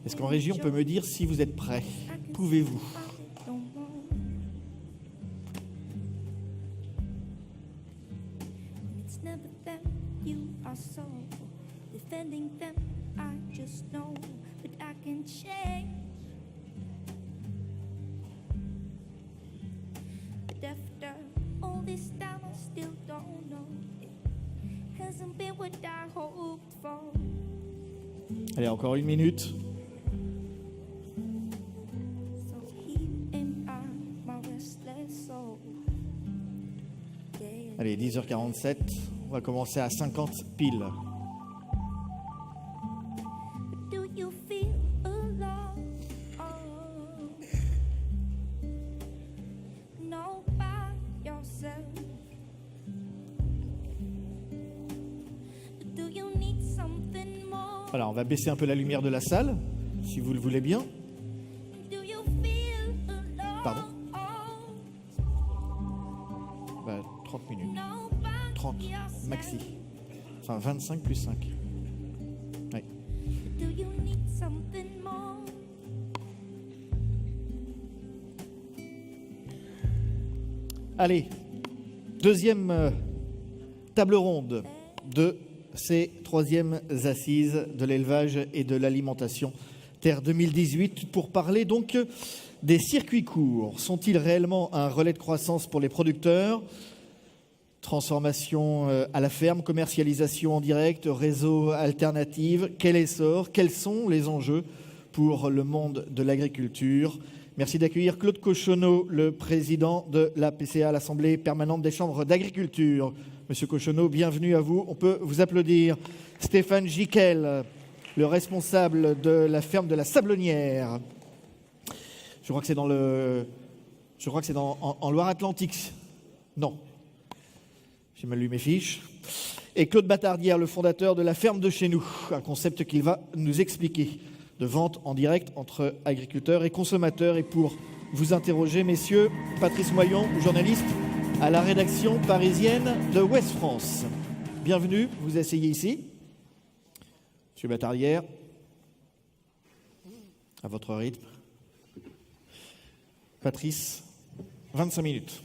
Est-ce qu'en régie, on peut me dire si vous êtes prêts? Pouvez-vous? Allez, encore une minute. Allez, 10h47, on va commencer à 50 piles. Voilà, on va baisser un peu la lumière de la salle, si vous le voulez bien. Pardon ? 30 minutes. 30, maxi. Enfin, 25 plus 5. Oui. Allez, deuxième table ronde de ces troisièmes assises de l'élevage et de l'alimentation Terre 2018 pour parler donc des circuits courts. Sont-ils réellement un relais de croissance pour les producteurs ? Transformation à la ferme, commercialisation en direct, réseau alternative, quel essor, quels sont les enjeux pour le monde de l'agriculture ? Merci d'accueillir Claude Cochonneau, le président de la PCA, l'Assemblée permanente des chambres d'agriculture. Monsieur Cochonneau, bienvenue à vous. On peut vous applaudir. Stéphane Giquel, le responsable de la ferme de la Sablonnière. Je crois que c'est en Loire-Atlantique. Non. J'ai mal lu mes fiches. Et Claude Batardière, le fondateur de la ferme de chez nous, un concept qu'il va nous expliquer, de vente en direct entre agriculteurs et consommateurs. Et pour vous interroger, messieurs, Patrice Moyon, journaliste à la rédaction parisienne de Ouest France. Bienvenue, vous asseyez ici. Monsieur Batardière, à votre rythme. Patrice, 25 minutes.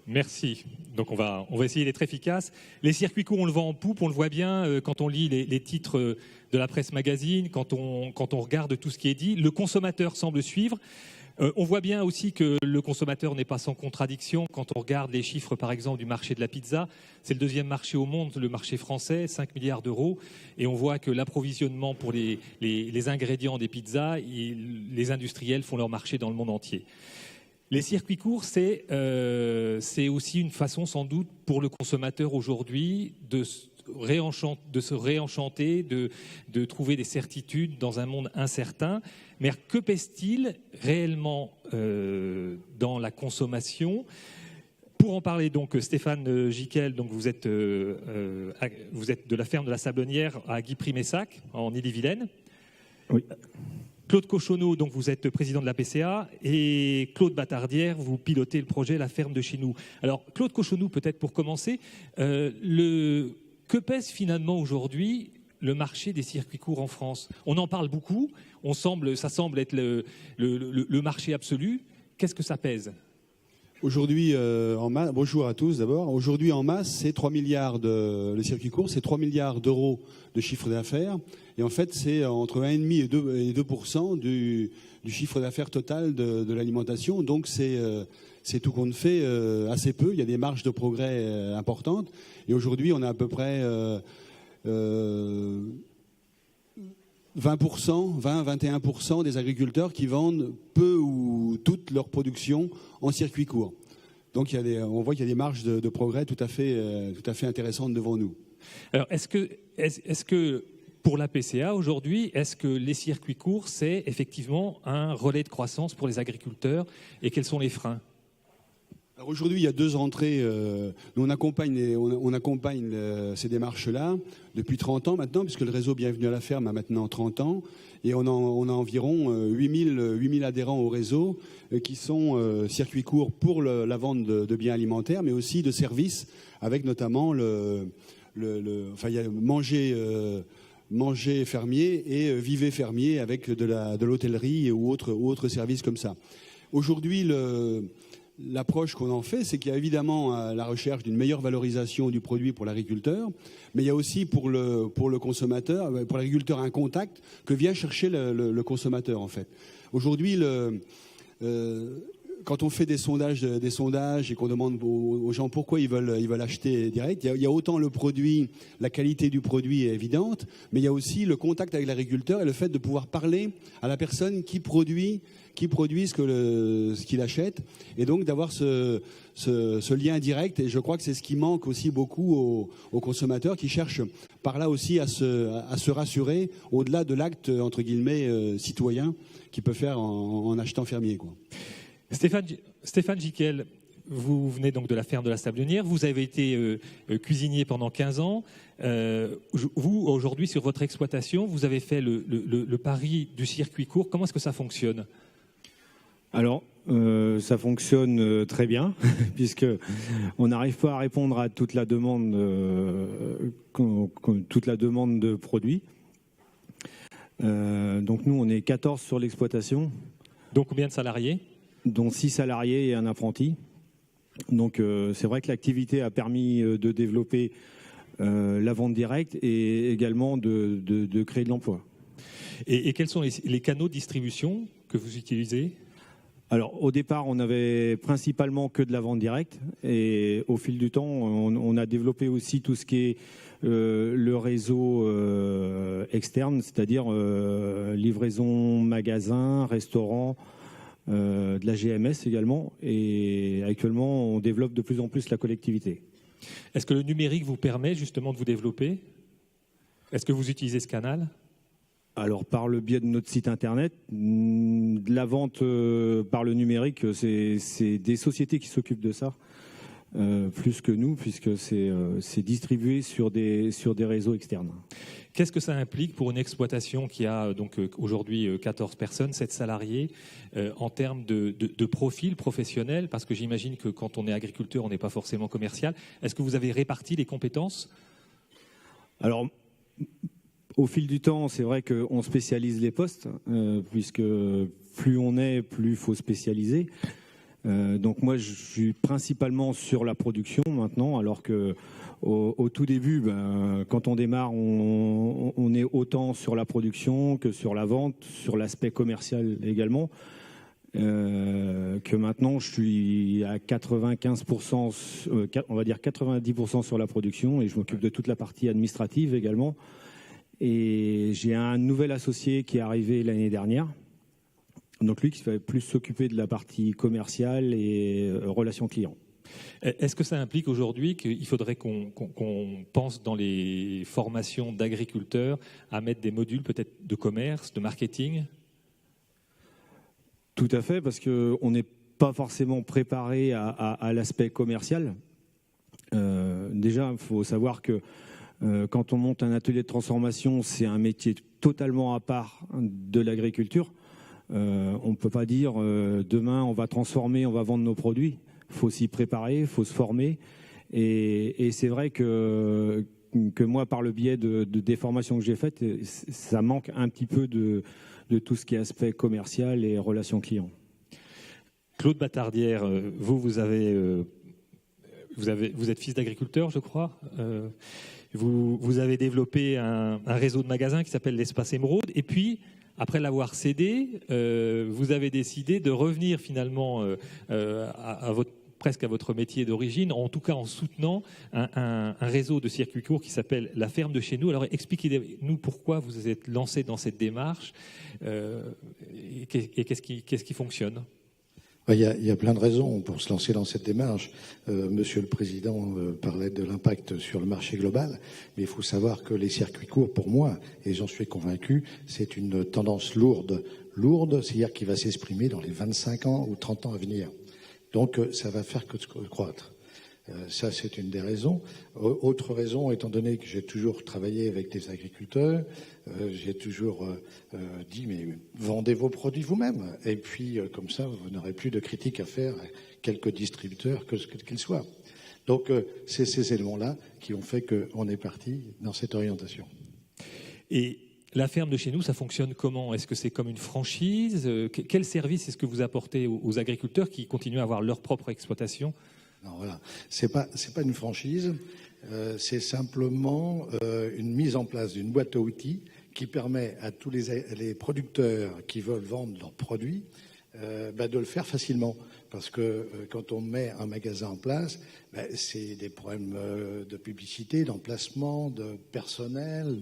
Merci. Donc on va essayer d'être efficace. Les circuits courts, on le vend en poupe, on le voit bien quand on lit les titres de la presse magazine, quand on regarde tout ce qui est dit. Le consommateur semble suivre. On voit bien aussi que le consommateur n'est pas sans contradiction. Quand on regarde les chiffres, par exemple, du marché de la pizza, c'est le deuxième marché au monde, le marché français, 5 milliards d'euros. Et on voit que l'approvisionnement pour les ingrédients des pizzas, les industriels font leur marché dans le monde entier. Les circuits courts, c'est aussi une façon sans doute pour le consommateur aujourd'hui de se réenchanter, de trouver des certitudes dans un monde incertain. Mais que pèse-t-il réellement dans la consommation ? Pour en parler, donc, Stéphane Giquel, donc vous êtes de la ferme de la Sablonnière à Guipry-Messac, en Ille-et-Vilaine. Oui. Claude Cochonneau, donc vous êtes président de la PCA, et Claude Batardière, vous pilotez le projet La Ferme de chez nous. Alors, Claude Cochonneau, peut-être pour commencer, que pèse finalement aujourd'hui le marché des circuits courts en France ? On en parle beaucoup, ça semble être le marché absolu. Qu'est-ce que ça pèse ? Aujourd'hui, en masse, bonjour à tous d'abord. Aujourd'hui, en masse, c'est 3 milliards le circuit court, c'est 3 milliards d'euros de chiffre d'affaires. Et en fait, c'est entre 1,5 et 2% du chiffre d'affaires total de l'alimentation. Donc, c'est tout compte fait assez peu. Il y a des marges de progrès importantes. Et aujourd'hui, on a à peu près 20-21% des agriculteurs qui vendent peu ou toute leur production en circuit court. Donc on voit qu'il y a des marges de progrès tout à fait intéressantes devant nous. Alors est-ce que pour la PCA aujourd'hui, est-ce que les circuits courts, c'est effectivement un relais de croissance pour les agriculteurs et quels sont les freins ? Alors aujourd'hui, il y a 2 entrées. Nous, on accompagne ces démarches-là depuis 30 ans maintenant, puisque le réseau Bienvenue à la ferme a maintenant 30 ans. Et on a environ 8000 adhérents au réseau qui sont circuits courts pour la vente de biens alimentaires, mais aussi de services, avec notamment il y a mangez fermier et vivez fermier avec de l'hôtellerie ou autres services comme ça. Aujourd'hui, l'approche qu'on en fait, c'est qu'il y a évidemment la recherche d'une meilleure valorisation du produit pour l'agriculteur, mais il y a aussi pour le consommateur, pour l'agriculteur, un contact que vient chercher le consommateur en fait. Aujourd'hui, quand on fait des sondages et qu'on demande aux gens pourquoi ils veulent acheter direct, il y a autant le produit, la qualité du produit est évidente, mais il y a aussi le contact avec l'agriculteur et le fait de pouvoir parler à la personne qui produit ce qu'il achète, et donc d'avoir ce lien direct. Et je crois que c'est ce qui manque aussi beaucoup aux consommateurs qui cherchent par là aussi à se rassurer au-delà de l'acte entre guillemets citoyen qu'il peut faire en achetant fermier, quoi. Stéphane Gicquel, vous venez donc de la ferme de la Sablonnière, vous avez été cuisinier pendant 15 ans. Vous, aujourd'hui, sur votre exploitation, vous avez fait le pari du circuit court. Comment est-ce que ça fonctionne ? Alors, ça fonctionne très bien, puisque on n'arrive pas à répondre à toute la demande de produits. Donc nous, on est 14 sur l'exploitation. Donc combien de salariés ? Dont 6 salariés et un apprenti. Donc c'est vrai que l'activité a permis de développer la vente directe et également de créer de l'emploi. Et quels sont les canaux de distribution que vous utilisez ? Alors au départ, on avait principalement que de la vente directe, et au fil du temps, on a développé aussi tout ce qui est le réseau externe, c'est-à-dire livraison, magasin, restaurant, de la GMS également, et actuellement on développe de plus en plus la collectivité. Est-ce que le numérique vous permet justement de vous développer ? Est-ce que vous utilisez ce canal ? Alors par le biais de notre site internet, de la vente par le numérique, c'est des sociétés qui s'occupent de ça, plus que nous, puisque c'est distribué sur des réseaux externes. Qu'est-ce que ça implique pour une exploitation qui a donc aujourd'hui 14 personnes, 7 salariés, en termes de profil professionnel ? Parce que j'imagine que quand on est agriculteur, on n'est pas forcément commercial. Est-ce que vous avez réparti les compétences ? Alors, au fil du temps, c'est vrai qu'on spécialise les postes, puisque plus on est, plus il faut spécialiser. Donc moi, je suis principalement sur la production maintenant, alors que au tout début, quand on démarre, on est autant sur la production que sur la vente, sur l'aspect commercial également. Que maintenant, je suis à 95%, on va dire 90% sur la production, et je m'occupe de toute la partie administrative également. Et j'ai un nouvel associé qui est arrivé l'année dernière. Donc lui qui va plus s'occuper de la partie commerciale et relations clients. Est-ce que ça implique aujourd'hui qu'il faudrait qu'on pense dans les formations d'agriculteurs à mettre des modules peut-être de commerce, de marketing ? Tout à fait, parce qu'on n'est pas forcément préparé à l'aspect commercial. Déjà, il faut savoir que quand on monte un atelier de transformation, c'est un métier totalement à part de l'agriculture. On ne peut pas dire demain on va transformer, on va vendre nos produits. Il faut s'y préparer, il faut se former. Et c'est vrai que moi, par le biais des formations que j'ai faites, ça manque un petit peu de tout ce qui est aspect commercial et relations clients. Claude Batardière, vous êtes fils d'agriculteur, je crois. Vous avez développé un réseau de magasins qui s'appelle l'Espace Émeraude. Et puis, après l'avoir cédé, vous avez décidé de revenir finalement presque à votre métier d'origine, en tout cas en soutenant un réseau de circuits courts qui s'appelle La Ferme de chez nous. Alors expliquez-nous pourquoi vous vous êtes lancé dans cette démarche et qu'est-ce qui fonctionne ? Il y a plein de raisons pour se lancer dans cette démarche. Monsieur le Président parlait de l'impact sur le marché global, mais il faut savoir que les circuits courts, pour moi, et j'en suis convaincu, c'est une tendance lourde, c'est-à-dire qui va s'exprimer dans les 25 ans ou 30 ans à venir. Donc ça va faire que croître. Ça, c'est une des raisons. Autre raison, étant donné que j'ai toujours travaillé avec des agriculteurs, j'ai toujours dit, mais vendez vos produits vous-même. Et puis, comme ça, vous n'aurez plus de critiques à faire à quelques distributeurs, qu'ils soient. Donc, c'est ces éléments-là qui ont fait qu'on est parti dans cette orientation. Et la ferme de chez nous, ça fonctionne comment? Est-ce que c'est comme une franchise? Quel service est-ce que vous apportez aux agriculteurs qui continuent à avoir leur propre exploitation? Non, voilà. C'est pas une franchise. C'est simplement une mise en place d'une boîte à outils qui permet à tous les producteurs qui veulent vendre leurs produits de le faire facilement. Parce que quand on met un magasin en place, c'est des problèmes de publicité, d'emplacement, de personnel.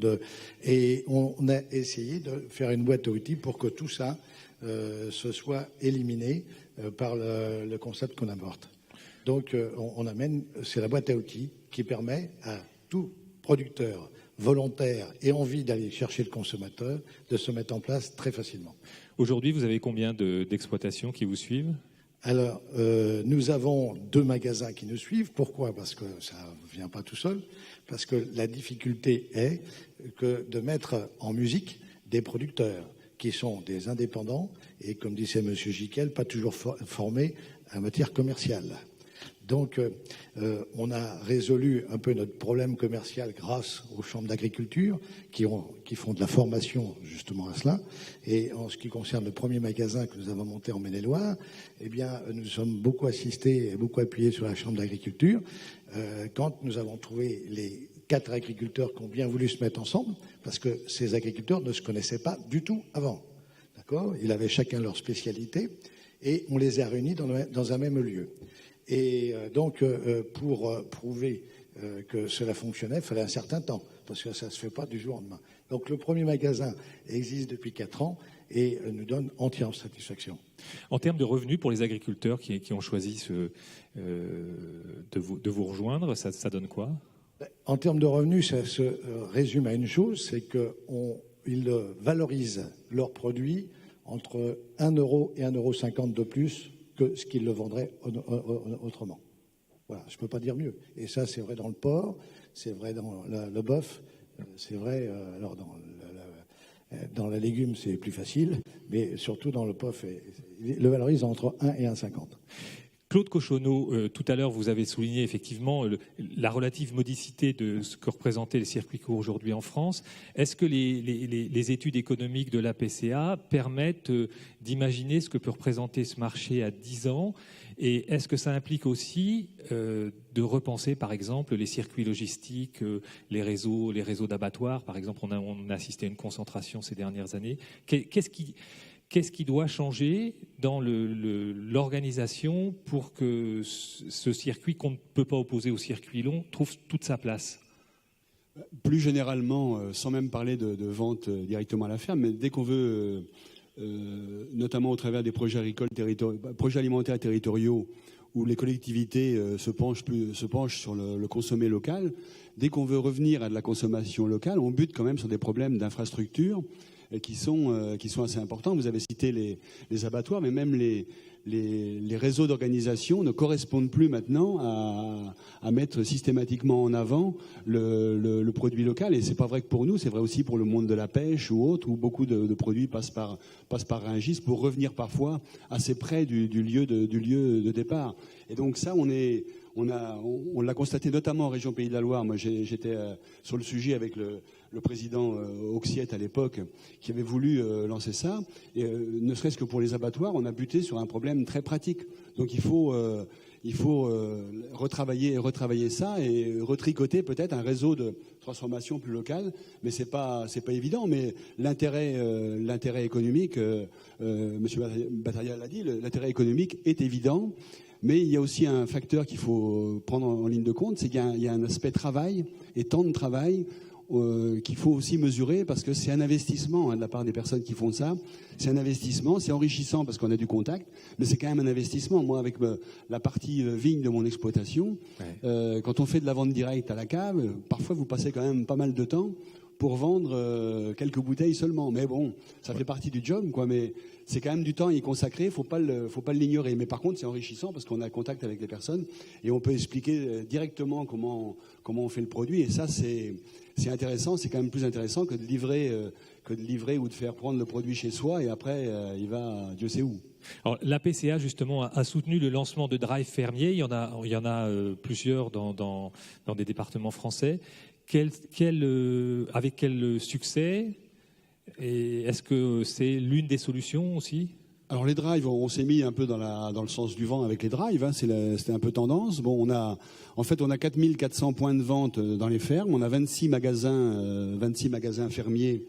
Et on a essayé de faire une boîte à outils pour que tout ça se soit éliminé par le concept qu'on apporte. Donc c'est la boîte à outils qui permet à tout producteur volontaire et envie d'aller chercher le consommateur de se mettre en place très facilement. Aujourd'hui, vous avez combien d'exploitations qui vous suivent? Alors, nous avons 2 magasins qui nous suivent. Pourquoi? Parce que ça ne vient pas tout seul. Parce que la difficulté est de mettre en musique des producteurs qui sont des indépendants et, comme disait M. Jiquel, pas toujours formés en matière commerciale. Donc, on a résolu un peu notre problème commercial grâce aux chambres d'agriculture qui font de la formation justement à cela. Et en ce qui concerne le premier magasin que nous avons monté en Maine-et-Loire, eh bien, nous sommes beaucoup assistés et beaucoup appuyés sur la chambre d'agriculture quand nous avons trouvé les 4 agriculteurs qui ont bien voulu se mettre ensemble, parce que ces agriculteurs ne se connaissaient pas du tout avant. D'accord? Ils avaient chacun leur spécialité et on les a réunis dans un même lieu. Et donc, pour prouver que cela fonctionnait, il fallait un certain temps, parce que ça ne se fait pas du jour au lendemain. Donc, le premier magasin existe depuis 4 ans et nous donne entière satisfaction. En termes de revenus pour les agriculteurs qui ont choisi de vous rejoindre, ça donne quoi? En termes de revenus, ça se résume à une chose, c'est qu'ils valorisent leurs produits entre 1 euro et 1,50 € de plus que ce qu'ils le vendraient autrement. Voilà, je ne peux pas dire mieux. Et ça, c'est vrai dans le porc, c'est vrai dans le bœuf, c'est vrai alors dans la légume, c'est plus facile, mais surtout dans le bœuf, le valorise entre 1 et 1,50 €. Claude Cochonneau, tout à l'heure, vous avez souligné effectivement la relative modicité de ce que représentaient les circuits courts aujourd'hui en France. Est-ce que les études économiques de l'APCA permettent d'imaginer ce que peut représenter ce marché à 10 ans? Et est-ce que ça implique aussi de repenser, par exemple, les circuits logistiques, les réseaux d'abattoirs? Par exemple, on a assisté à une concentration ces dernières années. Qu'est-ce qui doit changer dans l'organisation pour que ce circuit qu'on ne peut pas opposer au circuit long trouve toute sa place? Plus généralement, sans même parler de vente directement à la ferme, mais dès qu'on veut, notamment au travers des projets alimentaires territoriaux, où les collectivités se penchent sur le consommé local, dès qu'on veut revenir à de la consommation locale, on bute quand même sur des problèmes d'infrastructure qui sont assez importants. Vous avez cité les abattoirs, mais même les réseaux d'organisation ne correspondent plus maintenant à mettre systématiquement en avant le produit local. Et c'est pas vrai que pour nous, c'est vrai aussi pour le monde de la pêche ou autre, où beaucoup de produits passent par Rungis pour revenir parfois assez près du lieu de départ. Et donc ça, on l'a constaté notamment en région Pays de la Loire. Moi, j'étais sur le sujet avec le président Auxiette à l'époque, qui avait voulu lancer ça. Et ne serait-ce que pour les abattoirs, on a buté sur un problème très pratique. Donc il faut retravailler ça et retricoter peut-être un réseau de transformation plus local. Mais c'est pas évident. Mais l'intérêt économique, Monsieur Bataria l'a dit, l'intérêt économique est évident. Mais il y a aussi un facteur qu'il faut prendre en ligne de compte, c'est qu'il y a un aspect travail et temps de travail qu'il faut aussi mesurer, parce que c'est un investissement de la part des personnes qui font ça. C'est un investissement, c'est enrichissant parce qu'on a du contact, mais c'est quand même un investissement. Moi, avec la partie vigne de mon exploitation, quand on fait de la vente directe à la cave, parfois vous passez quand même pas mal de temps pour vendre quelques bouteilles seulement. Mais bon, ça fait partie du job, quoi. Mais c'est quand même du temps à y consacrer, faut pas l'ignorer. Mais par contre, c'est enrichissant parce qu'on a contact avec les personnes et on peut expliquer directement comment on fait le produit. Et ça, c'est intéressant. C'est quand même plus intéressant que de livrer ou de faire prendre le produit chez soi et après il va Dieu sait où. Alors, l'APCA justement a soutenu le lancement de drive fermiers. Il y en a plusieurs dans des départements français. avec quel succès? Et est-ce que c'est l'une des solutions aussi? Alors les drives, on s'est mis un peu dans le sens du vent avec les drives, hein, c'était un peu tendance. Bon, on a 4400 points de vente dans les fermes, on a 26 magasins fermiers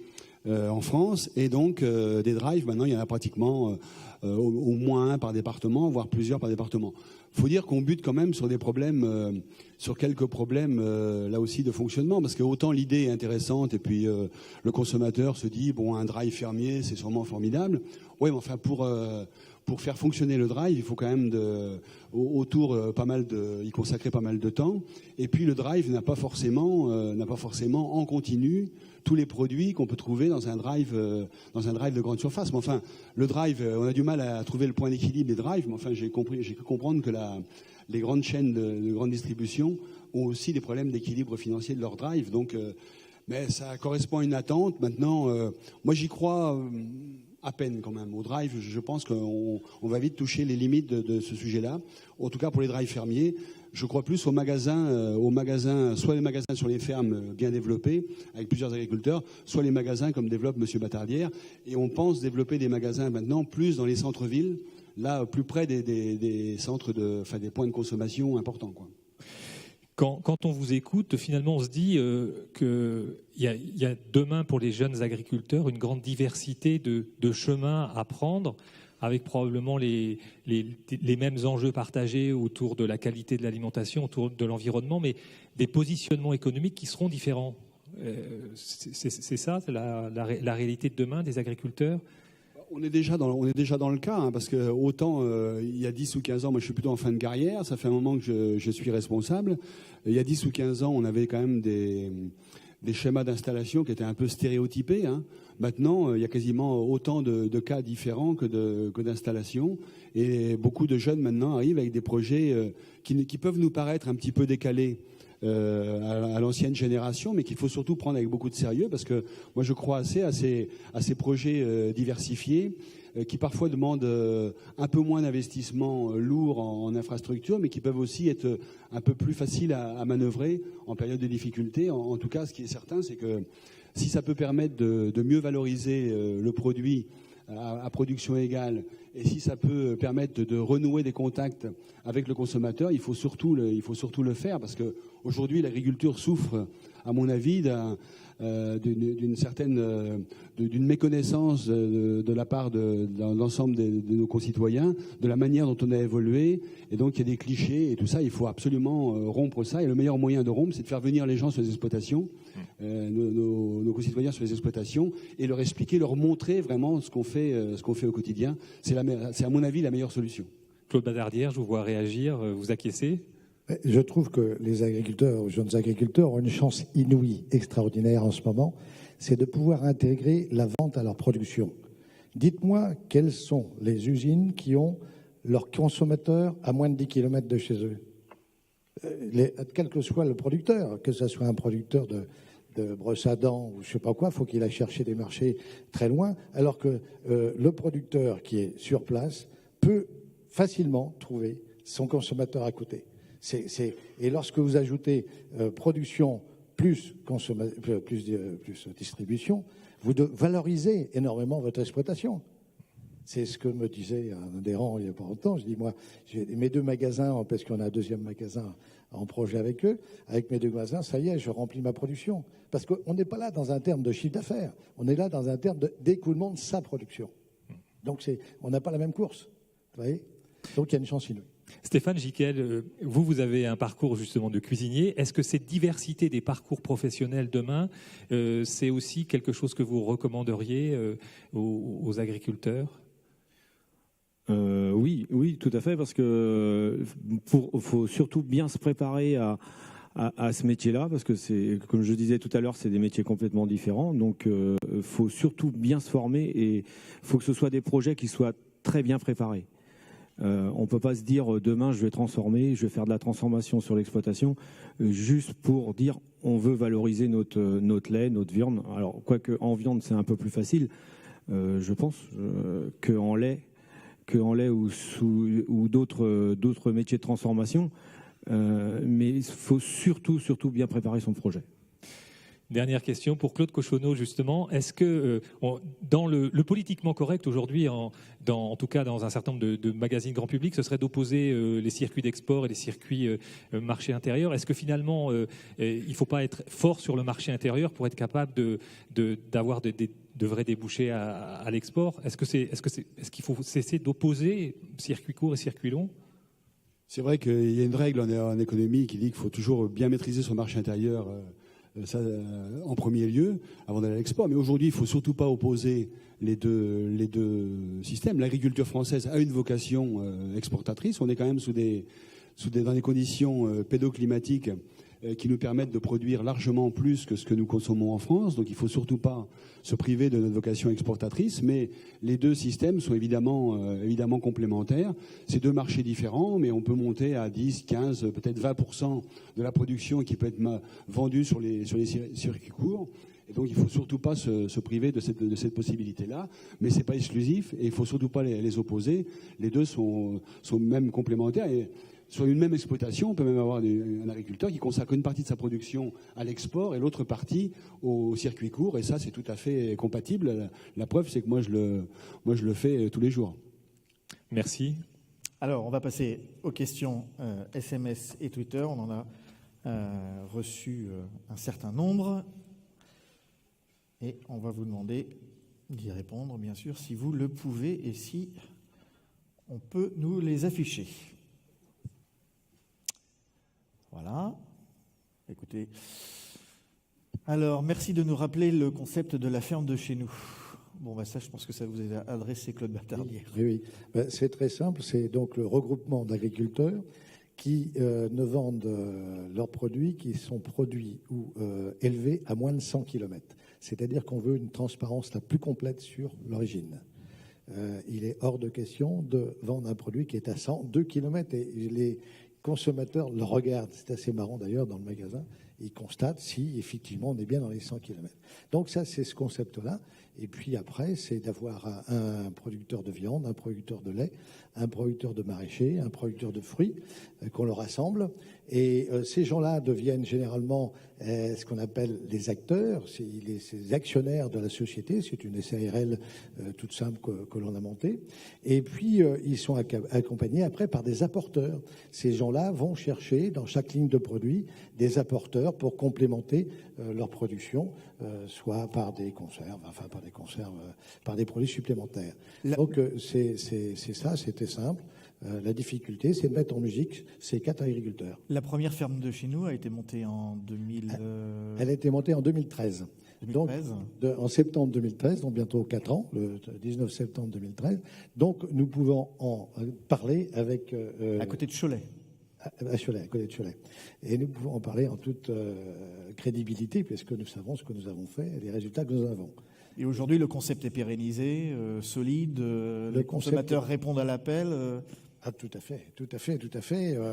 en France, et donc des drives, maintenant il y en a pratiquement au moins un par département, voire plusieurs par département. Il faut dire qu'on bute quand même sur des problèmes, sur quelques problèmes là aussi de fonctionnement, parce que autant l'idée est intéressante et puis le consommateur se dit bon, un drive fermier c'est sûrement formidable. Oui, mais enfin pour faire fonctionner le drive, il faut quand même y consacrer pas mal de temps. Et puis le drive n'a pas forcément en continu tous les produits qu'on peut trouver dans un drive de grande surface. Mais enfin, le drive, on a du mal à trouver le point d'équilibre des drives. Mais enfin, j'ai cru comprendre que les grandes chaînes de grande distribution ont aussi des problèmes d'équilibre financier de leurs drives. Donc, mais ça correspond à une attente. Maintenant, moi j'y crois. À peine quand même. Au drive, je pense qu'on va vite toucher les limites de ce sujet-là. En tout cas, pour les drives fermiers, je crois plus aux magasins, soit les magasins sur les fermes bien développés, avec plusieurs agriculteurs, soit les magasins comme développe M. Batardière. Et on pense développer des magasins maintenant plus dans les centres-villes, là, plus près des centres des points de consommation importants, quoi. Quand on vous écoute, finalement, on se dit qu'il y a demain pour les jeunes agriculteurs une grande diversité de chemins à prendre, avec probablement les mêmes enjeux partagés autour de la qualité de l'alimentation, autour de l'environnement, mais des positionnements économiques qui seront différents. C'est ça, la réalité de demain des agriculteurs? On est déjà dans le cas, hein, parce que autant il y a 10 ou 15 ans, moi je suis plutôt en fin de carrière, ça fait un moment que je suis responsable. Il y a 10 ou 15 ans, on avait quand même des schémas d'installation qui étaient un peu stéréotypés, hein. Maintenant, il y a quasiment autant de cas différents que d'installations. Et beaucoup de jeunes maintenant arrivent avec des projets qui peuvent nous paraître un petit peu décalés à l'ancienne génération, mais qu'il faut surtout prendre avec beaucoup de sérieux, parce que moi je crois assez à ces projets diversifiés qui parfois demandent un peu moins d'investissement lourd en infrastructure, mais qui peuvent aussi être un peu plus faciles à manœuvrer en période de difficulté. En tout cas, ce qui est certain, c'est que si ça peut permettre de mieux valoriser le produit à production égale, et si ça peut permettre de renouer des contacts avec le consommateur, il faut surtout le faire, parce que aujourd'hui l'agriculture souffre, à mon avis, d'une méconnaissance de la part de l'ensemble de nos concitoyens, de la manière dont on a évolué, et donc il y a des clichés et tout ça. Il faut absolument rompre ça, et le meilleur moyen de rompre, c'est de faire venir les gens sur les exploitations, nos concitoyens sur les exploitations, et leur expliquer, leur montrer vraiment ce qu'on fait au quotidien. C'est à mon avis la meilleure solution. Claude Batardière, je vous vois réagir, vous acquiescez? Je trouve que les jeunes agriculteurs ont une chance inouïe, extraordinaire en ce moment, c'est de pouvoir intégrer la vente à leur production. Dites-moi quelles sont les usines qui ont leurs consommateurs à moins de 10 km de chez eux. Quel que soit le producteur, que ce soit un producteur de brosse à dents ou je ne sais pas quoi, il faut qu'il aille chercher des marchés très loin, alors que le producteur qui est sur place peut facilement trouver son consommateur à côté. Et lorsque vous ajoutez production plus distribution, vous valorisez énormément votre exploitation. C'est ce que me disait un adhérent il n'y a pas longtemps. Je dis, moi, j'ai mes 2 magasins, parce qu'on a un deuxième magasin en projet avec eux. Avec mes 2 magasins, ça y est, je remplis ma production. Parce qu'on n'est pas là dans un terme de chiffre d'affaires. On est là dans un terme d'écoulement de sa production. Donc, on n'a pas la même course. Vous voyez ? Donc, il y a une chance inouïe. Stéphane Gicquel, vous avez un parcours justement de cuisinier. Est-ce que cette diversité des parcours professionnels demain, c'est aussi quelque chose que vous recommanderiez aux agriculteurs ? Oui, tout à fait, parce que faut surtout bien se préparer à ce métier-là, parce que c'est, comme je disais tout à l'heure, c'est des métiers complètement différents. Donc, faut surtout bien se former et faut que ce soit des projets qui soient très bien préparés. On ne peut pas se dire demain je vais transformer, je vais faire de la transformation sur l'exploitation juste pour dire on veut valoriser notre lait, notre viande. Alors quoique en viande c'est un peu plus facile, je pense, qu'en lait ou d'autres métiers de transformation. Mais il faut surtout bien préparer son projet. Dernière question pour Claude Cochonneau, justement. Est-ce que dans le politiquement correct aujourd'hui, en tout cas dans un certain nombre de magazines grand public, ce serait d'opposer les circuits d'export et les circuits marché intérieur? Est-ce que finalement, il ne faut pas être fort sur le marché intérieur pour être capable d'avoir de vrais débouchés à l'export? Est-ce qu'il faut cesser d'opposer circuit court et circuit long? C'est vrai qu'il y a une règle en économie qui dit qu'il faut toujours bien maîtriser son marché intérieur. Ça, en premier lieu, avant d'aller à l'export. Mais aujourd'hui, il ne faut surtout pas opposer les deux systèmes. L'agriculture française a une vocation exportatrice. On est quand même dans des conditions pédoclimatiques qui nous permettent de produire largement plus que ce que nous consommons en France. Donc il ne faut surtout pas se priver de notre vocation exportatrice. Mais les deux systèmes sont évidemment complémentaires. C'est deux marchés différents, mais on peut monter à 10, 15, peut-être 20% de la production qui peut être vendue sur les circuits courts. Et donc il ne faut surtout pas se priver de cette possibilité-là. Mais ce n'est pas exclusif et il ne faut surtout pas les opposer. Les deux sont même complémentaires. Et sur une même exploitation, on peut même avoir un agriculteur qui consacre une partie de sa production à l'export et l'autre partie au circuit court. Et ça, c'est tout à fait compatible. La preuve, c'est que moi, je le fais tous les jours. Merci. Alors, on va passer aux questions SMS et Twitter. On en a reçu un certain nombre. Et on va vous demander d'y répondre, bien sûr, si vous le pouvez et si on peut nous les afficher. Voilà. Écoutez. Alors, merci de nous rappeler le concept de la ferme de chez nous. Bon, bah ça, je pense que ça vous est adressé, Claude Batardier. Oui. C'est très simple. C'est donc le regroupement d'agriculteurs qui ne vendent leurs produits qui sont produits ou élevés à moins de 100 km. C'est-à-dire qu'on veut une transparence la plus complète sur l'origine. Il est hors de question de vendre un produit qui est à 102 km et les consommateurs le regardent. C'est assez marrant d'ailleurs dans le magasin. Ils constatent si effectivement on est bien dans les 100 km. Donc ça, c'est ce concept-là. Et puis après, c'est d'avoir un producteur de viande, un producteur de lait, un producteur de maraîchers, un producteur de fruits qu'on le rassemble. Et ces gens-là deviennent généralement ce qu'on appelle les acteurs, ces actionnaires de la société. C'est une SARL toute simple que l'on a montée. Et puis, ils sont accompagnés après par des apporteurs. Ces gens-là vont chercher dans chaque ligne de produit des apporteurs pour complémenter leur production, soit par des conserves, par des produits supplémentaires. Donc, c'est ça, c'était simple. La difficulté, c'est de mettre en musique ces 4 agriculteurs. La première ferme de chez nous a été montée en 2000... Elle a été montée en 2013. 2013. Donc, en septembre 2013, donc bientôt 4 ans, le 19 septembre 2013. Donc, nous pouvons en parler avec... à côté de Cholet. À Cholet, à côté de Cholet. Et nous pouvons en parler en toute crédibilité, puisque nous savons ce que nous avons fait et les résultats que nous avons. Et aujourd'hui, le concept est pérennisé, solide, les consommateurs répondent à l'appel. Ah, tout à fait.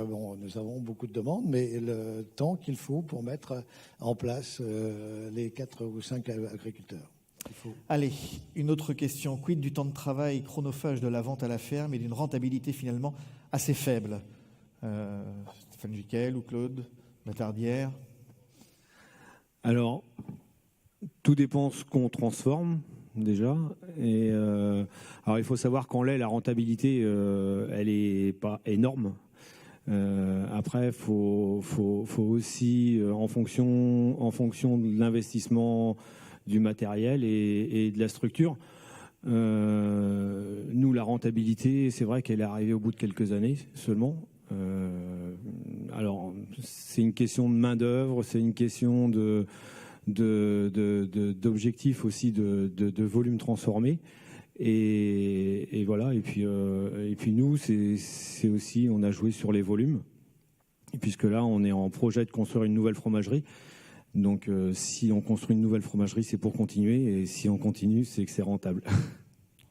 Bon, nous avons beaucoup de demandes, mais le temps qu'il faut pour mettre en place les 4 ou 5 agriculteurs. Allez, une autre question. Quid du temps de travail chronophage de la vente à la ferme et d'une rentabilité finalement assez faible? Stéphane Jiquel ou Claude Batardière? Alors, tout dépend ce qu'on transforme. Déjà. Et alors il faut savoir qu'en lait, la rentabilité, elle est pas énorme. Après, faut aussi, en fonction de l'investissement du matériel et de la structure, nous, la rentabilité, c'est vrai qu'elle est arrivée au bout de quelques années seulement. Alors, c'est une question de main-d'œuvre, c'est une question d'objectifs aussi de volume transformé et voilà et puis nous c'est aussi on a joué sur les volumes et puisque là on est en projet de construire une nouvelle fromagerie donc si on construit une nouvelle fromagerie c'est pour continuer et si on continue c'est que c'est rentable.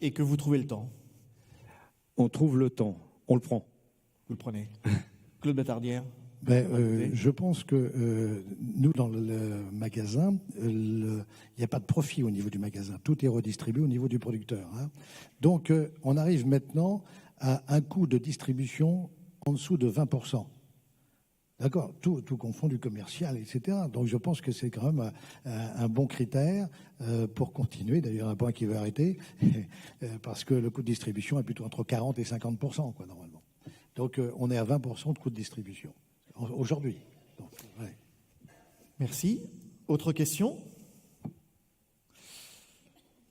Et que vous trouvez le temps? On trouve le temps, on le prend. Vous le prenez. Claude Batardière? Je pense que nous, dans le magasin, il n'y a pas de profit au niveau du magasin. Tout est redistribué au niveau du producteur. Hein. Donc, on arrive maintenant à un coût de distribution en dessous de 20%. D'accord, tout confondu, commercial, etc. Donc je pense que c'est quand même un bon critère pour continuer. D'ailleurs, un point qui veut arrêter, parce que le coût de distribution est plutôt entre 40 et 50%, quoi, normalement. Donc on est à 20% de coût de distribution aujourd'hui. Donc, ouais. Merci. Autre question ?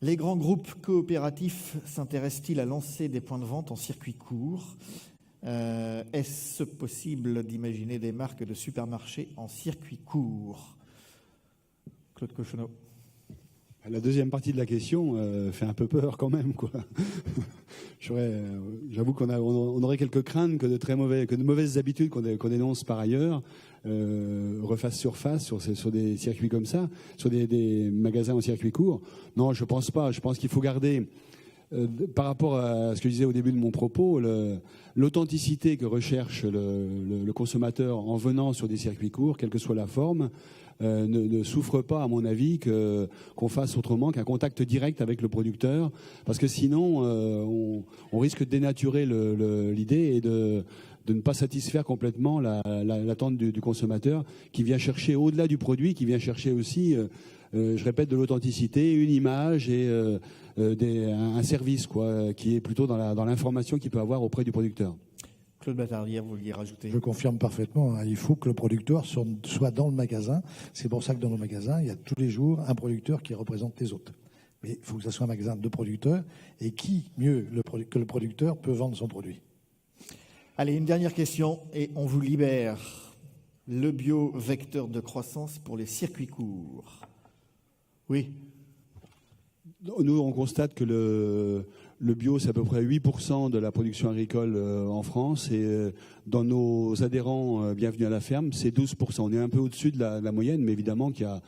Les grands groupes coopératifs s'intéressent-ils à lancer des points de vente en circuit court ? Est-ce possible d'imaginer des marques de supermarchés en circuit court ? Claude Cochonneau. La deuxième partie de la question fait un peu peur quand même, quoi. J'avoue on aurait quelques craintes que de mauvaises habitudes qu'on dénonce par ailleurs refassent surface sur des circuits comme ça, sur des magasins en circuit court. Non, je pense pas. Je pense qu'il faut garder, par rapport à ce que je disais au début de mon propos, l'authenticité que recherche le consommateur en venant sur des circuits courts, quelle que soit la forme. Ne souffre pas, à mon avis, qu'on fasse autrement qu'un contact direct avec le producteur, parce que sinon on risque de dénaturer l'idée et de ne pas satisfaire complètement l'attente du consommateur, qui vient chercher au-delà du produit, qui vient chercher aussi, je répète, de l'authenticité, une image et un service, quoi, qui est plutôt dans l'information qu'il peut avoir auprès du producteur. Claude Batardière, vous vouliez rajouter ? Je confirme parfaitement, il faut que le producteur soit dans le magasin. C'est pour ça que dans nos magasins, il y a tous les jours un producteur qui représente les autres. Mais il faut que ce soit un magasin de producteurs. Et qui, mieux que le producteur, peut vendre son produit ? Allez, une dernière question et on vous libère. Le bio, vecteur de croissance pour les circuits courts. Oui. Nous, on constate que le bio, c'est à peu près 8% de la production agricole en France. Et dans nos adhérents Bienvenue à la ferme, c'est 12%. On est un peu au-dessus de la moyenne, mais évidemment ça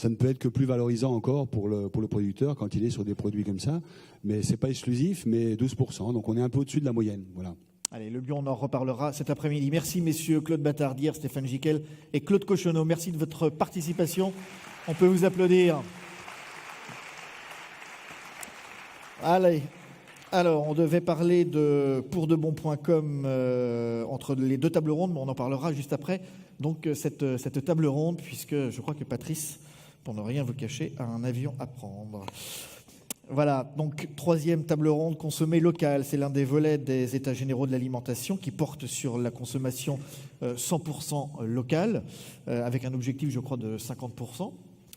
ne peut être que plus valorisant encore pour le producteur quand il est sur des produits comme ça. Mais ce n'est pas exclusif, mais 12%. Donc on est un peu au-dessus de la moyenne. Voilà. Allez, le bio, on en reparlera cet après-midi. Merci, messieurs Claude Batardière, Stéphane Gicquel et Claude Cochonneau. Merci de votre participation. On peut vous applaudir. Allez, alors on devait parler de pourdebon.com entre les deux tables rondes, mais on en parlera juste après. Donc cette table ronde, puisque je crois que Patrice, pour ne rien vous cacher, a un avion à prendre. Voilà, donc troisième table ronde, consommer local. C'est l'un des volets des États généraux de l'alimentation qui porte sur la consommation 100% locale, avec un objectif, je crois, de 50%.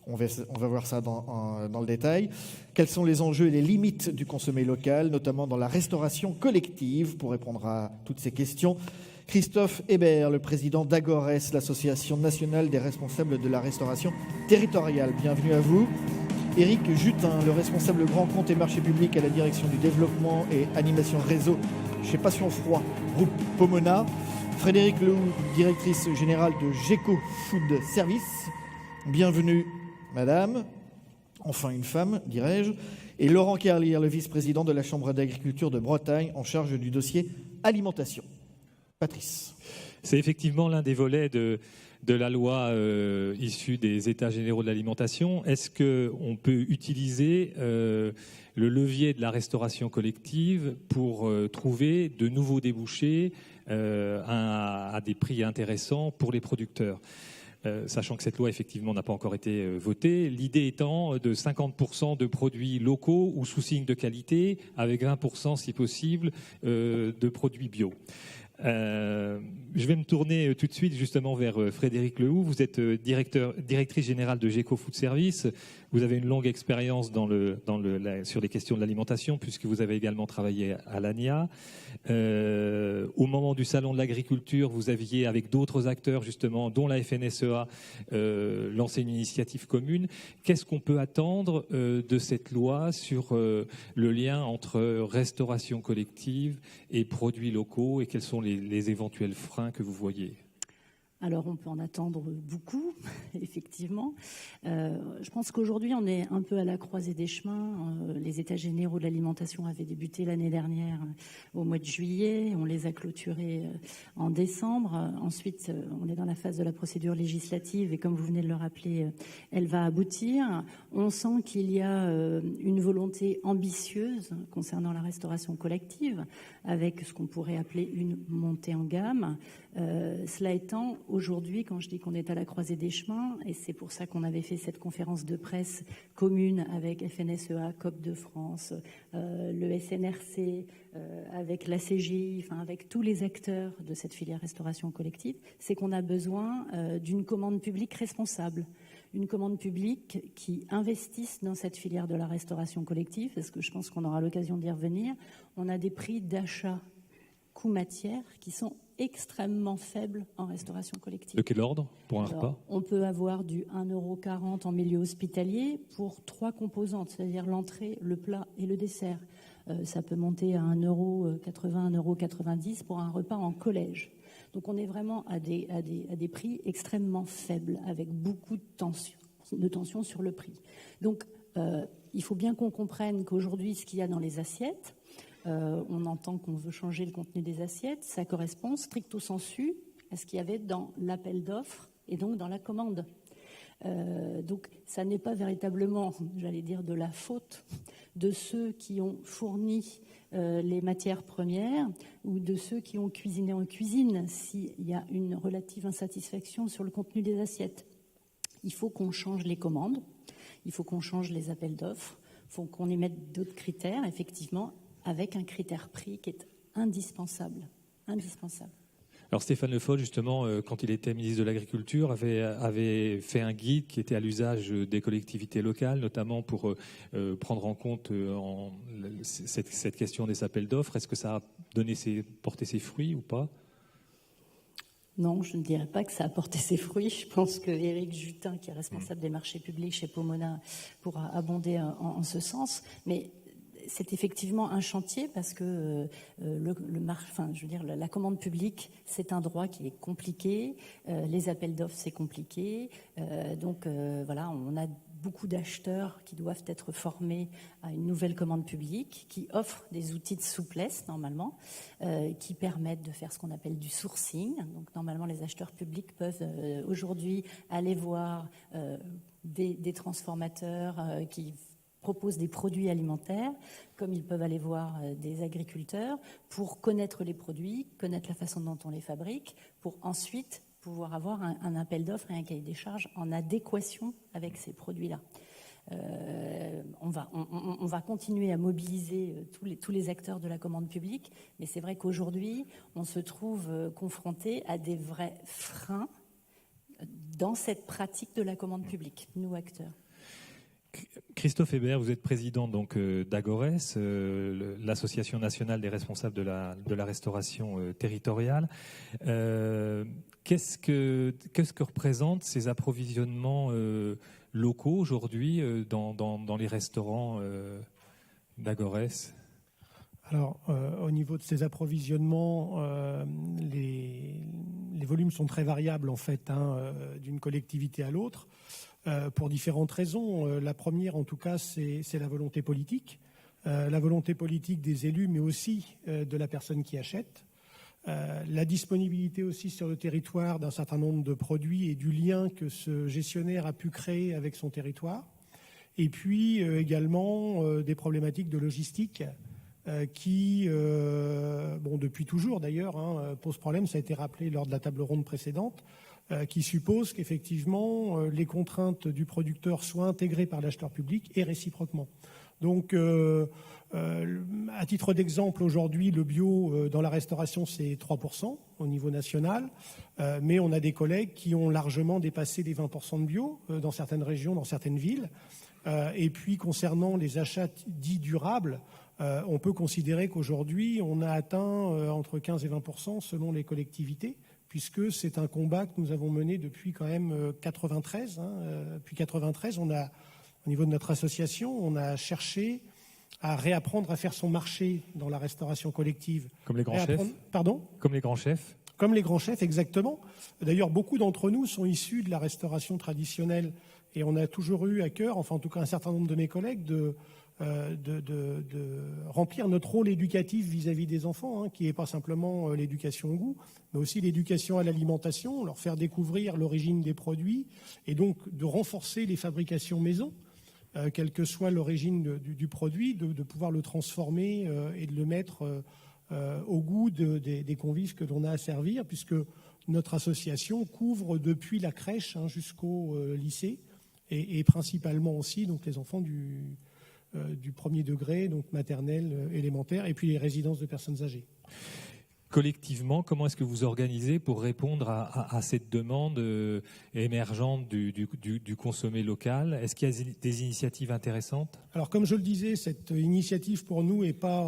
On va voir ça dans le détail. Quels sont les enjeux et les limites du consommer local, notamment dans la restauration collective? Pour répondre à toutes ces questions, Christophe Hébert, le président d'Agores, l'association nationale des responsables de la restauration territoriale. Bienvenue à vous. Éric Jutin, le responsable grand compte et marché public à la direction du développement et animation réseau chez Passion Froid, groupe Pomona. Frédéric Lehoux, directrice générale de GECO Food Service. Bienvenue, madame. Enfin une femme, dirais-je. Et Laurent Kerlier, le vice-président de la Chambre d'agriculture de Bretagne, en charge du dossier alimentation. Patrice. C'est effectivement l'un des volets de la loi issue des États généraux de l'alimentation. Est-ce qu'on peut utiliser le levier de la restauration collective pour trouver de nouveaux débouchés à des prix intéressants pour les producteurs ? Sachant que cette loi, effectivement, n'a pas encore été votée. L'idée étant de 50% de produits locaux ou sous signe de qualité, avec 20%, si possible, de produits bio. Je vais me tourner tout de suite justement vers Frédéric Lehoux. Vous êtes directrice générale de GECO Food Service. Vous avez une longue expérience sur les questions de l'alimentation, puisque vous avez également travaillé à l'ANIA. Au moment du Salon de l'agriculture, vous aviez, avec d'autres acteurs justement, dont la FNSEA, lancé une initiative commune. Qu'est-ce qu'on peut attendre de cette loi sur le lien entre restauration collective et produits locaux, et quels sont les éventuels freins que vous voyez ? Alors, on peut en attendre beaucoup, effectivement. Je pense qu'aujourd'hui, on est un peu à la croisée des chemins. Les États généraux de l'alimentation avaient débuté l'année dernière au mois de juillet. On les a clôturés en décembre. Ensuite, on est dans la phase de la procédure législative et comme vous venez de le rappeler, elle va aboutir. On sent qu'il y a une volonté ambitieuse concernant la restauration collective avec ce qu'on pourrait appeler une montée en gamme. Cela étant, aujourd'hui, quand je dis qu'on est à la croisée des chemins, et c'est pour ça qu'on avait fait cette conférence de presse commune avec FNSEA, COP de France, le SNRC, avec la CGI, enfin avec tous les acteurs de cette filière restauration collective, c'est qu'on a besoin d'une commande publique responsable. Une commande publique qui investisse dans cette filière de la restauration collective, parce que je pense qu'on aura l'occasion d'y revenir. On a des prix d'achat coût matière qui sont extrêmement faibles en restauration collective. De quel ordre pour un repas ? On peut avoir du 1,40 € en milieu hospitalier pour 3 composantes, c'est-à-dire l'entrée, le plat et le dessert. Ça peut monter à 1,80 €, 1,90 € pour un repas en collège. Donc on est vraiment à des prix extrêmement faibles, avec beaucoup de tension sur le prix. Donc il faut bien qu'on comprenne qu'aujourd'hui, ce qu'il y a dans les assiettes, on entend qu'on veut changer le contenu des assiettes, ça correspond stricto sensu à ce qu'il y avait dans l'appel d'offres et donc dans la commande. Donc ça n'est pas véritablement, j'allais dire, de la faute de ceux qui ont fourni les matières premières ou de ceux qui ont cuisiné en cuisine s'il y a une relative insatisfaction sur le contenu des assiettes. Il faut qu'on change les commandes, il faut qu'on change les appels d'offres, il faut qu'on y mette d'autres critères, effectivement, avec un critère prix qui est indispensable. Alors Stéphane Le Foll, justement, quand il était ministre de l'Agriculture, avait fait un guide qui était à l'usage des collectivités locales, notamment pour prendre en compte cette question des appels d'offres. Est-ce que ça a porté ses fruits ou pas ? Non, je ne dirais pas que ça a porté ses fruits. Je pense que Éric Jutin, qui est responsable des marchés publics chez Pomona, pourra abonder en ce sens. Mais c'est effectivement un chantier parce que la commande publique, c'est un droit qui est compliqué. Les appels d'offres, c'est compliqué. Donc on a beaucoup d'acheteurs qui doivent être formés à une nouvelle commande publique, qui offrent des outils de souplesse, normalement, qui permettent de faire ce qu'on appelle du sourcing. Donc, normalement, les acheteurs publics peuvent aujourd'hui aller voir des transformateurs qui proposent des produits alimentaires, comme ils peuvent aller voir des agriculteurs pour connaître les produits, connaître la façon dont on les fabrique, pour ensuite pouvoir avoir un appel d'offres et un cahier des charges en adéquation avec ces produits-là. On va continuer à mobiliser tous les acteurs de la commande publique, mais c'est vrai qu'aujourd'hui, on se trouve confronté à des vrais freins dans cette pratique de la commande publique, nous acteurs. Christophe Hébert, vous êtes président donc d'Agores, l'association nationale des responsables de la restauration territoriale. Qu'est-ce que représentent ces approvisionnements locaux aujourd'hui dans les restaurants d'Agores ? Alors, au niveau de ces approvisionnements, les volumes sont très variables en fait, d'une collectivité à l'autre. Pour différentes raisons. La première, en tout cas, c'est la volonté politique. La volonté politique des élus, mais aussi de la personne qui achète. La disponibilité aussi sur le territoire d'un certain nombre de produits et du lien que ce gestionnaire a pu créer avec son territoire. Et puis également des problématiques de logistique qui, depuis toujours d'ailleurs, posent problème. Ça a été rappelé lors de la table ronde précédente. Qui suppose qu'effectivement les contraintes du producteur soient intégrées par l'acheteur public et réciproquement. Donc, à titre d'exemple, aujourd'hui, le bio dans la restauration, c'est 3% au niveau national, mais on a des collègues qui ont largement dépassé les 20% de bio dans certaines régions, dans certaines villes. Et puis, concernant les achats dits durables, on peut considérer qu'aujourd'hui, on a atteint entre 15 et 20% selon les collectivités, puisque c'est un combat que nous avons mené depuis quand même 93. Depuis 93, on a, au niveau de notre association, on a cherché à réapprendre à faire son marché dans la restauration collective. Comme les grands chefs ? Pardon ? Comme les grands chefs ? Comme les grands chefs, exactement. D'ailleurs, beaucoup d'entre nous sont issus de la restauration traditionnelle et on a toujours eu à cœur, enfin en tout cas un certain nombre de mes collègues, de remplir notre rôle éducatif vis-à-vis des enfants, qui n'est pas simplement l'éducation au goût, mais aussi l'éducation à l'alimentation, leur faire découvrir l'origine des produits et donc de renforcer les fabrications maison, quelle que soit l'origine du produit, de pouvoir le transformer et de le mettre au goût des convives que l'on a à servir, puisque notre association couvre depuis la crèche jusqu'au lycée et principalement aussi donc les enfants du premier degré, donc maternelle, élémentaire, et puis les résidences de personnes âgées. Collectivement, comment est-ce que vous organisez pour répondre à cette demande émergente du consommé local? Est-ce qu'il y a des initiatives intéressantes? Alors, comme je le disais, cette initiative pour nous est pas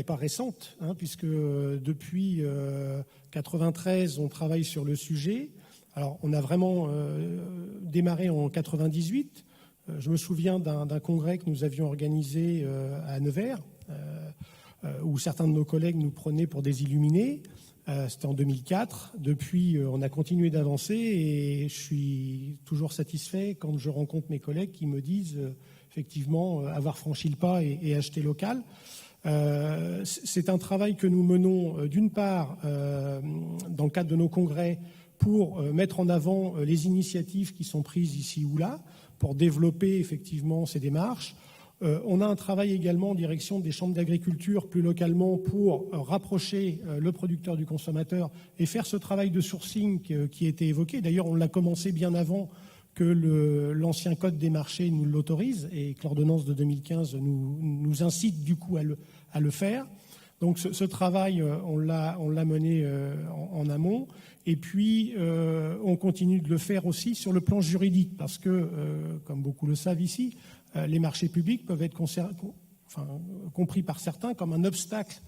récente, puisque depuis 1993, on travaille sur le sujet. Alors, on a vraiment démarré en 1998. Je me souviens d'un congrès que nous avions organisé à Nevers, où certains de nos collègues nous prenaient pour des illuminés. C'était en 2004. Depuis, on a continué d'avancer et je suis toujours satisfait quand je rencontre mes collègues qui me disent effectivement avoir franchi le pas et acheter local. C'est un travail que nous menons d'une part dans le cadre de nos congrès pour mettre en avant les initiatives qui sont prises ici ou là, pour développer effectivement ces démarches. On a un travail également en direction des chambres d'agriculture plus localement pour rapprocher le producteur du consommateur et faire ce travail de sourcing qui a été évoqué. D'ailleurs, on l'a commencé bien avant que l'ancien code des marchés nous l'autorise et que l'ordonnance de 2015 nous incite du coup à le faire. Donc ce travail, on l'a mené en amont. Et puis, on continue de le faire aussi sur le plan juridique parce que, comme beaucoup le savent ici, les marchés publics peuvent être compris par certains comme un obstacle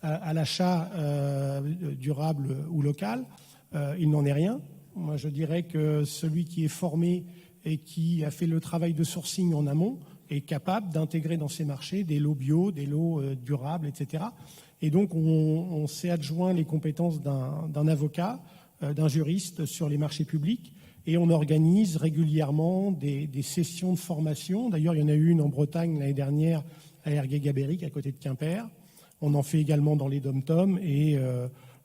à l'achat durable ou local. Il n'en est rien. Moi, je dirais que celui qui est formé et qui a fait le travail de sourcing en amont est capable d'intégrer dans ces marchés des lots bio, des lots durables, etc. Et donc, on s'est adjoint les compétences d'un avocat, d'un juriste sur les marchés publics. Et on organise régulièrement des sessions de formation. D'ailleurs, il y en a eu une en Bretagne l'année dernière à Ergué-Gabéric, à côté de Quimper. On en fait également dans les DOM-TOM et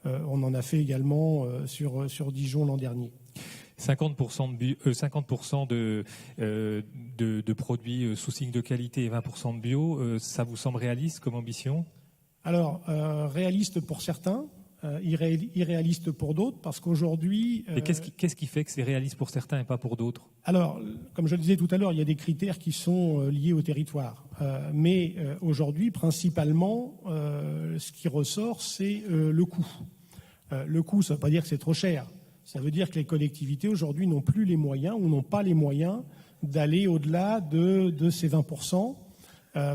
on en a fait également sur Dijon l'an dernier. 50% de produits sous signe de qualité et 20% de bio, ça vous semble réaliste comme ambition? Alors, réaliste pour certains. Irréaliste pour d'autres, parce qu'aujourd'hui... Et qu'est-ce qui fait que c'est réaliste pour certains et pas pour d'autres? Alors, comme je le disais tout à l'heure, il y a des critères qui sont liés au territoire. Mais aujourd'hui, principalement, ce qui ressort, c'est le coût. Le coût, ça ne veut pas dire que c'est trop cher. Ça veut dire que les collectivités, aujourd'hui, n'ont plus les moyens ou n'ont pas les moyens d'aller au-delà de ces 20%.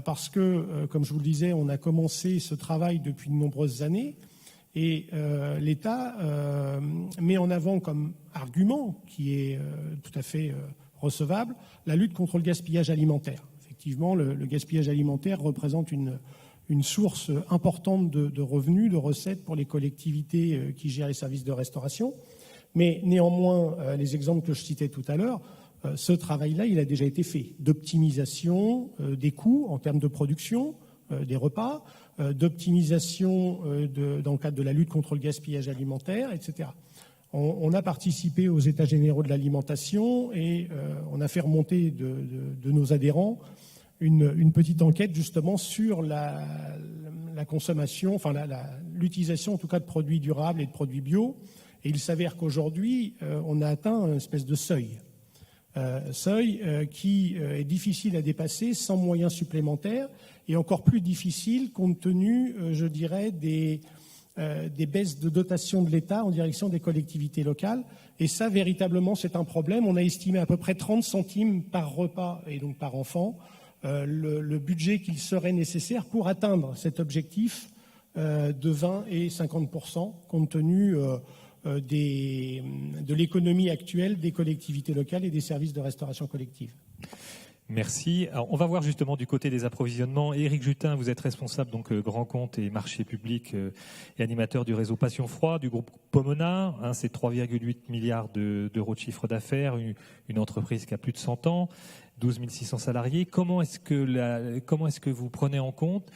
Parce que, comme je vous le disais, on a commencé ce travail depuis de nombreuses années. Et l'État met en avant comme argument, qui est tout à fait recevable, la lutte contre le gaspillage alimentaire. Effectivement, le gaspillage alimentaire représente une source importante de revenus, de recettes pour les collectivités qui gèrent les services de restauration. Mais néanmoins, les exemples que je citais tout à l'heure, ce travail-là, il a déjà été fait, d'optimisation des coûts en termes de production des repas, d'optimisation dans le cadre de la lutte contre le gaspillage alimentaire, etc. On a participé aux États généraux de l'alimentation et on a fait remonter de nos adhérents une petite enquête justement sur la consommation, enfin l'utilisation en tout cas de produits durables et de produits bio. Et il s'avère qu'aujourd'hui, on a atteint une espèce de seuil. Qui est difficile à dépasser sans moyens supplémentaires et encore plus difficile compte tenu, je dirais, des baisses de dotation de l'État en direction des collectivités locales. Et ça, véritablement, c'est un problème. On a estimé à peu près 30 centimes par repas et donc par enfant le budget qu'il serait nécessaire pour atteindre cet objectif de 20 et 50% compte tenu de l'économie actuelle des collectivités locales et des services de restauration collective. Merci. Alors, on va voir justement du côté des approvisionnements. Éric Jutin, vous êtes responsable donc grand compte et marché public et animateur du réseau Passion Froid du groupe Pomona. C'est 3,8 milliards d'euros de chiffre d'affaires, une entreprise qui a plus de 100 ans, 12 600 salariés. Comment est-ce que vous prenez en compte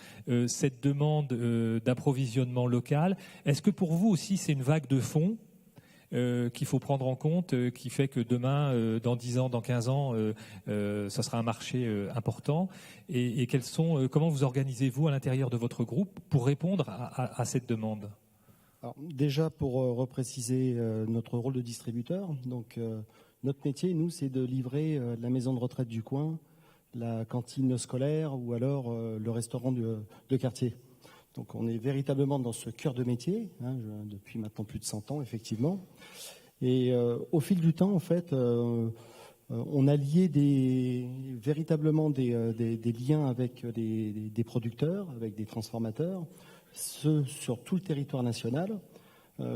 cette demande d'approvisionnement local? Est-ce que pour vous aussi c'est une vague de fonds qu'il faut prendre en compte, qui fait que demain, dans 10 ans, dans 15 ans, ça sera un marché important. Et comment vous organisez-vous à l'intérieur de votre groupe pour répondre à cette demande? Alors, déjà, pour repréciser notre rôle de distributeur, donc notre métier, nous, c'est de livrer la maison de retraite du coin, la cantine scolaire ou alors le restaurant de quartier. Donc on est véritablement dans ce cœur de métier, depuis maintenant plus de 100 ans, effectivement. Et au fil du temps, en fait, on a lié véritablement des liens avec des producteurs, avec des transformateurs, sur tout le territoire national,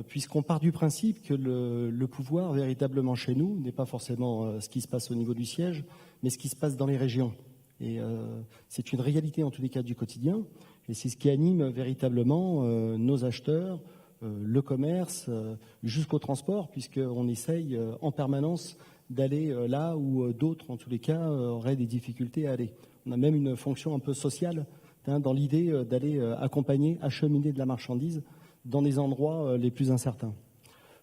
puisqu'on part du principe que le pouvoir, véritablement chez nous, n'est pas forcément ce qui se passe au niveau du siège, mais ce qui se passe dans les régions. Et c'est une réalité, en tous les cas, du quotidien. Et c'est ce qui anime véritablement nos acheteurs, le commerce, jusqu'au transport, puisqu'on essaye en permanence d'aller là où d'autres, en tous les cas, auraient des difficultés à aller. On a même une fonction un peu sociale dans l'idée d'aller accompagner, acheminer de la marchandise dans les endroits les plus incertains.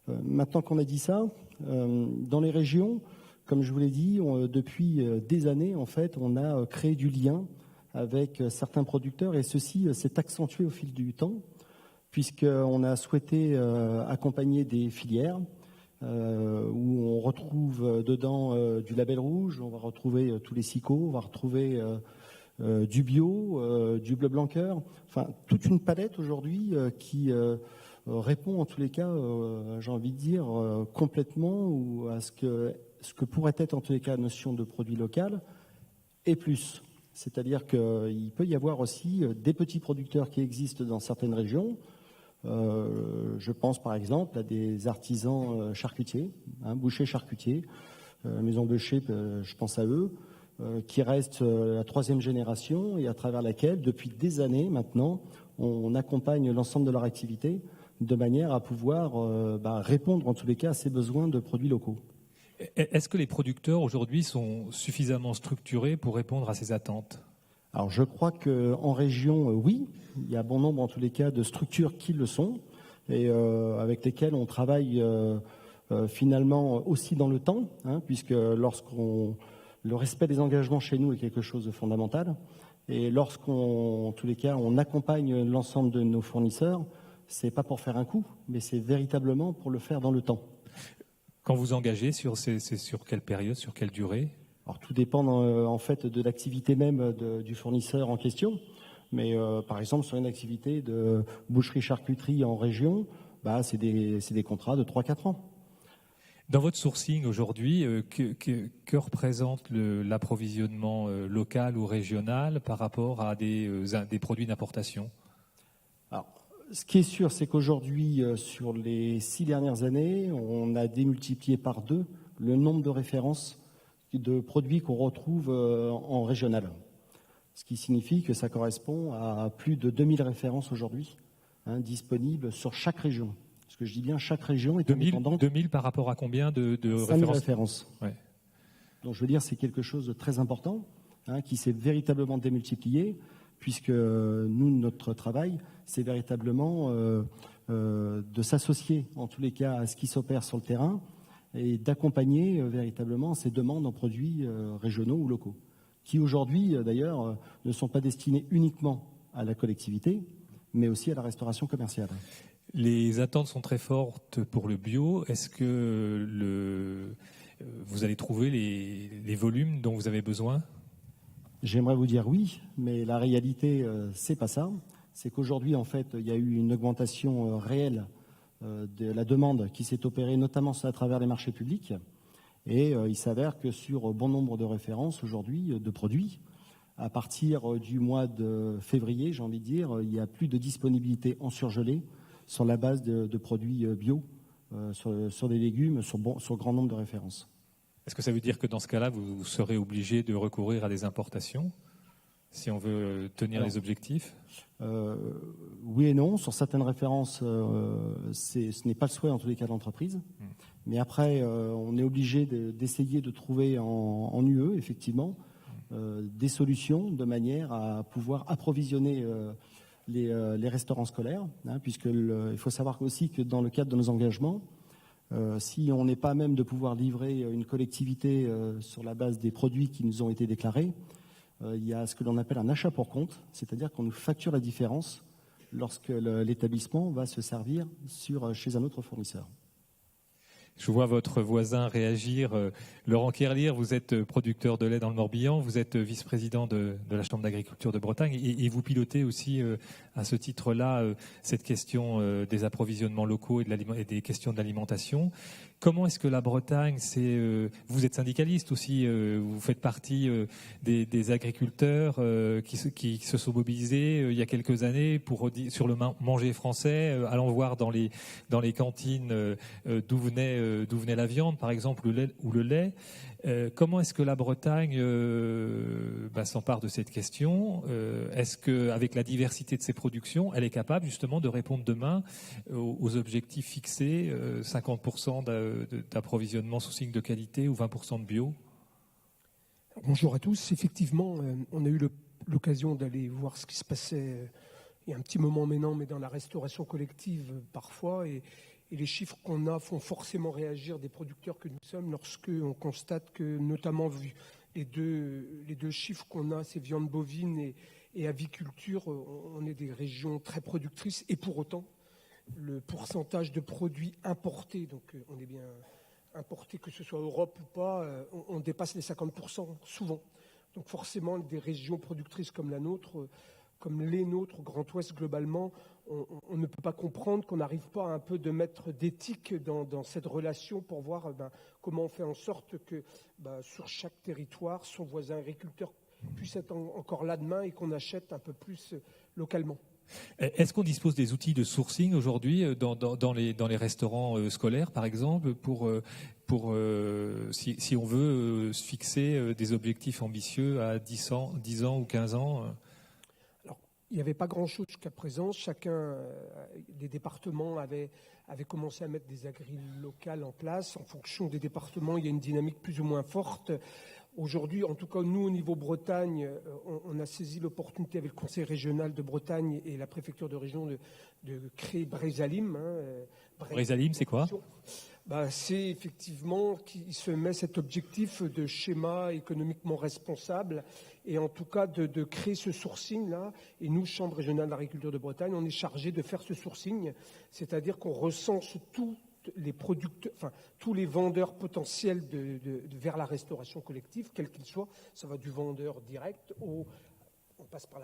Maintenant qu'on a dit ça, dans les régions, comme je vous l'ai dit, depuis des années, en fait, on a créé du lien avec certains producteurs, et ceci s'est accentué au fil du temps, puisqu'on a souhaité accompagner des filières où on retrouve dedans du label rouge, on va retrouver tous les SICO, on va retrouver du bio, du bleu blanc cœur, enfin toute une palette aujourd'hui qui répond en tous les cas, j'ai envie de dire, complètement ou à ce que pourrait être en tous les cas la notion de produit local et plus. C'est-à-dire qu'il peut y avoir aussi des petits producteurs qui existent dans certaines régions. Je pense par exemple à des artisans charcutiers, bouchers charcutiers, Maison Beucher, je pense à eux, qui restent la troisième génération et à travers laquelle, depuis des années maintenant, on accompagne l'ensemble de leur activité de manière à pouvoir répondre en tous les cas à ces besoins de produits locaux. Est-ce que les producteurs aujourd'hui sont suffisamment structurés pour répondre à ces attentes? Alors je crois qu'en région, oui, il y a bon nombre en tous les cas de structures qui le sont et avec lesquelles on travaille finalement aussi dans le temps, puisque le respect des engagements chez nous est quelque chose de fondamental et en tous les cas, on accompagne l'ensemble de nos fournisseurs, c'est pas pour faire un coup, mais c'est véritablement pour le faire dans le temps. Quand vous engagez, c'est sur quelle période, sur quelle durée? Alors tout dépend en fait de l'activité même du fournisseur en question. Mais par exemple sur une activité de boucherie-charcuterie en région, c'est des contrats de 3-4 ans. Dans votre sourcing aujourd'hui, que représente l'approvisionnement local ou régional par rapport à des produits d'importation? Alors, ce qui est sûr, c'est qu'aujourd'hui, sur les 6 dernières années, on a démultiplié par 2 le nombre de références de produits qu'on retrouve en régional. Ce qui signifie que ça correspond à plus de 2000 références aujourd'hui disponibles sur chaque région. Parce que je dis bien chaque région est indépendante. 2000 par rapport à combien de références. Ouais. Donc je veux dire, c'est quelque chose de très important qui s'est véritablement démultiplié, puisque nous, notre travail, c'est véritablement de s'associer, en tous les cas, à ce qui s'opère sur le terrain et d'accompagner véritablement ces demandes en produits régionaux ou locaux, qui aujourd'hui, d'ailleurs, ne sont pas destinés uniquement à la collectivité, mais aussi à la restauration commerciale. Les attentes sont très fortes pour le bio. Est-ce que vous allez trouver les volumes dont vous avez besoin? J'aimerais vous dire oui, mais la réalité, c'est pas ça. C'est qu'aujourd'hui, en fait, il y a eu une augmentation réelle de la demande qui s'est opérée notamment à travers les marchés publics. Et il s'avère que sur bon nombre de références aujourd'hui, de produits, à partir du mois de février, j'ai envie de dire, il n'y a plus de disponibilité en surgelé sur la base de produits bio, sur des légumes, sur grand nombre de références. Est-ce que ça veut dire que dans ce cas-là, vous serez obligé de recourir à des importations si on veut tenir les objectifs? Oui et non. Sur certaines références, ce n'est pas le souhait en tous les cas de l'entreprise. Mais après, on est obligé d'essayer de trouver en UE, effectivement, des solutions de manière à pouvoir approvisionner les restaurants scolaires, hein, il faut savoir aussi que dans le cadre de nos engagements, si on n'est pas à même de pouvoir livrer une collectivité sur la base des produits qui nous ont été déclarés, il y a ce que l'on appelle un achat pour compte, c'est-à-dire qu'on nous facture la différence lorsque l'établissement va se servir chez un autre fournisseur. Je vois votre voisin réagir. Laurent Kerlier, vous êtes producteur de lait dans le Morbihan, vous êtes vice-président de la Chambre d'agriculture de Bretagne et vous pilotez aussi à ce titre-là cette question des approvisionnements locaux et des questions de l'alimentation. Comment est-ce que la Bretagne, vous êtes syndicaliste aussi, vous faites partie des agriculteurs qui se sont mobilisés il y a quelques années sur le manger français, allant voir dans les cantines d'où venait la viande, par exemple, ou le lait. Comment est-ce que la Bretagne s'empare de cette question? Est-ce qu'avec la diversité de ses productions, elle est capable justement de répondre demain aux objectifs fixés, 50% d'approvisionnement sous signe de qualité ou 20% de bio? Bonjour à tous. Effectivement, on a eu l'occasion d'aller voir ce qui se passait il y a un petit moment maintenant, mais dans la restauration collective parfois. Et les chiffres qu'on a font forcément réagir des producteurs que nous sommes lorsqu'on constate que, notamment vu les deux chiffres qu'on a, c'est viande bovine et aviculture, on est des régions très productrices. Et pour autant, le pourcentage de produits importés, donc on est bien importé, que ce soit Europe ou pas, on dépasse les 50% souvent. Donc forcément, des régions productrices comme la nôtre, comme les nôtres, Grand Ouest globalement, on ne peut pas comprendre qu'on n'arrive pas un peu de mettre d'éthique dans cette relation pour voir comment on fait en sorte que sur chaque territoire, son voisin agriculteur puisse être encore là demain et qu'on achète un peu plus localement. Est-ce qu'on dispose des outils de sourcing aujourd'hui dans les restaurants scolaires, par exemple, si on veut se fixer des objectifs ambitieux à 10 ans ou 15 ans? Il n'y avait pas grand-chose jusqu'à présent. Chacun des départements avait commencé à mettre des agris locales en place. En fonction des départements, il y a une dynamique plus ou moins forte. Aujourd'hui, en tout cas, nous, au niveau Bretagne, on a saisi l'opportunité avec le Conseil régional de Bretagne et la préfecture de région de créer Brésalim. Brésalim, c'est quoi ? C'est effectivement qu'il se met cet objectif de schéma économiquement responsable et en tout cas de créer ce sourcing-là. Et nous, Chambre régionale d'agriculture de Bretagne, on est chargé de faire ce sourcing, c'est-à-dire qu'on recense tous les producteurs, tous les vendeurs potentiels vers la restauration collective, quel qu'il soit. Ça va du vendeur direct on passe par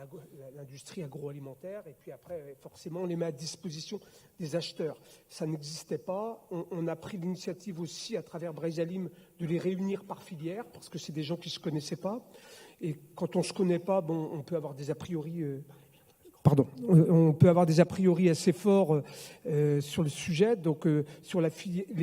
l'industrie agroalimentaire et puis après, forcément, on les met à disposition des acheteurs. Ça n'existait pas. On a pris l'initiative aussi, à travers Brésalim, de les réunir par filière, parce que c'est des gens qui ne se connaissaient pas. Et quand on ne se connaît pas, on peut avoir des a priori... on peut avoir des a priori assez forts sur le sujet. Donc, sur les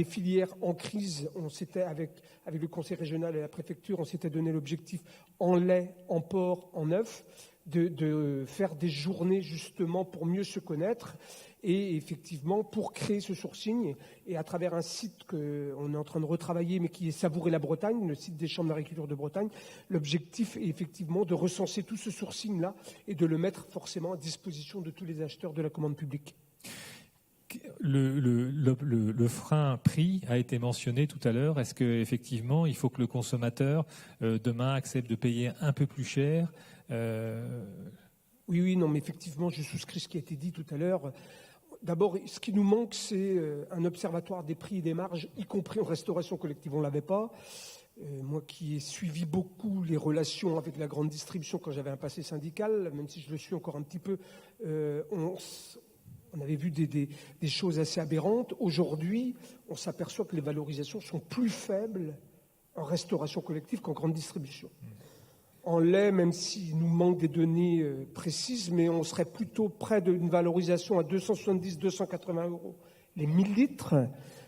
filières en crise, on s'était avec le Conseil régional et la préfecture, on s'était donné l'objectif en lait, en porc, en œuf, de faire des journées justement pour mieux se connaître et effectivement pour créer ce sourcing. Et à travers un site qu'on est en train de retravailler, mais qui est Savourer la Bretagne, le site des chambres d'agriculture de Bretagne, l'objectif est effectivement de recenser tout ce sourcing-là et de le mettre forcément à disposition de tous les acheteurs de la commande publique. Le frein prix a été mentionné tout à l'heure. Est-ce qu'effectivement, il faut que le consommateur, demain, accepte de payer un peu plus cher Oui, non, mais effectivement, je souscris ce qui a été dit tout à l'heure. D'abord, ce qui nous manque, c'est un observatoire des prix et des marges, y compris en restauration collective. On ne l'avait pas. Moi qui ai suivi beaucoup les relations avec la grande distribution quand j'avais un passé syndical, même si je le suis encore un petit peu, on avait vu des choses assez aberrantes. Aujourd'hui, on s'aperçoit que les valorisations sont plus faibles en restauration collective qu'en grande distribution. En lait, même s'il nous manque des données précises, mais on serait plutôt près d'une valorisation à 270-280 € les 1000 litres.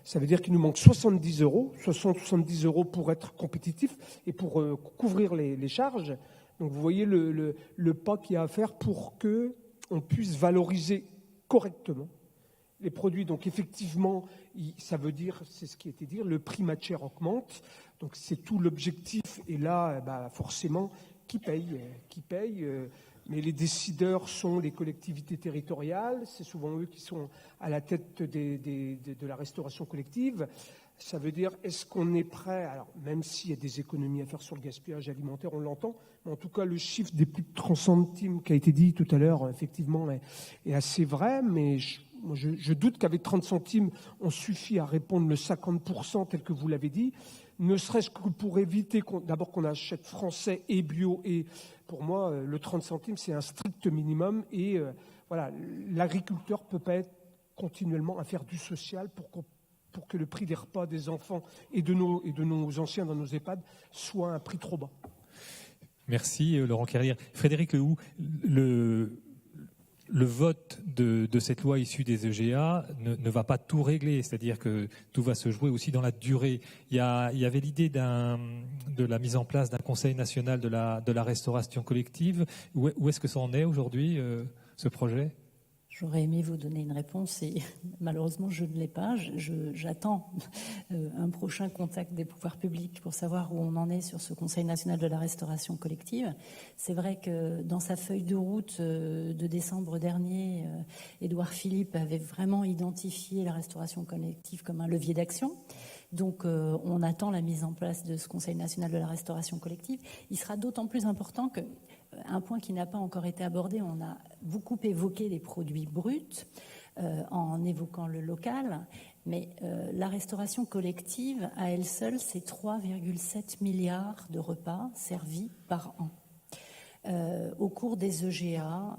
Ça veut dire qu'il nous manque 70 euros, 70 euros pour être compétitif et pour couvrir les charges. Donc vous voyez le pas qu'il y a à faire pour qu'on puisse valoriser correctement les produits. Donc effectivement, ça veut dire, c'est ce qui a été dit, le prix matière augmente. Donc c'est tout l'objectif. Et là, forcément, qui paye mais les décideurs sont les collectivités territoriales. C'est souvent eux qui sont à la tête de la restauration collective. Ça veut dire, est-ce qu'on est prêt, alors même s'il y a des économies à faire sur le gaspillage alimentaire, on l'entend, mais en tout cas le chiffre des plus de 30 centimes qui a été dit tout à l'heure, effectivement, est assez vrai, mais je doute qu'avec 30 centimes, on suffit à répondre le 50% tel que vous l'avez dit, ne serait-ce que pour éviter d'abord qu'on achète français et bio. Et pour moi, le 30 centimes, c'est un strict minimum. Et voilà, l'agriculteur ne peut pas être continuellement à faire du social pour que le prix des repas des enfants et de nos anciens dans nos EHPAD soit un prix trop bas. Merci Laurent Carrière. Frédéric Lehoux, le vote de cette loi issue des EGA ne va pas tout régler, c'est-à-dire que tout va se jouer aussi dans la durée. Il y avait l'idée de la mise en place d'un Conseil national de la restauration collective. Où est-ce que ça en est aujourd'hui, ce projet ? J'aurais aimé vous donner une réponse et malheureusement je ne l'ai pas. J'attends un prochain contact des pouvoirs publics pour savoir où on en est sur ce Conseil national de la restauration collective. C'est vrai que dans sa feuille de route de décembre dernier, Édouard Philippe avait vraiment identifié la restauration collective comme un levier d'action. Donc on attend la mise en place de ce Conseil national de la restauration collective. Il sera d'autant plus important que un point qui n'a pas encore été abordé, on a beaucoup évoqué les produits bruts en évoquant le local, mais la restauration collective, à elle seule, c'est 3,7 milliards de repas servis par an. Au cours des EGA,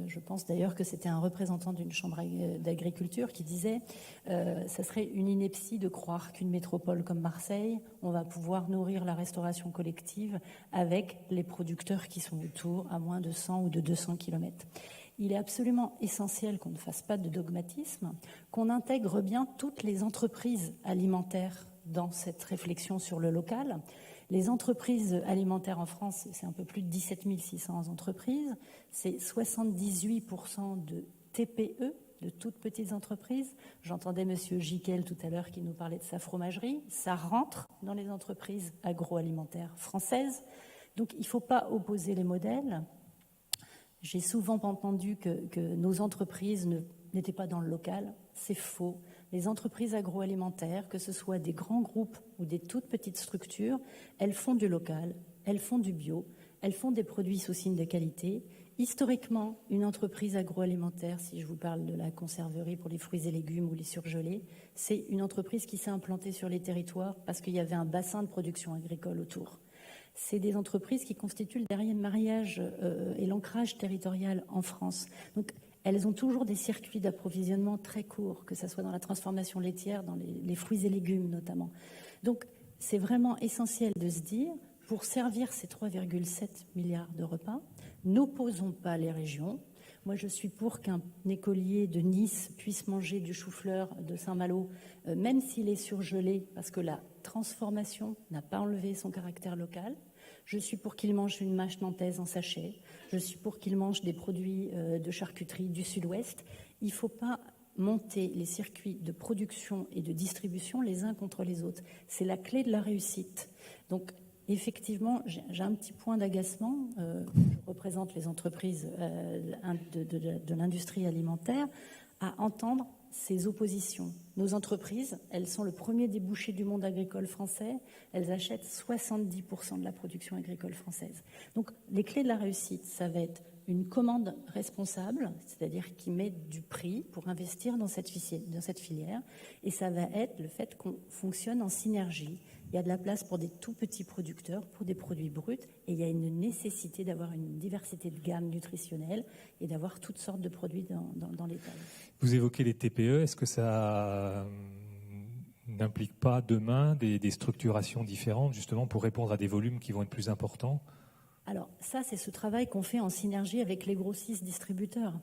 je pense d'ailleurs que c'était un représentant d'une chambre d'agriculture qui disait ça serait une ineptie de croire qu'une métropole comme Marseille, on va pouvoir nourrir la restauration collective avec les producteurs qui sont autour à moins de 100 ou de 200 km. Il est absolument essentiel qu'on ne fasse pas de dogmatisme, qu'on intègre bien toutes les entreprises alimentaires dans cette réflexion sur le local. Les entreprises alimentaires en France, c'est un peu plus de 17 600 entreprises, c'est 78% de TPE, de toutes petites entreprises. J'entendais M. Jiquel tout à l'heure qui nous parlait de sa fromagerie. Ça rentre dans les entreprises agroalimentaires françaises. Donc il ne faut pas opposer les modèles. J'ai souvent entendu que nos entreprises n'étaient pas dans le local. C'est faux. Les entreprises agroalimentaires, que ce soit des grands groupes ou des toutes petites structures, elles font du local, elles font du bio, elles font des produits sous signe de qualité. Historiquement, une entreprise agroalimentaire, si je vous parle de la conserverie pour les fruits et légumes ou les surgelés, c'est une entreprise qui s'est implantée sur les territoires parce qu'il y avait un bassin de production agricole autour. C'est des entreprises qui constituent le dernier mariage et l'ancrage territorial en France. Donc, elles ont toujours des circuits d'approvisionnement très courts, que ce soit dans la transformation laitière, dans les fruits et légumes notamment. Donc, c'est vraiment essentiel de se dire, pour servir ces 3,7 milliards de repas, n'opposons pas les régions. Moi, je suis pour qu'un écolier de Nice puisse manger du chou-fleur de Saint-Malo, même s'il est surgelé, parce que la transformation n'a pas enlevé son caractère local. Je suis pour qu'il mange une mâche nantaise en sachet. Je suis pour qu'il mange des produits de charcuterie du Sud-Ouest. Il ne faut pas monter les circuits de production et de distribution les uns contre les autres. C'est la clé de la réussite. Donc, effectivement, j'ai un petit point d'agacement. Je représente les entreprises de l'industrie alimentaire à entendre ces oppositions. Nos entreprises, elles sont le premier débouché du monde agricole français. Elles achètent 70% de la production agricole française. Donc, les clés de la réussite, ça va être une commande responsable, c'est-à-dire qui met du prix pour investir dans cette filière. Et ça va être le fait qu'on fonctionne en synergie. Il y a de la place pour des tout petits producteurs, pour des produits bruts, et il y a une nécessité d'avoir une diversité de gamme nutritionnelle et d'avoir toutes sortes de produits dans les tables. Vous évoquez les TPE, est-ce que ça n'implique pas demain des structurations différentes, justement pour répondre à des volumes qui vont être plus importants ? Alors ça, c'est ce travail qu'on fait en synergie avec les grossistes distributeurs.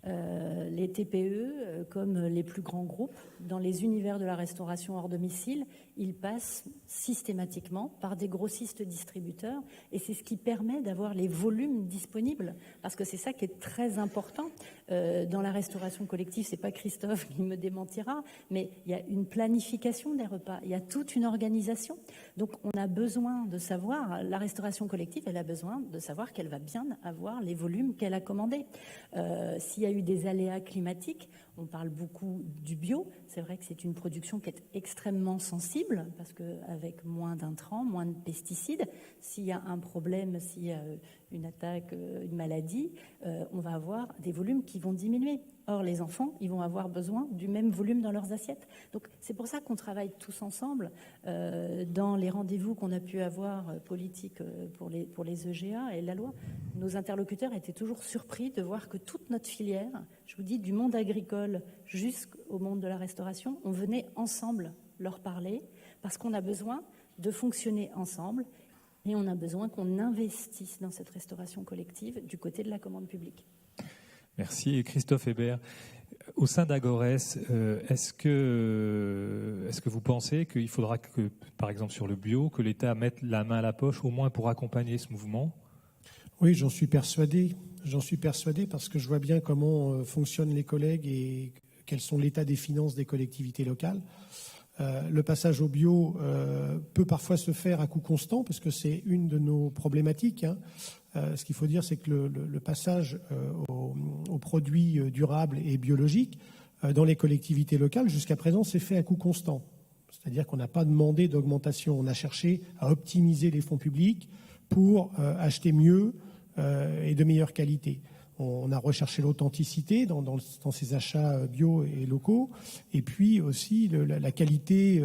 Les TPE, comme les plus grands groupes, dans les univers de la restauration hors domicile, ils passent systématiquement par des grossistes distributeurs et c'est ce qui permet d'avoir les volumes disponibles parce que c'est ça qui est très important dans la restauration collective. C'est pas Christophe qui me démentira, mais il y a une planification des repas, il y a toute une organisation. Donc on a besoin de savoir, la restauration collective, elle a besoin de savoir qu'elle va bien avoir les volumes qu'elle a commandés. S'il y a eu des aléas climatiques, on parle beaucoup du bio. C'est vrai que c'est une production qui est extrêmement sensible parce qu'avec moins d'intrants, moins de pesticides, s'il y a un problème, s'il y a une attaque, une maladie, on va avoir des volumes qui vont diminuer. Or, les enfants, ils vont avoir besoin du même volume dans leurs assiettes. Donc, c'est pour ça qu'on travaille tous ensemble dans les rendez-vous qu'on a pu avoir politiques pour les EGA et la loi. Nos interlocuteurs étaient toujours surpris de voir que toute notre filière, je vous dis, du monde agricole jusqu'au monde de la restauration, on venait ensemble leur parler parce qu'on a besoin de fonctionner ensemble et on a besoin qu'on investisse dans cette restauration collective du côté de la commande publique. Merci. Et Christophe Hébert, au sein d'Agores, est-ce que vous pensez qu'il faudra que, par exemple sur le bio, que l'État mette la main à la poche au moins pour accompagner ce mouvement ? Oui, j'en suis persuadé. J'en suis persuadé parce que je vois bien comment fonctionnent les collègues et quels sont l'état des finances des collectivités locales. Le passage au bio peut parfois se faire à coût constant parce que c'est une de nos problématiques. Ce qu'il faut dire, c'est que le passage aux produits durables et biologiques dans les collectivités locales, jusqu'à présent, s'est fait à coût constant. C'est-à-dire qu'on n'a pas demandé d'augmentation. On a cherché à optimiser les fonds publics pour acheter mieux et de meilleure qualité. On a recherché l'authenticité dans ces achats bio et locaux, et puis aussi la qualité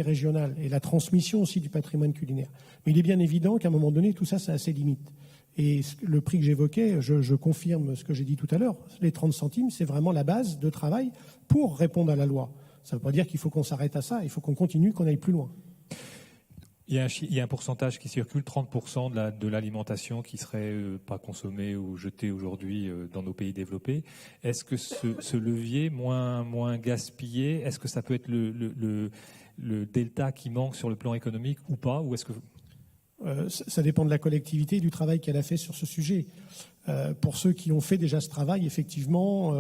régionale et la transmission aussi du patrimoine culinaire. Mais il est bien évident qu'à un moment donné, tout ça, ça a ses limites. Et le prix que j'évoquais, je confirme ce que j'ai dit tout à l'heure, les 30 centimes, c'est vraiment la base de travail pour répondre à la loi. Ça ne veut pas dire qu'il faut qu'on s'arrête à ça, il faut qu'on continue, qu'on aille plus loin. Il y a un pourcentage qui circule, 30% de l'alimentation qui serait pas consommée ou jetée aujourd'hui dans nos pays développés. Est-ce que ce levier moins gaspillé, est-ce que ça peut être le delta qui manque sur le plan économique ou pas, ou est-ce que ça dépend de la collectivité et du travail qu'elle a fait sur ce sujet. Pour ceux qui ont fait déjà ce travail, effectivement,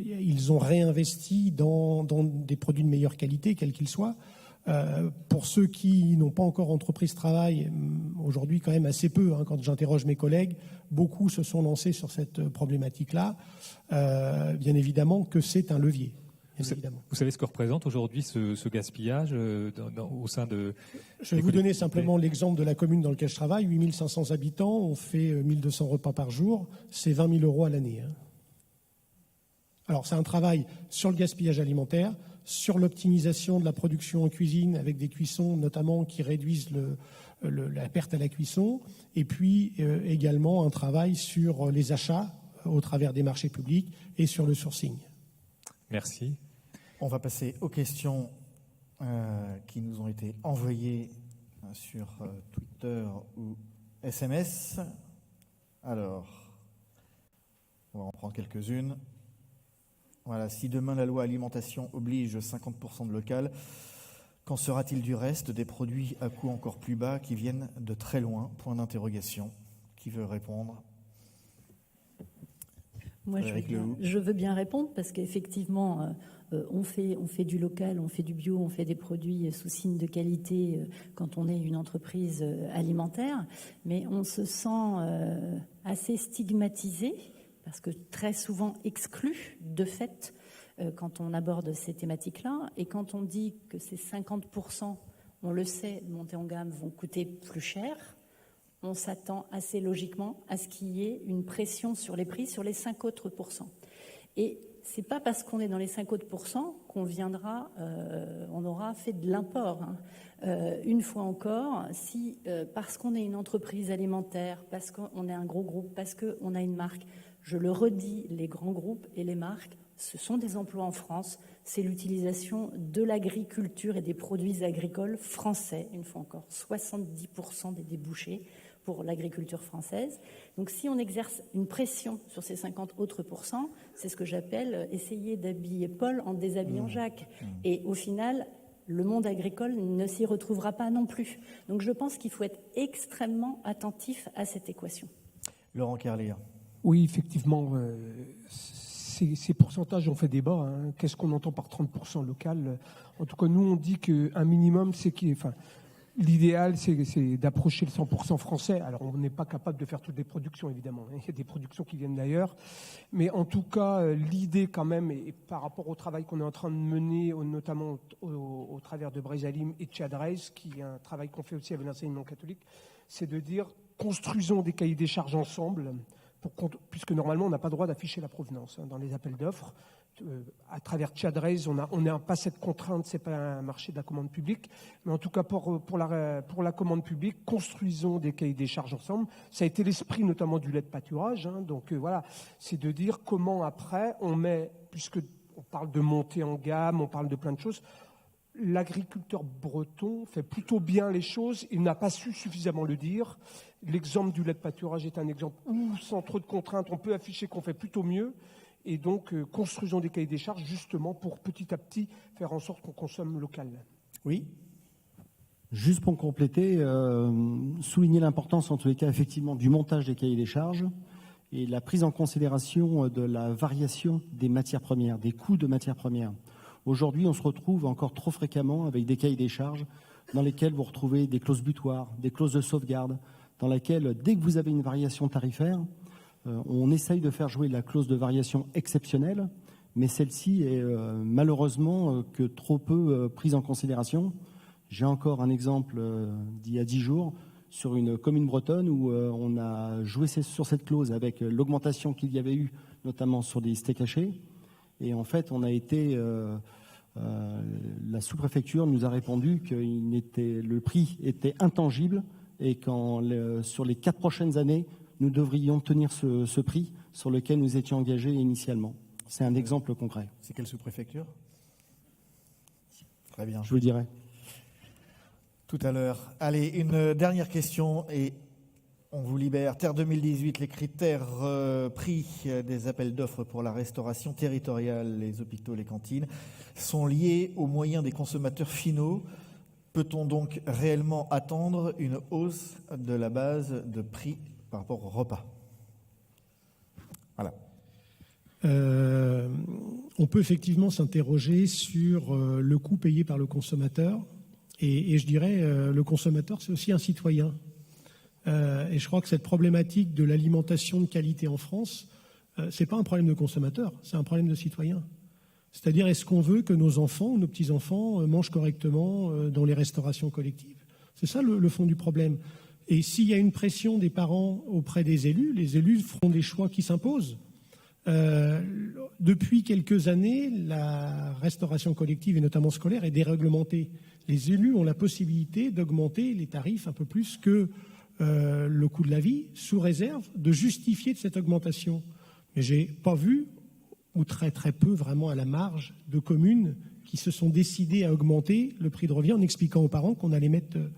ils ont réinvesti dans des produits de meilleure qualité, quels qu'ils soient. Pour ceux qui n'ont pas encore entrepris ce travail, aujourd'hui quand même assez peu, quand j'interroge mes collègues, beaucoup se sont lancés sur cette problématique-là. Bien évidemment que c'est un levier. Vous savez ce que représente aujourd'hui ce gaspillage au sein de... Je vais vous donner simplement l'exemple de la commune dans laquelle je travaille. 8500 habitants, on fait 1200 repas par jour, c'est 20 000 € à l'année. Alors c'est un travail sur le gaspillage alimentaire, sur l'optimisation de la production en cuisine avec des cuissons notamment qui réduisent la perte à la cuisson, et puis également un travail sur les achats au travers des marchés publics et sur le sourcing. Merci. On va passer aux questions qui nous ont été envoyées sur Twitter ou SMS. Alors, on va en prendre quelques-unes. Voilà, si demain la loi alimentation oblige 50% de local, qu'en sera-t-il du reste des produits à coût encore plus bas qui viennent de très loin ? Point d'interrogation. Qui veut répondre ? Moi, je veux bien répondre parce qu'effectivement, on fait du local, on fait du bio, on fait des produits sous signe de qualité quand on est une entreprise alimentaire, mais on se sent assez stigmatisé parce que très souvent exclu de fait quand on aborde ces thématiques-là. Et quand on dit que ces 50%, on le sait, montées en gamme vont coûter plus cher, on s'attend assez logiquement à ce qu'il y ait une pression sur les prix sur les 5 autres pourcents. Et c'est pas parce qu'on est dans les 5 autres pourcents qu'on viendra, on aura fait de l'import. Une fois encore, si parce qu'on est une entreprise alimentaire, parce qu'on est un gros groupe, parce qu'on a une marque, je le redis, les grands groupes et les marques, ce sont des emplois en France, c'est l'utilisation de l'agriculture et des produits agricoles français, une fois encore, 70% des débouchés pour l'agriculture française. Donc si on exerce une pression sur ces 50 autres pourcents, c'est ce que j'appelle essayer d'habiller Paul en déshabillant Jacques. Et au final, le monde agricole ne s'y retrouvera pas non plus. Donc je pense qu'il faut être extrêmement attentif à cette équation. Laurent Kerlier. Oui, effectivement, ces pourcentages ont fait débat. Hein. Qu'est-ce qu'on entend par 30% local? En tout cas, nous, on dit qu'un minimum, l'idéal, c'est d'approcher le 100% français. Alors, on n'est pas capable de faire toutes les productions, évidemment. Il y a des productions qui viennent d'ailleurs. Mais en tout cas, l'idée quand même, et par rapport au travail qu'on est en train de mener, notamment au travers de Bresalim et Tchadrez, qui est un travail qu'on fait aussi avec l'enseignement catholique, c'est de dire, construisons des cahiers des charges ensemble, puisque normalement, on n'a pas le droit d'afficher la provenance dans les appels d'offres. À travers Tchadrez, on n'a pas cette contrainte, c'est pas un marché de la commande publique, mais en tout cas pour la commande publique, construisons des cahiers des charges ensemble. Ça a été l'esprit notamment du lait de pâturage, hein, donc voilà, c'est de dire comment après on met, puisque on parle de montée en gamme, on parle de plein de choses. L'agriculteur breton fait plutôt bien les choses, il n'a pas su suffisamment le dire. L'exemple du lait de pâturage est un exemple où, sans trop de contraintes, on peut afficher qu'on fait plutôt mieux. Et donc, construisons des cahiers des charges justement pour petit à petit faire en sorte qu'on consomme local. Oui. Juste pour compléter, souligner l'importance en tous les cas effectivement du montage des cahiers des charges et la prise en considération de la variation des matières premières, des coûts de matières premières. Aujourd'hui, on se retrouve encore trop fréquemment avec des cahiers des charges dans lesquels vous retrouvez des clauses butoirs, des clauses de sauvegarde, dans lesquelles, dès que vous avez une variation tarifaire, on essaye de faire jouer la clause de variation exceptionnelle, mais celle-ci est malheureusement que trop peu prise en considération. J'ai encore un exemple d'il y a 10 jours sur une commune bretonne où on a joué sur cette clause avec l'augmentation qu'il y avait eu, notamment sur des steaks hachés. Et en fait, on a été... la sous-préfecture nous a répondu que le prix était intangible et sur les 4 prochaines années, nous devrions tenir ce prix sur lequel nous étions engagés initialement. C'est un exemple concret. C'est quelle sous-préfecture? Très bien. Je vous le dirai. Tout à l'heure. Allez, une dernière question et on vous libère. Terre 2018, les critères prix des appels d'offres pour la restauration territoriale, les hôpitaux, les cantines, sont liés aux moyens des consommateurs finaux. Peut-on donc réellement attendre une hausse de la base de prix par rapport au repas? Voilà. On peut effectivement s'interroger sur le coût payé par le consommateur. Et je dirais, le consommateur, c'est aussi un citoyen. Et je crois que cette problématique de l'alimentation de qualité en France, c'est pas un problème de consommateur, c'est un problème de citoyen. C'est-à-dire, est-ce qu'on veut que nos enfants ou nos petits-enfants mangent correctement dans les restaurations collectives? C'est ça le fond du problème. Et s'il y a une pression des parents auprès des élus, les élus feront des choix qui s'imposent. Depuis quelques années, la restauration collective, et notamment scolaire, est déréglementée. Les élus ont la possibilité d'augmenter les tarifs un peu plus que le coût de la vie, sous réserve de justifier de cette augmentation. Mais je n'ai pas vu, ou très très peu vraiment à la marge, de communes qui se sont décidées à augmenter le prix de revient en expliquant aux parents qu'on allait mettre de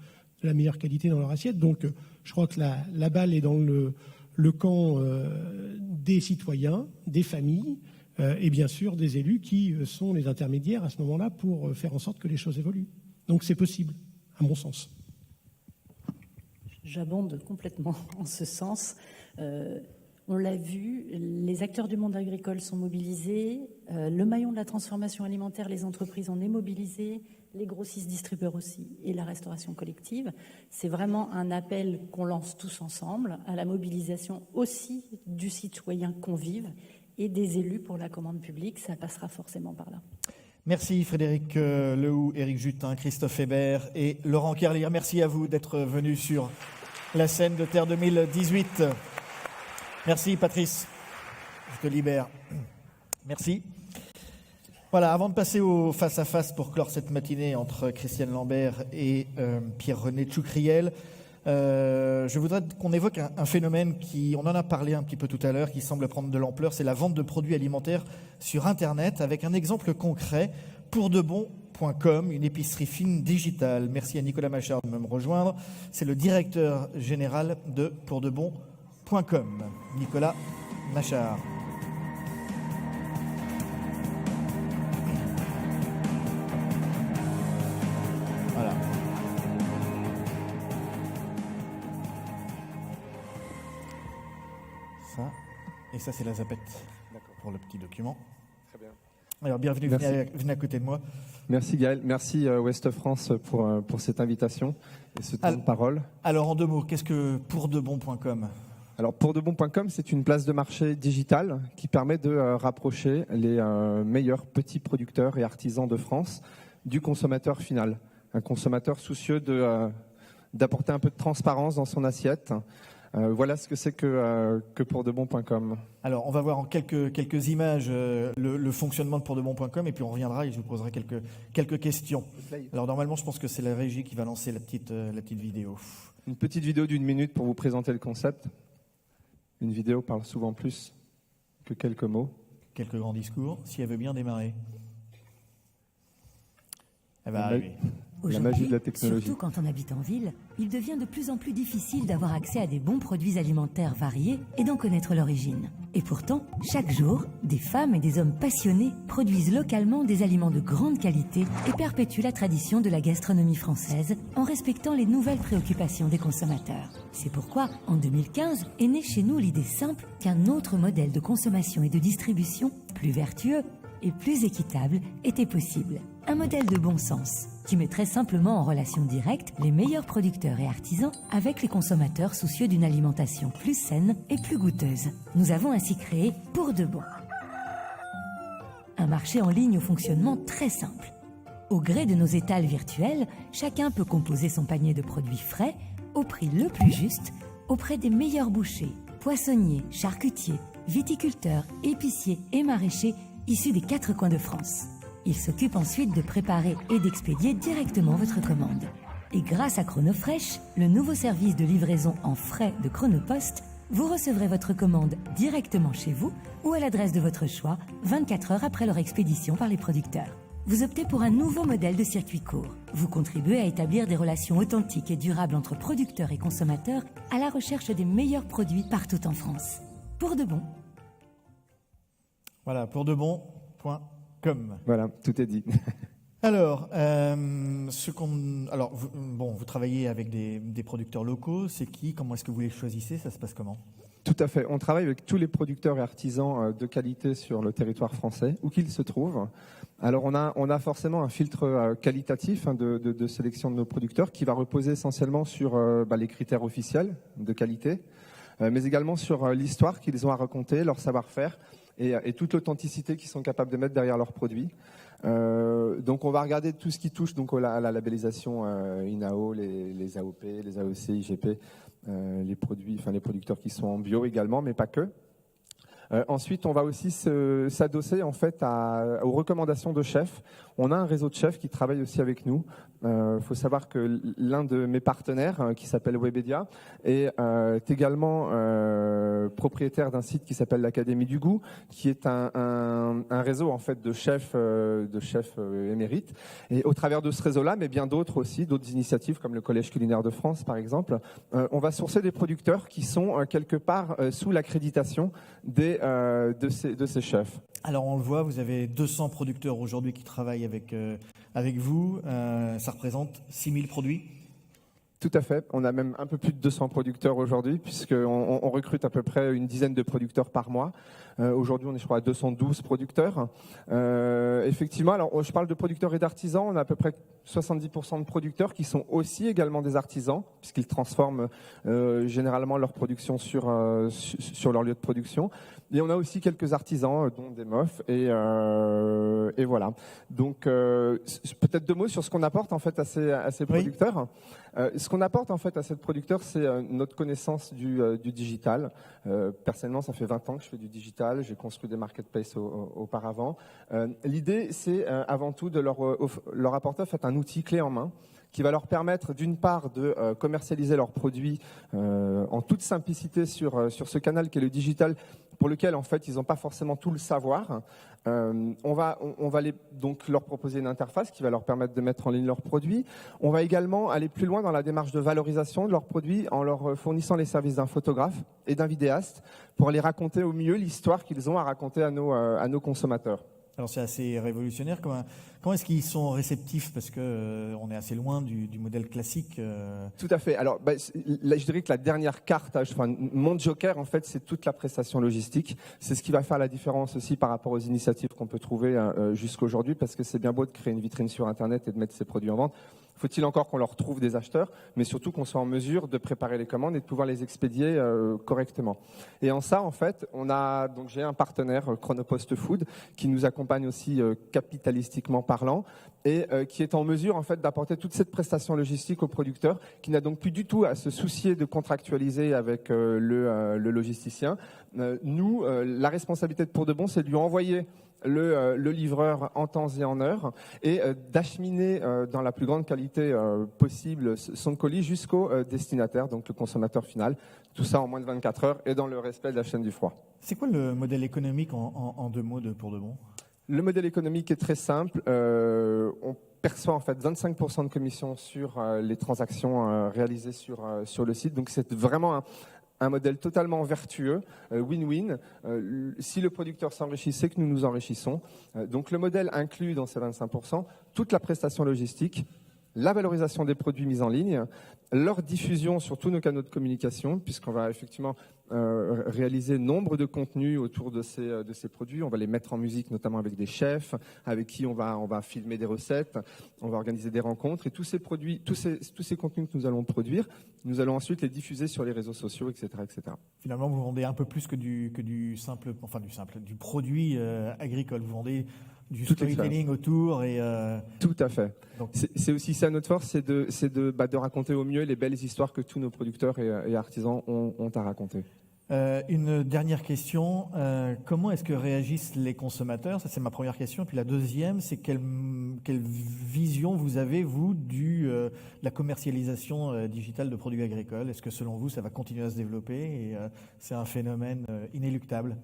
la meilleure qualité dans leur assiette. Donc je crois que la balle est dans le camp des citoyens, des familles et bien sûr des élus qui sont les intermédiaires à ce moment-là pour faire en sorte que les choses évoluent. Donc c'est possible, à mon sens. J'abonde complètement en ce sens. On l'a vu, les acteurs du monde agricole sont mobilisés, le maillon de la transformation alimentaire, les entreprises en est mobilisé, les grossistes distributeurs aussi, et la restauration collective. C'est vraiment un appel qu'on lance tous ensemble à la mobilisation aussi du citoyen convive et des élus pour la commande publique. Ça passera forcément par là. Merci Frédéric Lehoux, Éric Jutin, Christophe Hébert et Laurent Kerlier. Merci à vous d'être venus sur la scène de Terre 2018. Merci Patrice, je te libère. Merci. Voilà, avant de passer au face-à-face pour clore cette matinée entre Christiane Lambert et Pierre-René Tchoucriel, je voudrais qu'on évoque un phénomène on en a parlé un petit peu tout à l'heure, qui semble prendre de l'ampleur, c'est la vente de produits alimentaires sur Internet, avec un exemple concret, Pour de Bon .com, une épicerie fine digitale. Merci à Nicolas Machard de me rejoindre. C'est le directeur général de pourdebon.com. Nicolas Machard. Voilà. Ça. Et ça, c'est la zapette pour le petit document. Très bien. Alors, bienvenue, venez à côté de moi. Merci Gaël, merci Ouest France pour cette invitation et ce temps de parole. Alors, en deux mots, qu'est-ce que pourdebon.com ? Alors, pourdebon.com, c'est une place de marché digitale qui permet de rapprocher les meilleurs petits producteurs et artisans de France du consommateur final. Un consommateur soucieux d'apporter un peu de transparence dans son assiette. Voilà ce que c'est que pourdebon.com. Alors, on va voir en quelques images le fonctionnement de pourdebon.com et puis on reviendra et je vous poserai quelques questions. Alors, normalement, je pense que c'est la régie qui va lancer la petite vidéo. Une petite vidéo d'1 minute pour vous présenter le concept. Une vidéo parle souvent plus que quelques mots. Quelques grands discours, si elle veut bien démarrer. Elle va arriver. La magie de la technologie. Surtout quand on habite en ville, il devient de plus en plus difficile d'avoir accès à des bons produits alimentaires variés et d'en connaître l'origine. Et pourtant, chaque jour, des femmes et des hommes passionnés produisent localement des aliments de grande qualité et perpétuent la tradition de la gastronomie française en respectant les nouvelles préoccupations des consommateurs. C'est pourquoi, en 2015, est née chez nous l'idée simple qu'un autre modèle de consommation et de distribution, plus vertueux et plus équitable, était possible. Un modèle de bon sens qui mettrait simplement en relation directe les meilleurs producteurs et artisans avec les consommateurs soucieux d'une alimentation plus saine et plus goûteuse. Nous avons ainsi créé Pour de Bon. Un marché en ligne au fonctionnement très simple. Au gré de nos étals virtuels, chacun peut composer son panier de produits frais au prix le plus juste auprès des meilleurs bouchers, poissonniers, charcutiers, viticulteurs, épiciers et maraîchers issus des 4 coins de France. Il s'occupe ensuite de préparer et d'expédier directement votre commande. Et grâce à Chronofresh, le nouveau service de livraison en frais de Chronopost, vous recevrez votre commande directement chez vous ou à l'adresse de votre choix, 24 heures après leur expédition par les producteurs. Vous optez pour un nouveau modèle de circuit court. Vous contribuez à établir des relations authentiques et durables entre producteurs et consommateurs à la recherche des meilleurs produits partout en France. Pour de bon. Voilà, pourdebon.com. Voilà, tout est dit. Alors, vous travaillez avec des producteurs locaux. C'est qui ? Comment est-ce que vous les choisissez ? Ça se passe comment ? Tout à fait. On travaille avec tous les producteurs et artisans de qualité sur le territoire français, où qu'ils se trouvent. Alors, on a forcément un filtre qualitatif de sélection de nos producteurs qui va reposer essentiellement sur les critères officiels de qualité, mais également sur l'histoire qu'ils ont à raconter, leur savoir-faire et toute l'authenticité qu'ils sont capables de mettre derrière leurs produits. Donc on va regarder tout ce qui touche donc à la labellisation INAO, les AOP, les AOC, IGP, les producteurs qui sont en bio également, mais pas que. Ensuite, on va aussi s'adosser en fait aux recommandations de chefs. On a un réseau de chefs qui travaille aussi avec nous. Faut savoir que l'un de mes partenaires, qui s'appelle Webedia, est également propriétaire d'un site qui s'appelle l'Académie du Goût, qui est un réseau en fait de chefs émérites. Et au travers de ce réseau-là, mais bien d'autres aussi, d'autres initiatives comme le Collège culinaire de France, par exemple, on va sourcer des producteurs qui sont quelque part sous l'accréditation de ces chefs. Alors on le voit, vous avez 200 producteurs aujourd'hui qui travaillent avec vous. Ça représente 6000 produits ? Tout à fait. On a même un peu plus de 200 producteurs aujourd'hui, puisqu'on recrute à peu près une dizaine de producteurs par mois. Aujourd'hui, on est, je crois, à 212 producteurs. Effectivement, alors je parle de producteurs et d'artisans. On a à peu près 70% de producteurs qui sont aussi également des artisans, puisqu'ils transforment généralement leur production sur leur lieu de production. Et on a aussi quelques artisans, dont des MOF, et voilà. Donc, peut-être 2 mots sur ce qu'on apporte en fait à ces producteurs. Ce qu'on apporte en fait à ces producteurs, c'est notre connaissance du digital. Personnellement, ça fait 20 ans que je fais du digital. J'ai construit des marketplaces auparavant. L'idée, c'est avant tout de leur apporter en fait un outil clé en main qui va leur permettre d'une part de commercialiser leurs produits en toute simplicité sur ce canal qui est le digital, pour lequel en fait ils n'ont pas forcément tout le savoir. On va donc leur proposer une interface qui va leur permettre de mettre en ligne leurs produits. On va également aller plus loin dans la démarche de valorisation de leurs produits en leur fournissant les services d'un photographe et d'un vidéaste pour les raconter au mieux l'histoire qu'ils ont à raconter à nos consommateurs. Alors c'est assez révolutionnaire. Comment est-ce qu'ils sont réceptifs? Parce qu'on est assez loin du modèle classique. Tout à fait. Alors là, je dirais que la dernière carte, mon joker, en fait, c'est toute la prestation logistique. C'est ce qui va faire la différence aussi par rapport aux initiatives qu'on peut trouver jusqu'aujourd'hui, parce que c'est bien beau de créer une vitrine sur Internet et de mettre ses produits en vente. Faut-il encore qu'on leur trouve des acheteurs, mais surtout qu'on soit en mesure de préparer les commandes et de pouvoir les expédier correctement. Et en ça, en fait, j'ai un partenaire, Chronopost Food, qui nous accompagne aussi capitalistiquement parlant et qui est en mesure en fait d'apporter toute cette prestation logistique au producteur, qui n'a donc plus du tout à se soucier de contractualiser avec le logisticien. La responsabilité de Pour de Bon, c'est de lui envoyer le livreur en temps et en heure et d'acheminer dans la plus grande qualité possible son colis jusqu'au destinataire, donc le consommateur final. Tout ça en moins de 24 heures et dans le respect de la chaîne du froid. C'est quoi le modèle économique en 2 mots de Pour de Bon? Le modèle économique est très simple. On perçoit en fait 25% de commission sur les transactions réalisées sur le site. Donc c'est vraiment un modèle totalement vertueux, win-win. Si le producteur s'enrichit, c'est que nous nous enrichissons. Donc le modèle inclut dans ces 25% toute la prestation logistique, la valorisation des produits mis en ligne, leur diffusion sur tous nos canaux de communication, puisqu'on va effectivement réaliser nombre de contenus autour de ces produits. On va les mettre en musique, notamment avec des chefs, avec qui on va filmer des recettes, on va organiser des rencontres. Et tous ces produits, tous ces contenus que nous allons produire, nous allons ensuite les diffuser sur les réseaux sociaux, etc., etc. Finalement, vous vendez un peu plus que du produit agricole. Vous vendez du storytelling autour et tout à fait. C'est aussi ça notre force, c'est de raconter au mieux les belles histoires que tous nos producteurs et artisans ont à raconter. Une dernière question, comment est-ce que réagissent les consommateurs? Ça, c'est ma première question. Puis la deuxième, c'est quelle vision vous avez, vous, de la commercialisation digitale de produits agricoles? Est-ce que selon vous, ça va continuer à se développer et c'est un phénomène inéluctable?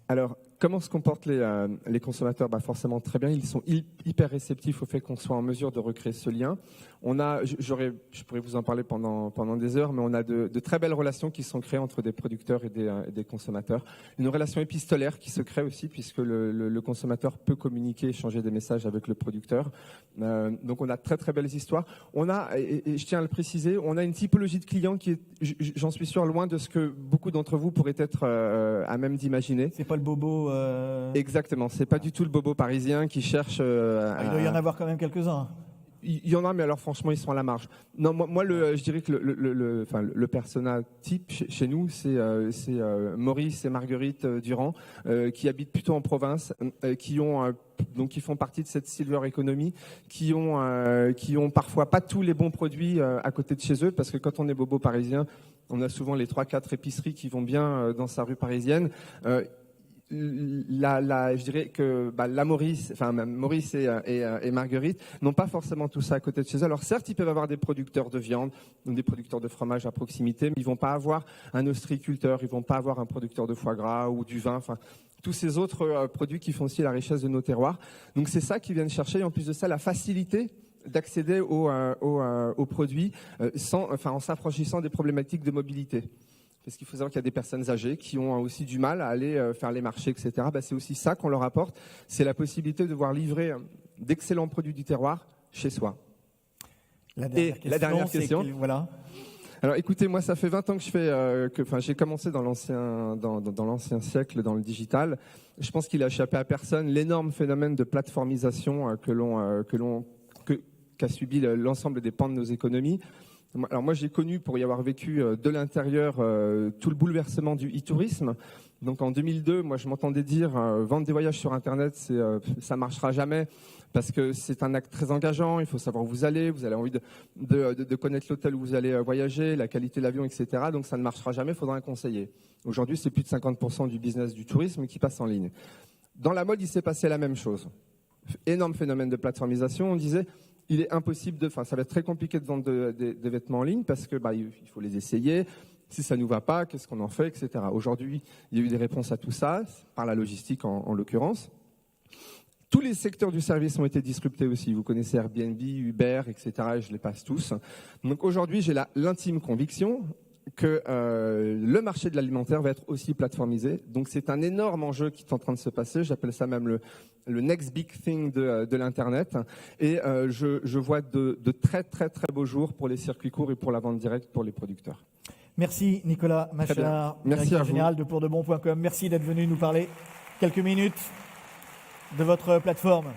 Alors, comment se comportent les consommateurs? Forcément très bien, ils sont hyper réceptifs au fait qu'on soit en mesure de recréer ce lien. Je pourrais vous en parler pendant des heures, mais on a de très belles relations qui sont créées entre des producteurs et des consommateurs. Une relation épistolaire qui se crée aussi, puisque le consommateur peut communiquer, échanger des messages avec le producteur. Donc on a très très belles histoires. Et je tiens à le préciser, on a une typologie de clients qui est, j'en suis sûr, loin de ce que beaucoup d'entre vous pourraient être à même d'imaginer. C'est pas le bobo. Exactement, c'est pas du tout le bobo parisien qui cherche. Il doit y en avoir quand même quelques-uns. Il y en a, mais alors franchement, ils sont à la marge. Non, moi je dirais que le persona type chez nous, c'est Maurice et Marguerite Durand, qui habitent plutôt en province, qui font partie de cette silver economy, qui ont parfois pas tous les bons produits à côté de chez eux, parce que quand on est bobo parisien, on a souvent les 3-4 épiceries qui vont bien dans sa rue parisienne. Je dirais que Maurice et Marguerite n'ont pas forcément tout ça à côté de chez eux. Alors certes, ils peuvent avoir des producteurs de viande ou des producteurs de fromage à proximité, mais ils vont pas avoir un ostréiculteur, ils vont pas avoir un producteur de foie gras ou du vin, tous ces autres produits qui font aussi la richesse de nos terroirs. Donc c'est ça qu'ils viennent chercher, et en plus de ça, la facilité d'accéder aux produits en s'affranchissant des problématiques de mobilité. Parce qu'il faut savoir qu'il y a des personnes âgées qui ont aussi du mal à aller faire les marchés, etc. C'est aussi ça qu'on leur apporte, c'est la possibilité de voir livrer d'excellents produits du terroir chez soi. La dernière question, voilà. Alors écoutez, moi ça fait 20 ans que j'ai commencé dans l'ancien siècle dans le digital. Je pense qu'il a échappé à personne l'énorme phénomène de plateformisation qu'a subi l'ensemble des pans de nos économies. Alors moi j'ai connu, pour y avoir vécu de l'intérieur, tout le bouleversement du e-tourisme. Donc en 2002, moi je m'entendais dire vendre des voyages sur Internet, ça marchera jamais parce que c'est un acte très engageant. Il faut savoir où vous allez envie de connaître l'hôtel où vous allez voyager, la qualité de l'avion, etc. Donc ça ne marchera jamais, il faudra un conseiller. Aujourd'hui, c'est plus de 50% du business du tourisme qui passe en ligne. Dans la mode, il s'est passé la même chose. Énorme phénomène de plateformisation. On disait il est impossible ça va être très compliqué de vendre des vêtements en ligne parce que il faut les essayer. Si ça ne nous va pas, qu'est-ce qu'on en fait, etc. Aujourd'hui, il y a eu des réponses à tout ça, par la logistique en l'occurrence. Tous les secteurs du service ont été disruptés aussi. Vous connaissez Airbnb, Uber, etc. Et je les passe tous. Donc aujourd'hui, j'ai l'intime conviction que le marché de l'alimentaire va être aussi plateformisé. Donc c'est un énorme enjeu qui est en train de se passer. J'appelle ça même le next big thing de l'Internet. Et je vois de très, très, très beaux jours pour les circuits courts et pour la vente directe pour les producteurs. Merci Nicolas Machard, directeur général de PourDeBon.com. Merci d'être venu nous parler quelques minutes de votre plateforme.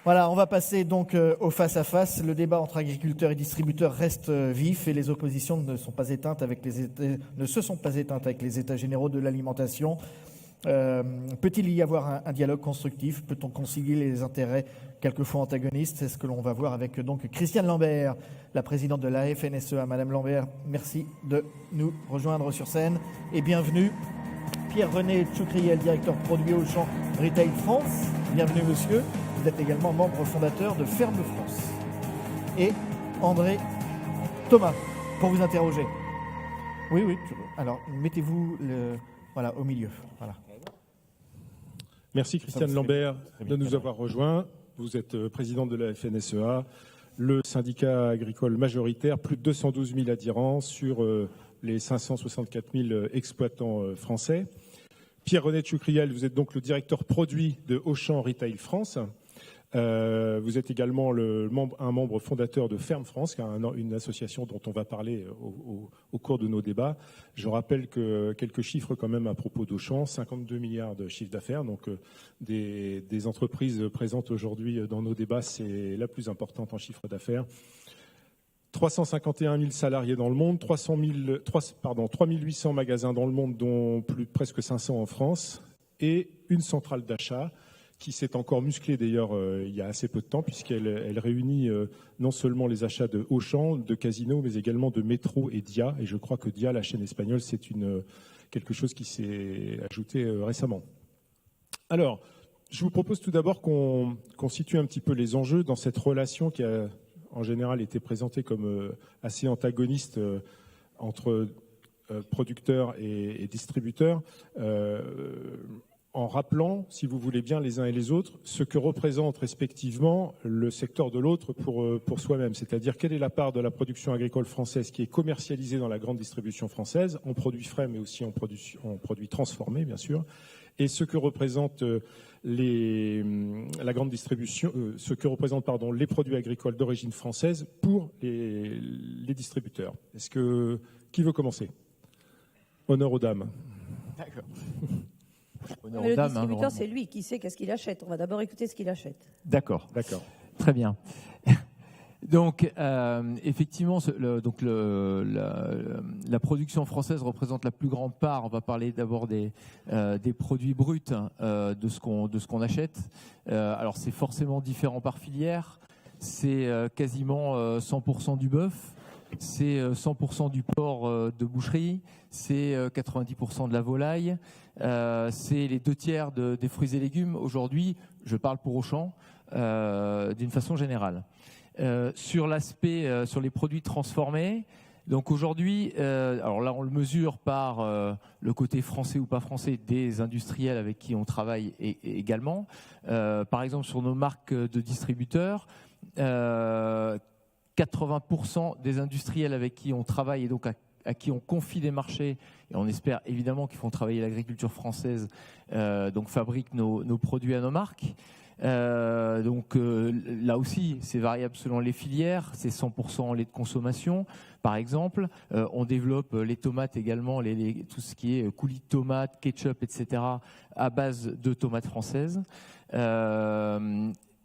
Voilà, on va passer donc au face-à-face. Le débat entre agriculteurs et distributeurs reste vif et les oppositions ne se sont pas éteintes avec les États généraux de l'alimentation. Peut-il y avoir un dialogue constructif? Peut-on concilier les intérêts quelquefois antagonistes? C'est ce que l'on va voir avec donc Christiane Lambert, la présidente de la FNSEA. Madame Lambert, merci de nous rejoindre sur scène et bienvenue. Pierre-René Tchoucriel, directeur produit Auchan Retail France. Bienvenue monsieur. Vous êtes également membre fondateur de Ferme France. Et André Thomas, pour vous interroger. Oui. Alors, mettez-vous au milieu. Voilà. Merci Christiane Lambert de nous avoir rejoints. Vous êtes président de la FNSEA, le syndicat agricole majoritaire, plus de 212 000 adhérents sur les 564 000 exploitants français. Pierre-René Tchoucriel, vous êtes donc le directeur produit de Auchan Retail France. Vous êtes également un membre fondateur de Ferme France, qui est une association dont on va parler au cours de nos débats. Je rappelle que quelques chiffres quand même à propos d'Auchan, 52 milliards de chiffre d'affaires, donc des entreprises présentes aujourd'hui dans nos débats, c'est la plus importante en chiffre d'affaires. 351 000 salariés dans le monde, 3 800 magasins dans le monde, dont presque 500 en France, et une centrale d'achat qui s'est encore musclée d'ailleurs il y a assez peu de temps, puisqu'elle réunit non seulement les achats de Auchan, de Casino, mais également de Metro et Dia. Et je crois que Dia, la chaîne espagnole, c'est quelque chose qui s'est ajouté récemment. Alors, je vous propose tout d'abord qu'on situe un petit peu les enjeux dans cette relation qui a en général été présentée comme assez antagoniste entre producteurs et distributeurs. En rappelant, si vous voulez bien, les uns et les autres, ce que représente respectivement le secteur de l'autre pour soi-même. C'est-à-dire quelle est la part de la production agricole française qui est commercialisée dans la grande distribution française, en produits frais mais aussi en produits transformés, bien sûr, et ce que représente la grande distribution, les produits agricoles d'origine française pour les distributeurs. Qui veut commencer? Honneur aux dames. D'accord. Le distributeur, c'est lui qui sait qu'est-ce qu'il achète. On va d'abord écouter ce qu'il achète. D'accord. Très bien. Donc, effectivement, la production française représente la plus grande part. On va parler d'abord des produits bruts de ce qu'on achète. Alors, c'est forcément différent par filière. C'est quasiment 100% du bœuf. C'est 100% du porc de boucherie, c'est 90% de la volaille, c'est les 2/3 des fruits et légumes. Aujourd'hui, je parle pour Auchan, d'une façon générale. Sur l'aspect, sur les produits transformés, donc aujourd'hui, alors là on le mesure par le côté français ou pas français des industriels avec qui on travaille également. Par exemple, sur nos marques de distributeurs, 80% des industriels avec qui on travaille et donc à qui on confie des marchés, et on espère évidemment qu'ils font travailler l'agriculture française, donc fabriquent nos produits à nos marques. Donc là aussi, c'est variable selon les filières, c'est 100% lait de consommation, par exemple. On développe les tomates également, tout ce qui est coulis de tomates, ketchup, etc., à base de tomates françaises.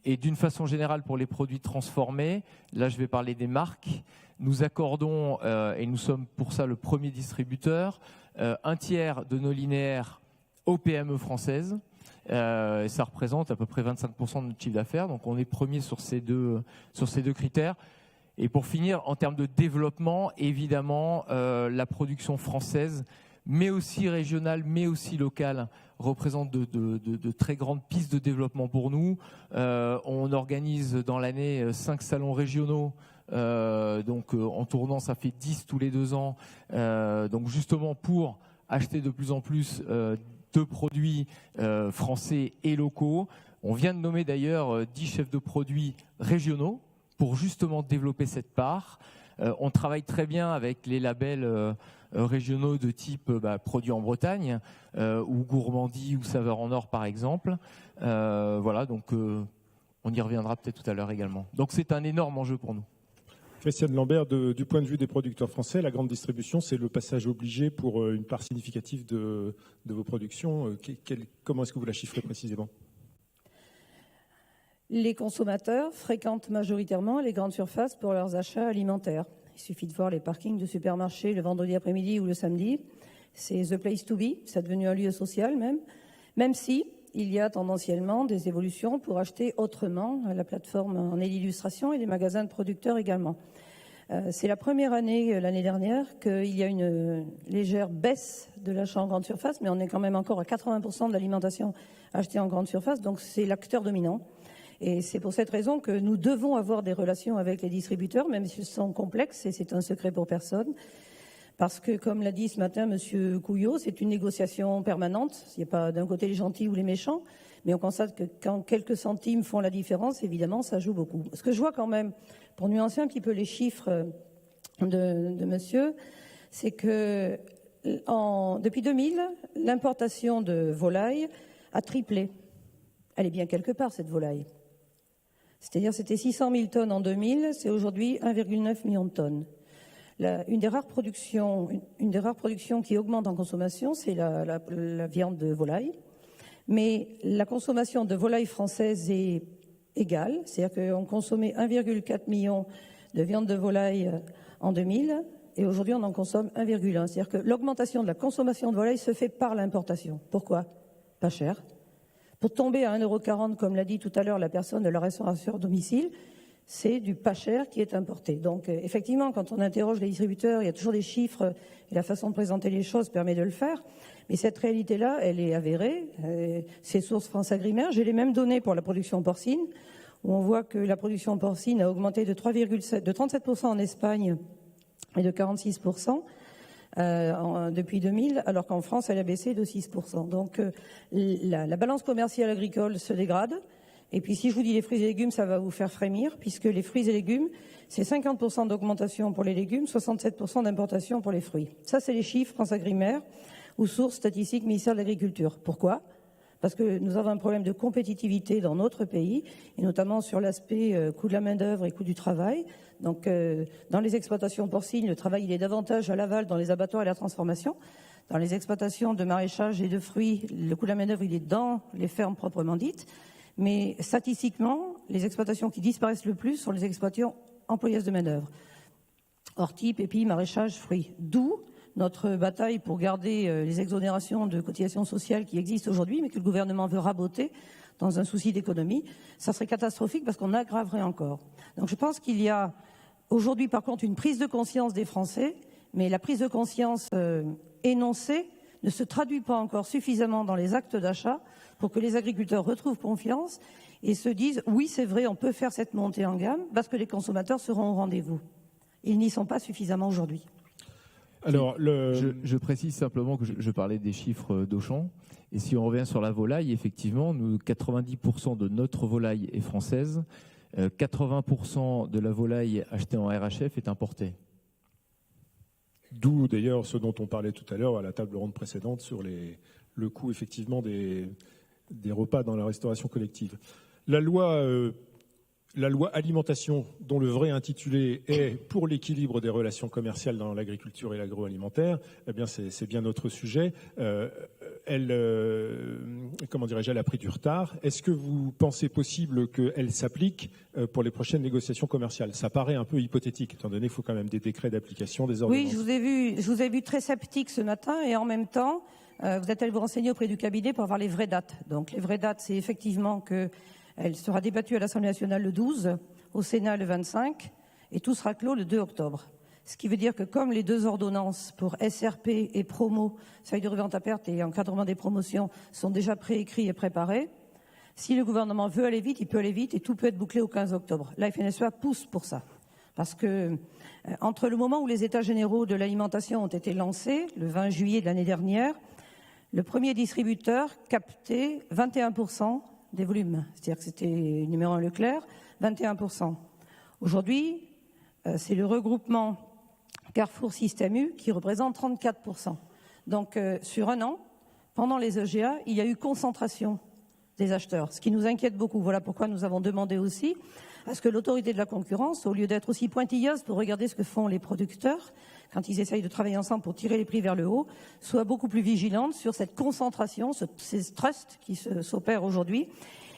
Et d'une façon générale, pour les produits transformés, là je vais parler des marques, nous accordons, et nous sommes pour ça le premier distributeur, 1/3 de nos linéaires aux PME françaises. Et ça représente à peu près 25% de notre chiffre d'affaires, donc on est premier sur ces deux critères. Et pour finir, en termes de développement, évidemment, la production française mais aussi régionales, mais aussi locales, représentent de très grandes pistes de développement pour nous. On organise dans l'année 5 salons régionaux. Donc en tournant, ça fait 10 tous les 2 ans. Donc justement pour acheter de plus en plus de produits français et locaux. On vient de nommer d'ailleurs 10 chefs de produits régionaux pour justement développer cette part. On travaille très bien avec les labels régionaux de type Produits en Bretagne ou Gourmandie ou Saveurs en Or par exemple. Voilà, donc on y reviendra peut-être tout à l'heure également. Donc c'est un énorme enjeu pour nous. Christiane Lambert, du point de vue des producteurs français, la grande distribution, c'est le passage obligé pour une part significative de vos productions. Comment est-ce que vous la chiffrez précisément ? Les consommateurs fréquentent majoritairement les grandes surfaces pour leurs achats alimentaires. Il suffit de voir les parkings de supermarchés le vendredi après-midi ou le samedi. C'est the place to be, c'est devenu un lieu social même si il y a tendanciellement des évolutions pour acheter autrement. La plateforme en est l'illustration et les magasins de producteurs également. C'est la première année, l'année dernière, qu'il y a une légère baisse de l'achat en grande surface, mais on est quand même encore à 80% de l'alimentation achetée en grande surface, donc c'est l'acteur dominant. Et c'est pour cette raison que nous devons avoir des relations avec les distributeurs, même si elles sont complexes, et c'est un secret pour personne. Parce que, comme l'a dit ce matin M. Couillot, c'est une négociation permanente. Il n'y a pas d'un côté les gentils ou les méchants, mais on constate que quand quelques centimes font la différence, évidemment, ça joue beaucoup. Ce que je vois quand même, pour nuancer un petit peu les chiffres de monsieur, c'est que depuis 2000, l'importation de volaille a triplé. Elle est bien quelque part, cette volaille. C'est-à-dire c'était 600 000 tonnes en 2000, c'est aujourd'hui 1,9 million de tonnes. Une des rares productions qui augmente en consommation, c'est la viande de volaille. Mais la consommation de volaille française est égale, c'est-à-dire qu'on consommait 1,4 million de viande de volaille en 2000 et aujourd'hui on en consomme 1,1. C'est-à-dire que l'augmentation de la consommation de volaille se fait par l'importation. Pourquoi ? Pas cher. Pour tomber à 1,40 € comme l'a dit tout à l'heure la personne de la restauration à domicile, c'est du pas cher qui est importé. Donc effectivement, quand on interroge les distributeurs, il y a toujours des chiffres et la façon de présenter les choses permet de le faire. Mais cette réalité-là, elle est avérée. C'est source FranceAgriMer. J'ai les mêmes données pour la production porcine, où on voit que la production porcine a augmenté de 37% en Espagne et de 46% depuis 2000, alors qu'en France, elle a baissé de 6%. Donc la balance commerciale agricole se dégrade. Et puis si je vous dis les fruits et légumes, ça va vous faire frémir, puisque les fruits et légumes, c'est 50% d'augmentation pour les légumes, 67% d'importation pour les fruits. Ça, c'est les chiffres FranceAgriMer ou source statistique ministère de l'Agriculture. Pourquoi ? Parce que nous avons un problème de compétitivité dans notre pays, et notamment sur l'aspect coût de la main-d'œuvre et coût du travail. Donc, dans les exploitations porcines, le travail il est davantage à l'aval dans les abattoirs et la transformation. Dans les exploitations de maraîchage et de fruits, le coût de la main-d'œuvre il est dans les fermes proprement dites. Mais statistiquement, les exploitations qui disparaissent le plus sont les exploitations employeuses de main-d'œuvre. Orties, pépis, maraîchage, fruits. D'où notre bataille pour garder les exonérations de cotisations sociales qui existent aujourd'hui, mais que le gouvernement veut raboter dans un souci d'économie. Ça serait catastrophique parce qu'on aggraverait encore. Donc je pense qu'il y a aujourd'hui, par contre, une prise de conscience des Français, mais la prise de conscience énoncée ne se traduit pas encore suffisamment dans les actes d'achat pour que les agriculteurs retrouvent confiance et se disent « oui, c'est vrai, on peut faire cette montée en gamme parce que les consommateurs seront au rendez-vous ». Ils n'y sont pas suffisamment aujourd'hui. Alors, je précise simplement que je parlais des chiffres d'Auchan. Et si on revient sur la volaille, effectivement, 90% de notre volaille est française. 80% de la volaille achetée en RHF est importée. D'où d'ailleurs ce dont on parlait tout à l'heure à la table ronde précédente sur le coût effectivement des repas dans la restauration collective. La loi alimentation, dont le vrai intitulé est « Pour l'équilibre des relations commerciales dans l'agriculture et l'agroalimentaire », eh bien c'est bien notre sujet. Elle a pris du retard. Est-ce que vous pensez possible qu'elle s'applique pour les prochaines négociations commerciales ? Ça paraît un peu hypothétique, étant donné qu'il faut quand même des décrets d'application, des ordonnances. Oui, je vous ai vu très sceptique ce matin et en même temps, vous êtes allé vous renseigner auprès du cabinet pour avoir les vraies dates. Donc les vraies dates, c'est effectivement qu'elle sera débattue à l'Assemblée nationale le 12, au Sénat le 25, et tout sera clos le 2 octobre. Ce qui veut dire que comme les 2 ordonnances pour SRP et promo, seuil de revente à perte et encadrement des promotions, sont déjà préécrits et préparés, si le gouvernement veut aller vite, il peut aller vite et tout peut être bouclé au 15 octobre. La FNSEA pousse pour ça. Parce que entre le moment où les états généraux de l'alimentation ont été lancés, le 20 juillet de l'année dernière, le premier distributeur captait 21% des volumes. C'est-à-dire que c'était numéro 1 Leclerc, 21%. Aujourd'hui, c'est le regroupement Carrefour Système U qui représente 34%. Donc sur un an, pendant les EGA, il y a eu concentration des acheteurs, ce qui nous inquiète beaucoup. Voilà pourquoi nous avons demandé aussi à ce que l'autorité de la concurrence, au lieu d'être aussi pointilleuse pour regarder ce que font les producteurs quand ils essayent de travailler ensemble pour tirer les prix vers le haut, soit beaucoup plus vigilante sur cette concentration, ces trusts qui s'opèrent aujourd'hui.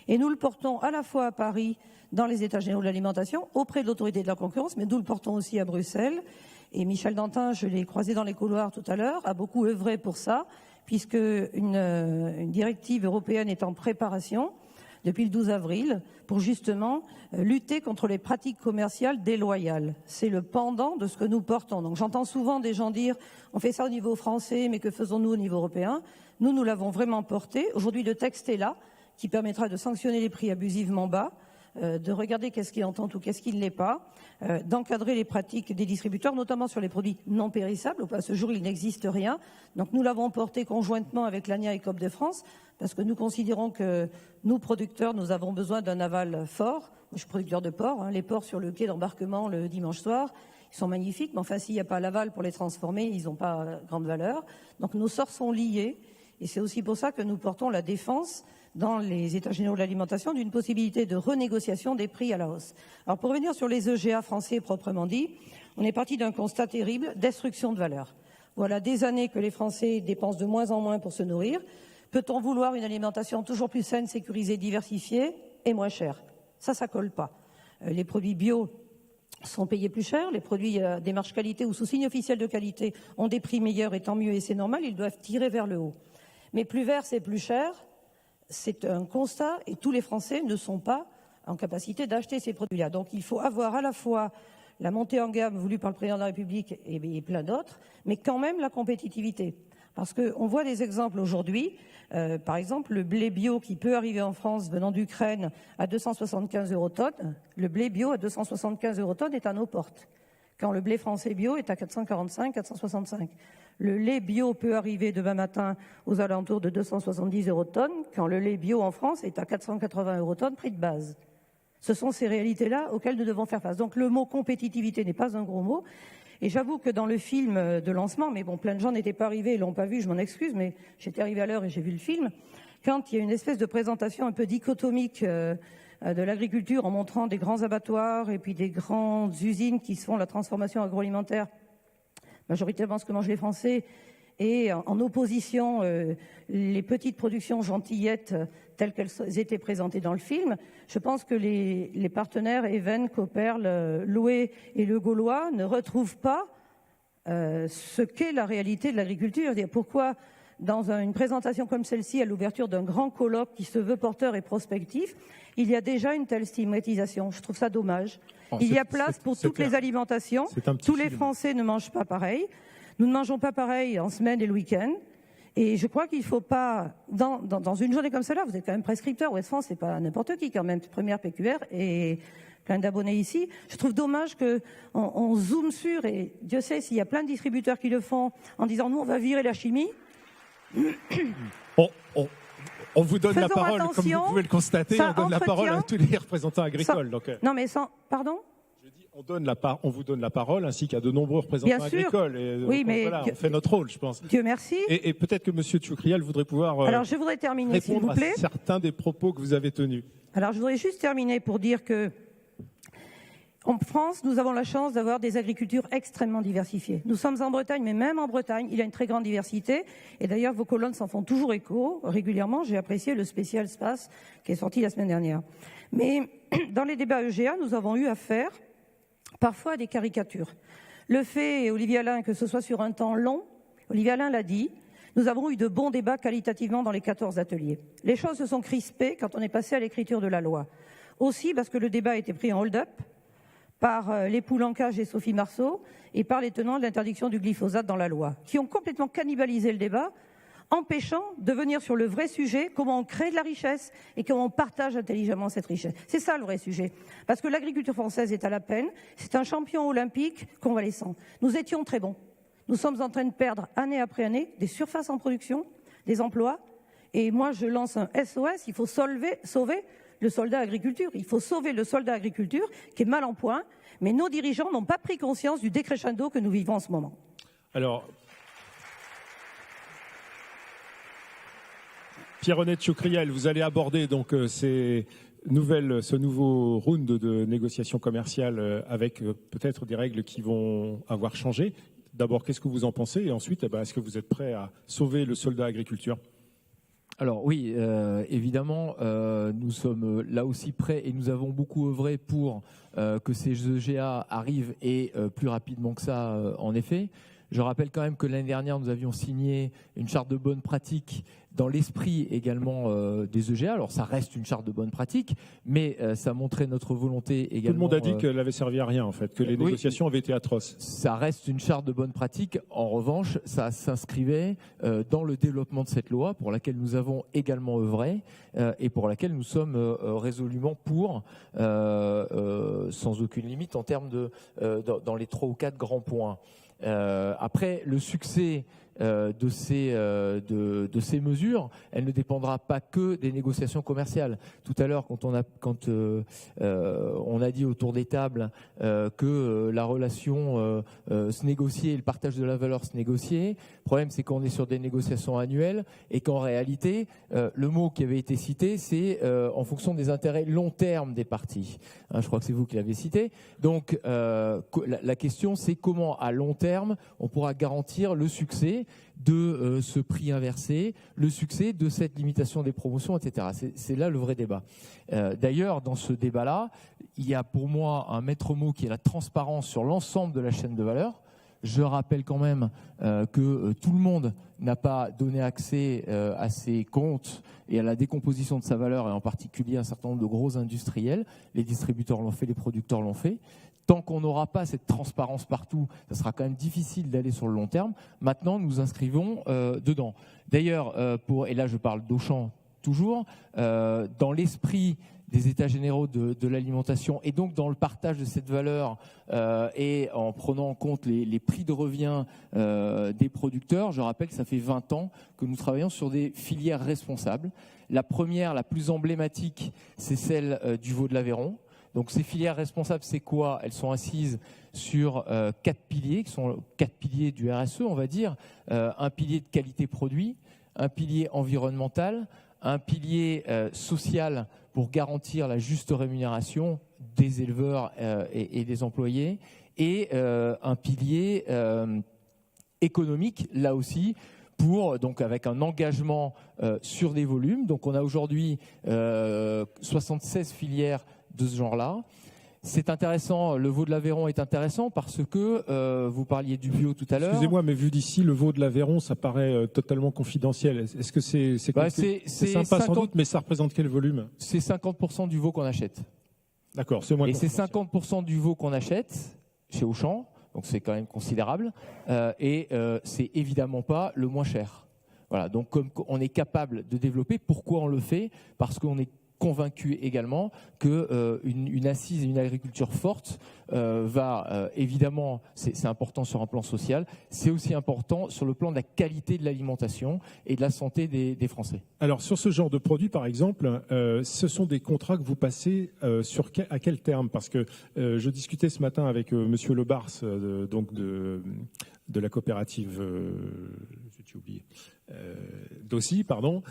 Et nous le portons à la fois à Paris, dans les états généraux de l'alimentation, auprès de l'autorité de la concurrence, mais nous le portons aussi à Bruxelles. Et Michel Dantin, je l'ai croisé dans les couloirs tout à l'heure, a beaucoup œuvré pour ça, puisque une directive européenne est en préparation depuis le 12 avril pour justement lutter contre les pratiques commerciales déloyales. C'est le pendant de ce que nous portons. Donc j'entends souvent des gens dire on fait ça au niveau français, mais que faisons-nous au niveau européen? Nous l'avons vraiment porté. Aujourd'hui, le texte est là, qui permettra de sanctionner les prix abusivement bas, de regarder qu'est-ce qui est en tente ou qu'est-ce qui ne l'est pas, d'encadrer les pratiques des distributeurs, notamment sur les produits non périssables, où à ce jour il n'existe rien. Donc nous l'avons porté conjointement avec l'ANIA et Coop de France, parce que nous considérons que nous, producteurs, nous avons besoin d'un aval fort. Moi, je suis producteur de porc, les porcs sur le quai d'embarquement le dimanche soir, ils sont magnifiques, mais enfin s'il n'y a pas l'aval pour les transformer, ils n'ont pas grande valeur. Donc nos sorts sont liés, et c'est aussi pour ça que nous portons la défense dans les états généraux de l'alimentation d'une possibilité de renégociation des prix à la hausse. Alors pour revenir sur les EGA français proprement dit, on est parti d'un constat terrible, destruction de valeur. Voilà des années que les Français dépensent de moins en moins pour se nourrir. Peut-on vouloir une alimentation toujours plus saine, sécurisée, diversifiée et moins chère? Ça colle pas. Les produits bio sont payés plus cher, les produits à démarche qualité ou sous signe officiel de qualité ont des prix meilleurs et tant mieux et c'est normal, ils doivent tirer vers le haut. Mais plus vert, c'est plus cher. C'est un constat et tous les Français ne sont pas en capacité d'acheter ces produits-là. Donc il faut avoir à la fois la montée en gamme voulue par le Président de la République et plein d'autres, mais quand même la compétitivité. Parce qu'on voit des exemples aujourd'hui, par exemple le blé bio qui peut arriver en France venant d'Ukraine à 275 € tonne, le blé bio à 275 € tonne est à nos portes, quand le blé français bio est à 445, 465. Le lait bio peut arriver demain matin aux alentours de 270 € tonne, quand le lait bio en France est à 480 € tonne, prix de base. Ce sont ces réalités-là auxquelles nous devons faire face. Donc le mot compétitivité n'est pas un gros mot. Et j'avoue que dans le film de lancement, mais bon, plein de gens n'étaient pas arrivés et l'ont pas vu, je m'en excuse, mais j'étais arrivée à l'heure et j'ai vu le film. Quand il y a une espèce de présentation un peu dichotomique de l'agriculture en montrant des grands abattoirs et puis des grandes usines qui font la transformation agroalimentaire, majoritairement ce que mangent les Français, et en opposition les petites productions gentillettes telles qu'elles étaient présentées dans le film, je pense que les partenaires Even, Cooperl, Loué et Le Gaulois ne retrouvent pas ce qu'est la réalité de l'agriculture. Pourquoi, dans une présentation comme celle-ci, à l'ouverture d'un grand colloque qui se veut porteur et prospectif, il y a déjà une telle stigmatisation? Je trouve ça dommage. Il y a place pour toutes les alimentations. Tous les Français ne mangent pas pareil. Nous ne mangeons pas pareil en semaine et le week-end. Et je crois qu'il ne faut pas, dans une journée comme celle-là, vous êtes quand même prescripteur. Ouest France, c'est pas n'importe qui quand même. Première PQR et plein d'abonnés ici. Je trouve dommage qu'on zoome sur, et Dieu sait s'il y a plein de distributeurs qui le font en disant nous on va virer la chimie. On vous donne Faisons la parole, attention, comme vous pouvez le constater, on donne la parole à tous les représentants agricoles. Non mais sans... Pardon ? On vous donne la parole ainsi qu'à de nombreux représentants agricoles. Et oui, mais voilà, on fait notre rôle, je pense. Dieu merci. Et peut-être que M. Tchoukriel voudrait pouvoir Alors, je voudrais terminer, s'il vous répondre plaît. à certains des propos que vous avez tenus. Alors, je voudrais juste terminer pour dire que en France, nous avons la chance d'avoir des agricultures extrêmement diversifiées. Nous sommes en Bretagne, mais même en Bretagne, il y a une très grande diversité. Et d'ailleurs, vos colonnes s'en font toujours écho régulièrement. J'ai apprécié le spécial Space qui est sorti la semaine dernière. Mais dans les débats EGA, nous avons eu affaire parfois à des caricatures. Le fait, Olivier Alain, que ce soit sur un temps long, Olivier Alain l'a dit, nous avons eu de bons débats qualitativement dans les 14 ateliers. Les choses se sont crispées quand on est passé à l'écriture de la loi. Aussi parce que le débat a été pris en hold-up par les Poulencage et Sophie Marceau et par les tenants de l'interdiction du glyphosate dans la loi, qui ont complètement cannibalisé le débat, empêchant de venir sur le vrai sujet, comment on crée de la richesse et comment on partage intelligemment cette richesse. C'est ça le vrai sujet. Parce que l'agriculture française est à la peine, c'est un champion olympique convalescent. Nous étions très bons. Nous sommes en train de perdre année après année des surfaces en production, des emplois. Et moi, je lance un SOS, il faut sauver le soldat agriculture. Il faut sauver le soldat agriculture qui est mal en point. Mais nos dirigeants n'ont pas pris conscience du décrescendo que nous vivons en ce moment. Alors, Pierre-Honnête Choucriel, vous allez aborder donc ce nouveau round de négociations commerciales avec peut-être des règles qui vont avoir changé. D'abord, qu'est-ce que vous en pensez? Et ensuite, est-ce que vous êtes prêt à sauver le soldat agriculture? Alors oui, évidemment, nous sommes là aussi prêts et nous avons beaucoup œuvré pour que ces EGA arrivent et plus rapidement que ça, en effet. Je rappelle quand même que l'année dernière, nous avions signé une charte de bonne pratique dans l'esprit également des EGA. Alors ça reste une charte de bonne pratique, mais ça montrait notre volonté également. Tout le monde a dit qu'elle n'avait servi à rien en fait, que les négociations avaient été atroces. Ça reste une charte de bonne pratique. En revanche, ça s'inscrivait dans le développement de cette loi pour laquelle nous avons également œuvré et pour laquelle nous sommes résolument pour, sans aucune limite en termes dans les 3 ou 4 grands points. Après, le succès de ces mesures, elle ne dépendra pas que des négociations commerciales. Tout à l'heure, quand on a dit autour des tables que la relation se négociait et le partage de la valeur se négociait, le problème c'est qu'on est sur des négociations annuelles et qu'en réalité, le mot qui avait été cité, c'est en fonction des intérêts long terme des parties. Je crois que c'est vous qui l'avez cité. Donc, la question c'est comment à long terme on pourra garantir le succès de ce prix inversé, le succès de cette limitation des promotions, etc. C'est là le vrai débat. D'ailleurs, dans ce débat-là, il y a pour moi un maître mot qui est la transparence sur l'ensemble de la chaîne de valeur. Je rappelle quand même que tout le monde n'a pas donné accès à ses comptes et à la décomposition de sa valeur, et en particulier un certain nombre de gros industriels. Les distributeurs l'ont fait, les producteurs l'ont fait. Tant qu'on n'aura pas cette transparence partout, ça sera quand même difficile d'aller sur le long terme. Maintenant, nous inscrivons dedans. D'ailleurs, et là je parle d'Auchan toujours, dans l'esprit des états généraux de l'alimentation et donc dans le partage de cette valeur et en prenant en compte les prix de revient des producteurs, je rappelle que ça fait 20 ans que nous travaillons sur des filières responsables. La première, la plus emblématique, c'est celle du Vaud de l'Aveyron. Donc ces filières responsables, c'est quoi? Elles sont assises sur 4 piliers, qui sont 4 piliers du RSE, on va dire. Un pilier de qualité produit, un pilier environnemental, un pilier social pour garantir la juste rémunération des éleveurs et des employés, et un pilier économique, là aussi, donc avec un engagement sur des volumes. Donc on a aujourd'hui 76 filières de ce genre-là. C'est intéressant, le Vaud de l'Aveyron est intéressant parce que vous parliez du bio tout à l'heure. Excusez-moi, mais vu d'ici, le Vaud de l'Aveyron, ça paraît totalement confidentiel. Est-ce que c'est sympa 50... sans doute, mais ça représente quel volume? C'est 50% du veau qu'on achète. D'accord, c'est moins. Et c'est 50% du veau qu'on achète chez Auchan, donc c'est quand même considérable. Et c'est évidemment pas le moins cher. Voilà, donc comme on est capable de développer, pourquoi on le fait? Parce qu'on est convaincu également qu'une assise et une agriculture forte va évidemment, c'est important sur un plan social, c'est aussi important sur le plan de la qualité de l'alimentation et de la santé des Français. Alors sur ce genre de produit par exemple, ce sont des contrats que vous passez à quel terme? Parce que je discutais ce matin avec monsieur Lebars donc de la coopérative, j'ai oublié, d'Ausy, pardon,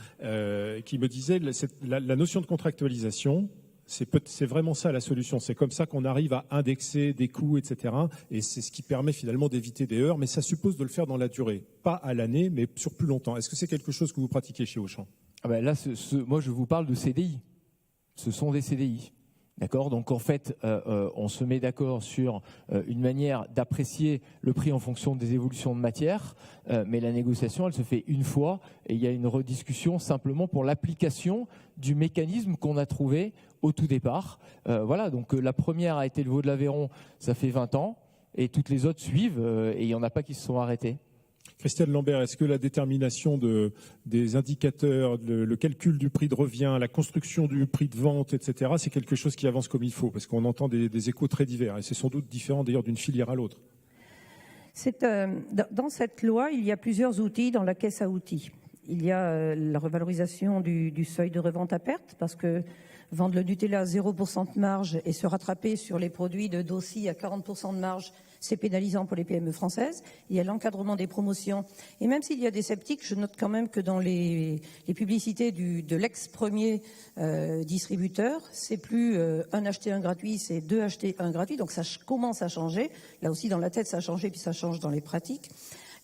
qui me disait la notion de contractualisation, c'est vraiment ça la solution. C'est comme ça qu'on arrive à indexer des coûts, etc. Et c'est ce qui permet finalement d'éviter des heurts, mais ça suppose de le faire dans la durée, pas à l'année, mais sur plus longtemps. Est-ce que c'est quelque chose que vous pratiquez chez Auchan? Là, moi, je vous parle de CDI. Ce sont des CDI. D'accord ? Donc en fait, on se met d'accord sur une manière d'apprécier le prix en fonction des évolutions de matière, mais la négociation, elle se fait une fois et il y a une rediscussion simplement pour l'application du mécanisme qu'on a trouvé au tout départ. Voilà, donc la première a été le Vaux de l'Aveyron, ça fait 20 ans, et toutes les autres suivent, et il n'y en a pas qui se sont arrêtés. Christiane Lambert, est-ce que la détermination des indicateurs, le calcul du prix de revient, la construction du prix de vente, etc., c'est quelque chose qui avance comme il faut? Parce qu'on entend des échos très divers, et c'est sans doute différent d'ailleurs d'une filière à l'autre. Dans cette loi, il y a plusieurs outils dans la caisse à outils. Il y a la revalorisation du seuil de revente à perte, parce que vendre le Nutella à 0% de marge et se rattraper sur les produits de Dossi à 40% de marge, c'est pénalisant pour les PME françaises. Il y a l'encadrement des promotions. Et même s'il y a des sceptiques, je note quand même que dans les publicités de l'ex-premier distributeur, c'est plus un acheté, un gratuit, c'est 2 achetés, 1 gratuit. Donc ça commence à changer. Là aussi, dans la tête, ça a changé, puis ça change dans les pratiques.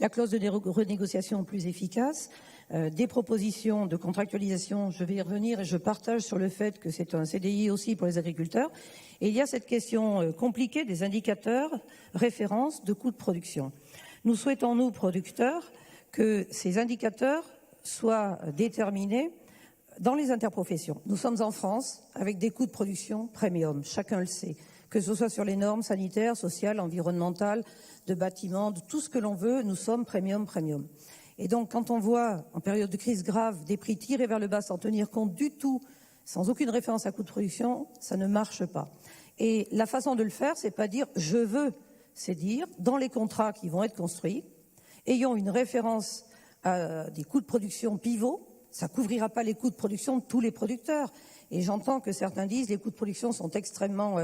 La clause de renégociation plus efficace. Des propositions de contractualisation, je vais y revenir et je partage sur le fait que c'est un CDI aussi pour les agriculteurs. Et il y a cette question compliquée des indicateurs, références de coûts de production. Nous souhaitons, nous, producteurs, que ces indicateurs soient déterminés dans les interprofessions. Nous sommes en France avec des coûts de production premium, chacun le sait, que ce soit sur les normes sanitaires, sociales, environnementales, de bâtiments, de tout ce que l'on veut, nous sommes premium. Et donc, quand on voit, en période de crise grave, des prix tirés vers le bas sans tenir compte du tout, sans aucune référence à coût de production, ça ne marche pas. Et la façon de le faire, c'est pas dire « je veux », c'est dire, dans les contrats qui vont être construits, ayons une référence à des coûts de production pivots, ça ne couvrira pas les coûts de production de tous les producteurs. Et j'entends que certains disent que les coûts de production sont extrêmement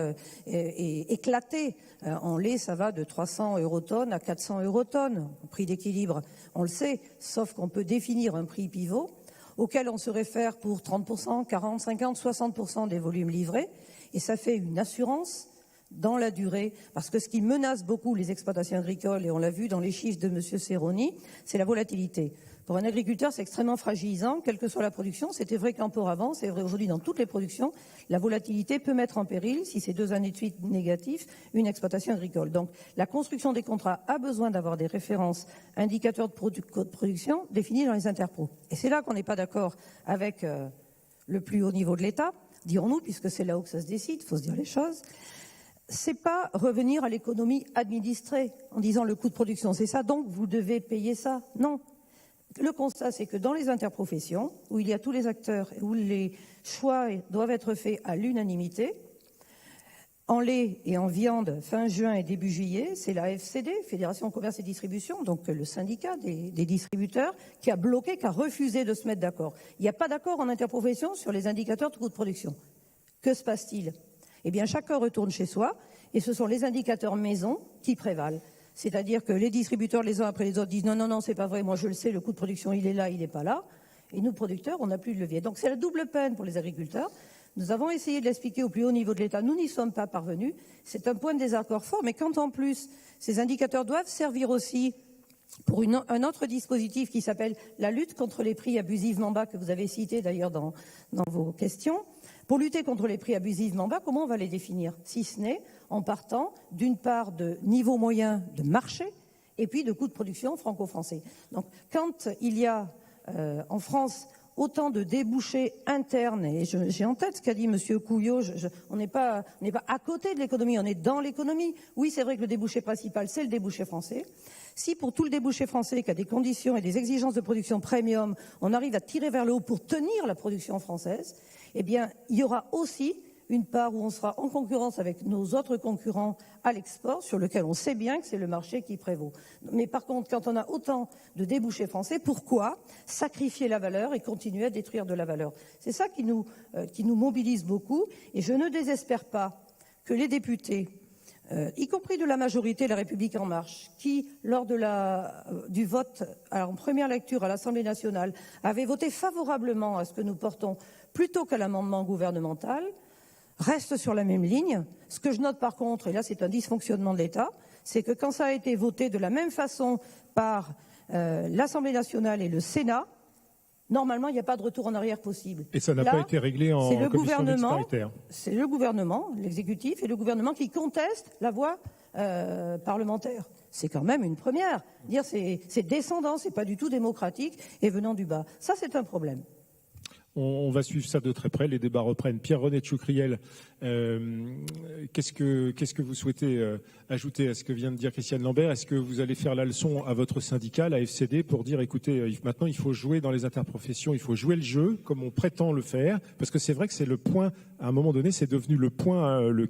éclatés. En lait, ça va de 300 eurotonnes à 400 eurotonnes, prix d'équilibre, on le sait, sauf qu'on peut définir un prix pivot auquel on se réfère pour 30%, 40%, 50%, 60% des volumes livrés. Et ça fait une assurance dans la durée, parce que ce qui menace beaucoup les exploitations agricoles, et on l'a vu dans les chiffres de M. Serroni, c'est la volatilité. Pour un agriculteur, c'est extrêmement fragilisant, quelle que soit la production. C'était vrai qu'auparavant, c'est vrai aujourd'hui dans toutes les productions. La volatilité peut mettre en péril, si c'est 2 années de suite négatifs, une exploitation agricole. Donc, la construction des contrats a besoin d'avoir des références, indicateurs de production définis dans les interpros. Et c'est là qu'on n'est pas d'accord avec le plus haut niveau de l'État, dirons-nous, puisque c'est là-haut que ça se décide, il faut se dire les choses. C'est pas revenir à l'économie administrée en disant le coût de production, c'est ça, donc vous devez payer ça. Non. Le constat, c'est que dans les interprofessions, où il y a tous les acteurs et où les choix doivent être faits à l'unanimité, en lait et en viande, fin juin et début juillet, c'est la FCD, Fédération Commerce et Distribution, donc le syndicat des distributeurs, qui a bloqué, qui a refusé de se mettre d'accord. Il n'y a pas d'accord en interprofession sur les indicateurs de coût de production. Que se passe-t-il ? Eh bien, chacun retourne chez soi et ce sont les indicateurs maison qui prévalent. C'est-à-dire que les distributeurs, les uns après les autres, disent non, c'est pas vrai, moi je le sais, le coût de production, il est là, il n'est pas là. Et nous, producteurs, on n'a plus de levier. Donc c'est la double peine pour les agriculteurs. Nous avons essayé de l'expliquer au plus haut niveau de l'État. Nous n'y sommes pas parvenus. C'est un point de désaccord fort. Mais quand en plus, ces indicateurs doivent servir aussi pour un autre dispositif qui s'appelle la lutte contre les prix abusivement bas, que vous avez cité d'ailleurs dans vos questions. Pour lutter contre les prix abusivement bas, comment on va les définir? Si ce n'est en partant d'une part de niveau moyen de marché et puis de coûts de production franco-français. Donc quand il y a en France autant de débouchés internes, et j'ai en tête ce qu'a dit M. Couillot, on n'est pas à côté de l'économie, on est dans l'économie. Oui, c'est vrai que le débouché principal, c'est le débouché français. Si pour tout le débouché français, qui a des conditions et des exigences de production premium, on arrive à tirer vers le haut pour tenir la production française, eh bien, il y aura aussi une part où on sera en concurrence avec nos autres concurrents à l'export, sur lequel on sait bien que c'est le marché qui prévaut. Mais par contre, quand on a autant de débouchés français, pourquoi sacrifier la valeur et continuer à détruire de la valeur? C'est ça qui nous mobilise beaucoup. Et je ne désespère pas que les députés, y compris de la majorité La République En Marche, qui, lors du vote en première lecture à l'Assemblée nationale, avaient voté favorablement à ce que nous portons plutôt qu'à l'amendement gouvernemental, reste sur la même ligne. Ce que je note par contre, et là c'est un dysfonctionnement de l'État, c'est que quand ça a été voté de la même façon par l'Assemblée nationale et le Sénat, Normalement, il n'y a pas de retour en arrière possible. Et ça n'a Là, pas été réglé en commission mixte paritaire. C'est le gouvernement, l'exécutif et le gouvernement qui contestent la voie parlementaire. C'est quand même une première. Dire c'est descendant, c'est pas du tout démocratique et venant du bas. Ça, c'est un problème. On va suivre ça de très près. Les débats reprennent. Pierre-René Tchoucriel, qu'est-ce que vous souhaitez ajouter à ce que vient de dire Christiane Lambert? Est-ce que vous allez faire la leçon à votre syndicat, la FCD, pour dire, écoutez, maintenant il faut jouer dans les interprofessions, il faut jouer le jeu comme on prétend le faire? Parce que c'est vrai que c'est le point, à un moment donné, c'est devenu le point, le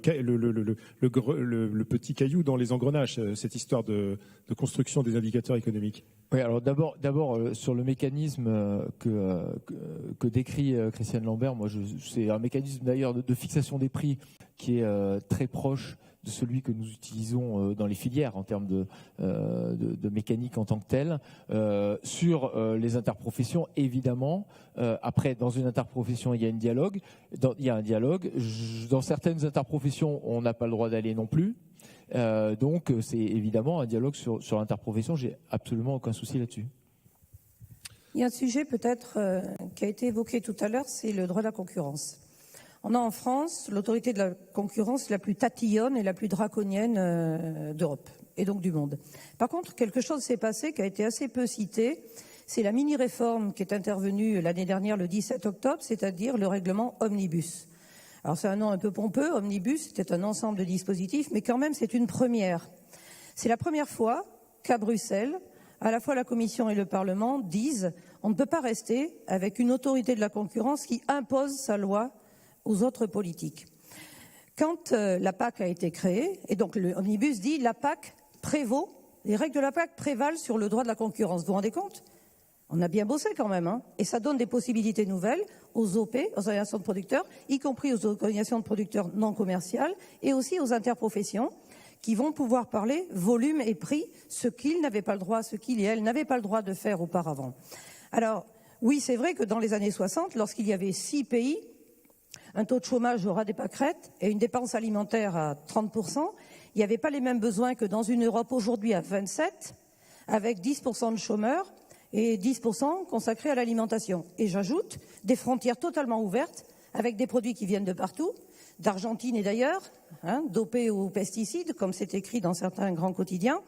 petit caillou dans les engrenages, cette histoire de construction des indicateurs économiques. Oui, alors d'abord sur le mécanisme que décrit Christiane Lambert, moi c'est un mécanisme d'ailleurs de fixation des prix qui est très proche de celui que nous utilisons dans les filières en termes de mécanique en tant que telle. Sur les interprofessions, évidemment, après dans une interprofession il y a un dialogue. Dans certaines interprofessions, on n'a pas le droit d'aller non plus. Donc c'est évidemment un dialogue sur l'interprofession, j'ai absolument aucun souci là-dessus. Il y a un sujet peut-être qui a été évoqué tout à l'heure, c'est le droit de la concurrence. On a en France l'autorité de la concurrence la plus tatillonne et la plus draconienne d'Europe et donc du monde. Par contre, quelque chose s'est passé qui a été assez peu cité, c'est la mini-réforme qui est intervenue l'année dernière le 17 octobre, c'est-à-dire le règlement Omnibus. Alors c'est un nom un peu pompeux, Omnibus, c'était un ensemble de dispositifs, mais quand même c'est une première. C'est la première fois qu'à Bruxelles, à la fois la Commission et le Parlement disent on ne peut pas rester avec une autorité de la concurrence qui impose sa loi aux autres politiques. Quand la PAC a été créée, et donc le Omnibus dit la PAC prévaut, les règles de la PAC prévalent sur le droit de la concurrence. Vous vous rendez compte ? On a bien bossé quand même, hein, et ça donne des possibilités nouvelles aux OP, aux organisations de producteurs, y compris aux organisations de producteurs non commerciales, et aussi aux interprofessions, qui vont pouvoir parler volume et prix, ce qu'ils n'avaient pas le droit, ce qu'ils et elles n'avaient pas le droit de faire auparavant. Alors, oui, c'est vrai que dans les années 60, lorsqu'il y avait 6 pays, un taux de chômage au ras des pâquerettes et une dépense alimentaire à 30%, il n'y avait pas les mêmes besoins que dans une Europe aujourd'hui à 27, avec 10% de chômeurs et 10% consacrés à l'alimentation. Et j'ajoute des frontières totalement ouvertes, avec des produits qui viennent de partout, d'Argentine et d'ailleurs, dopés aux pesticides, comme c'est écrit dans certains grands quotidiens.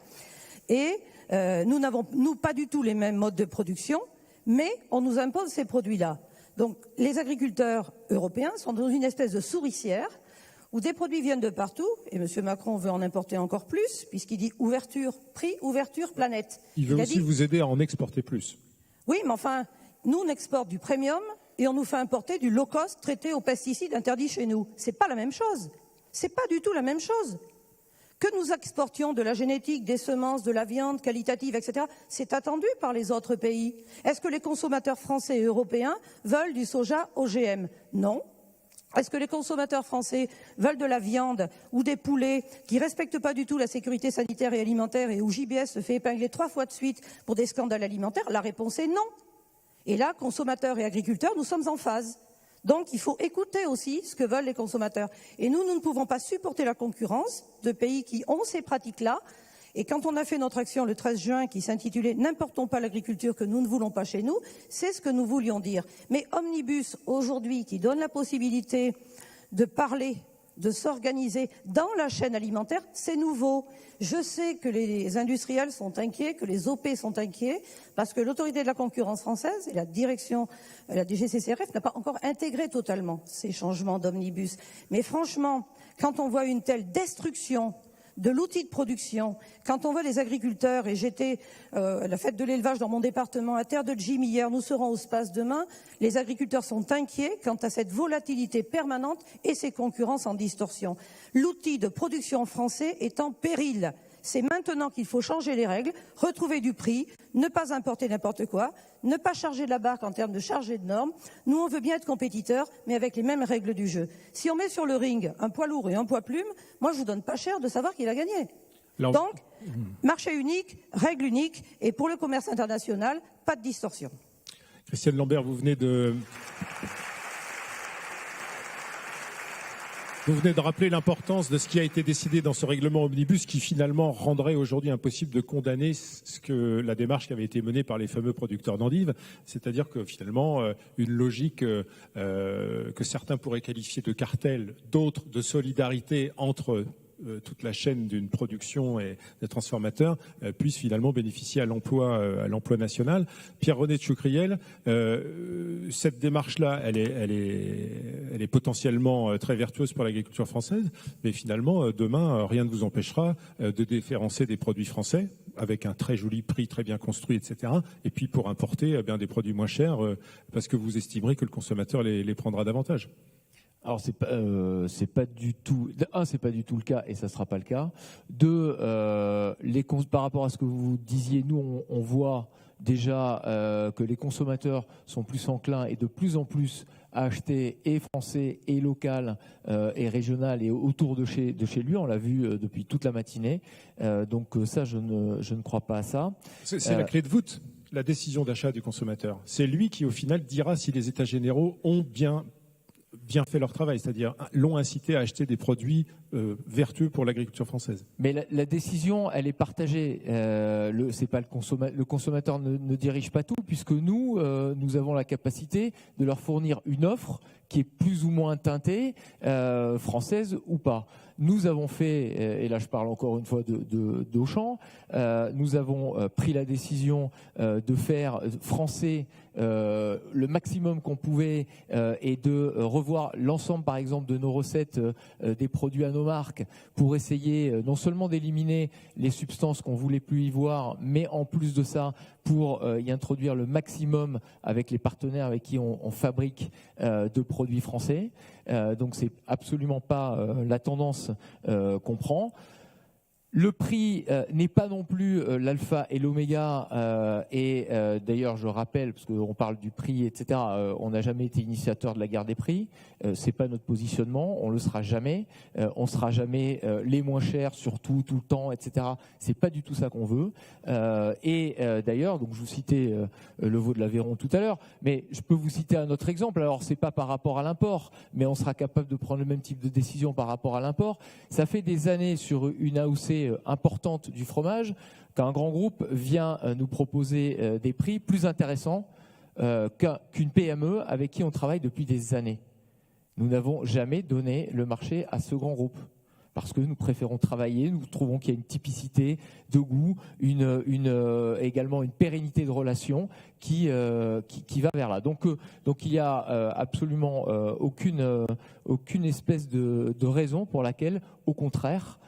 Et nous n'avons, pas du tout les mêmes modes de production, mais on nous impose ces produits-là. Donc les agriculteurs européens sont dans une espèce de souricière où des produits viennent de partout, et M. Macron veut en importer encore plus, puisqu'il dit ouverture, prix, ouverture, planète. Il veut aussi vous aider à en exporter plus. Oui, mais enfin, nous on exporte du premium et on nous fait importer du low cost traité aux pesticides interdits chez nous. C'est pas la même chose. C'est pas du tout la même chose. Que nous exportions de la génétique, des semences, de la viande qualitative, etc., c'est attendu par les autres pays. Est-ce que les consommateurs français et européens veulent du soja OGM? Non. Est-ce que les consommateurs français veulent de la viande ou des poulets qui ne respectent pas du tout la sécurité sanitaire et alimentaire et où JBS se fait épingler 3 fois de suite pour des scandales alimentaires? La réponse est non. Et là, consommateurs et agriculteurs, nous sommes en phase. Donc il faut écouter aussi ce que veulent les consommateurs. Et nous ne pouvons pas supporter la concurrence de pays qui ont ces pratiques-là. Et quand on a fait notre action le 13 juin qui s'intitulait « N'importons pas l'agriculture que nous ne voulons pas chez nous », c'est ce que nous voulions dire. Mais Omnibus, aujourd'hui, qui donne la possibilité de parler, de s'organiser dans la chaîne alimentaire, c'est nouveau. Je sais que les industriels sont inquiets, que les OP sont inquiets, parce que l'autorité de la concurrence française et la direction, la DGCCRF, n'a pas encore intégré totalement ces changements d'Omnibus. Mais franchement, quand on voit une telle destruction de l'outil de production, quand on voit les agriculteurs, et j'étais à la fête de l'élevage dans mon département, à Terre de Jim hier, nous serons au Space demain, les agriculteurs sont inquiets quant à cette volatilité permanente et ces concurrences en distorsion. L'outil de production français est en péril. C'est maintenant qu'il faut changer les règles, retrouver du prix, ne pas importer n'importe quoi, ne pas charger la barque en termes de charge et de normes. Nous, on veut bien être compétiteurs, mais avec les mêmes règles du jeu. Si on met sur le ring un poids lourd et un poids plume, moi, je vous donne pas cher de savoir qui a gagné. Donc, marché unique, règle unique, et pour le commerce international, pas de distorsion. Christiane Lambert, vous venez de Vous venez de rappeler l'importance de ce qui a été décidé dans ce règlement omnibus qui finalement rendrait aujourd'hui impossible de condamner la démarche qui avait été menée par les fameux producteurs d'endives. C'est-à-dire que finalement, une logique que certains pourraient qualifier de cartel, d'autres de solidarité entre toute la chaîne d'une production et des transformateurs puisse finalement bénéficier à l'emploi national. Pierre-René Tchoucriel, cette démarche-là, elle est potentiellement très vertueuse pour l'agriculture française, mais finalement, demain, rien ne vous empêchera de déférencer des produits français avec un très joli prix, très bien construit, etc. Et puis pour importer des produits moins chers parce que vous estimerez que le consommateur les prendra davantage. Alors c'est pas du tout. C'est pas du tout le cas et ça sera pas le cas. Deux, par rapport à ce que vous disiez, nous on voit déjà que les consommateurs sont plus enclins et de plus en plus à acheter et français et local et régional et autour de chez lui. On l'a vu depuis toute la matinée. Donc ça, je ne crois pas à ça. C'est la clé de voûte, la décision d'achat du consommateur. C'est lui qui au final dira si les États généraux ont bien fait leur travail, c'est-à-dire l'ont incité à acheter des produits vertueux pour l'agriculture française. Mais la décision, elle est partagée. C'est pas le consommateur ne dirige pas tout, puisque nous avons la capacité de leur fournir une offre qui est plus ou moins teintée, française ou pas. Nous avons fait, et là je parle encore une fois d'Auchan, nous avons pris la décision de faire français le maximum qu'on pouvait et de revoir l'ensemble par exemple de nos recettes des produits à nos marques pour essayer non seulement d'éliminer les substances qu'on voulait plus y voir, mais en plus de ça pour y introduire le maximum avec les partenaires avec qui on fabrique de produits français. Donc c'est absolument pas la tendance qu'on prend. Le prix n'est pas non plus l'alpha et l'oméga d'ailleurs je rappelle, parce qu'on parle du prix, etc., on n'a jamais été initiateur de la guerre des prix, c'est pas notre positionnement, on le sera jamais, on sera jamais les moins chers sur tout le temps, etc. C'est pas du tout ça qu'on veut. D'ailleurs, donc je vous citais le veau de l'Aveyron tout à l'heure, mais je peux vous citer un autre exemple. Alors c'est pas par rapport à l'import, mais on sera capable de prendre le même type de décision par rapport à l'import. Ça fait des années sur une AOC importante du fromage qu'un grand groupe vient nous proposer des prix plus intéressants qu'une PME avec qui on travaille depuis des années. Nous n'avons jamais donné le marché à ce grand groupe parce que nous préférons travailler, nous trouvons qu'il y a une typicité de goût, également une pérennité de relation qui va vers là. Donc il y a absolument aucune espèce de raison pour laquelle, au contraire,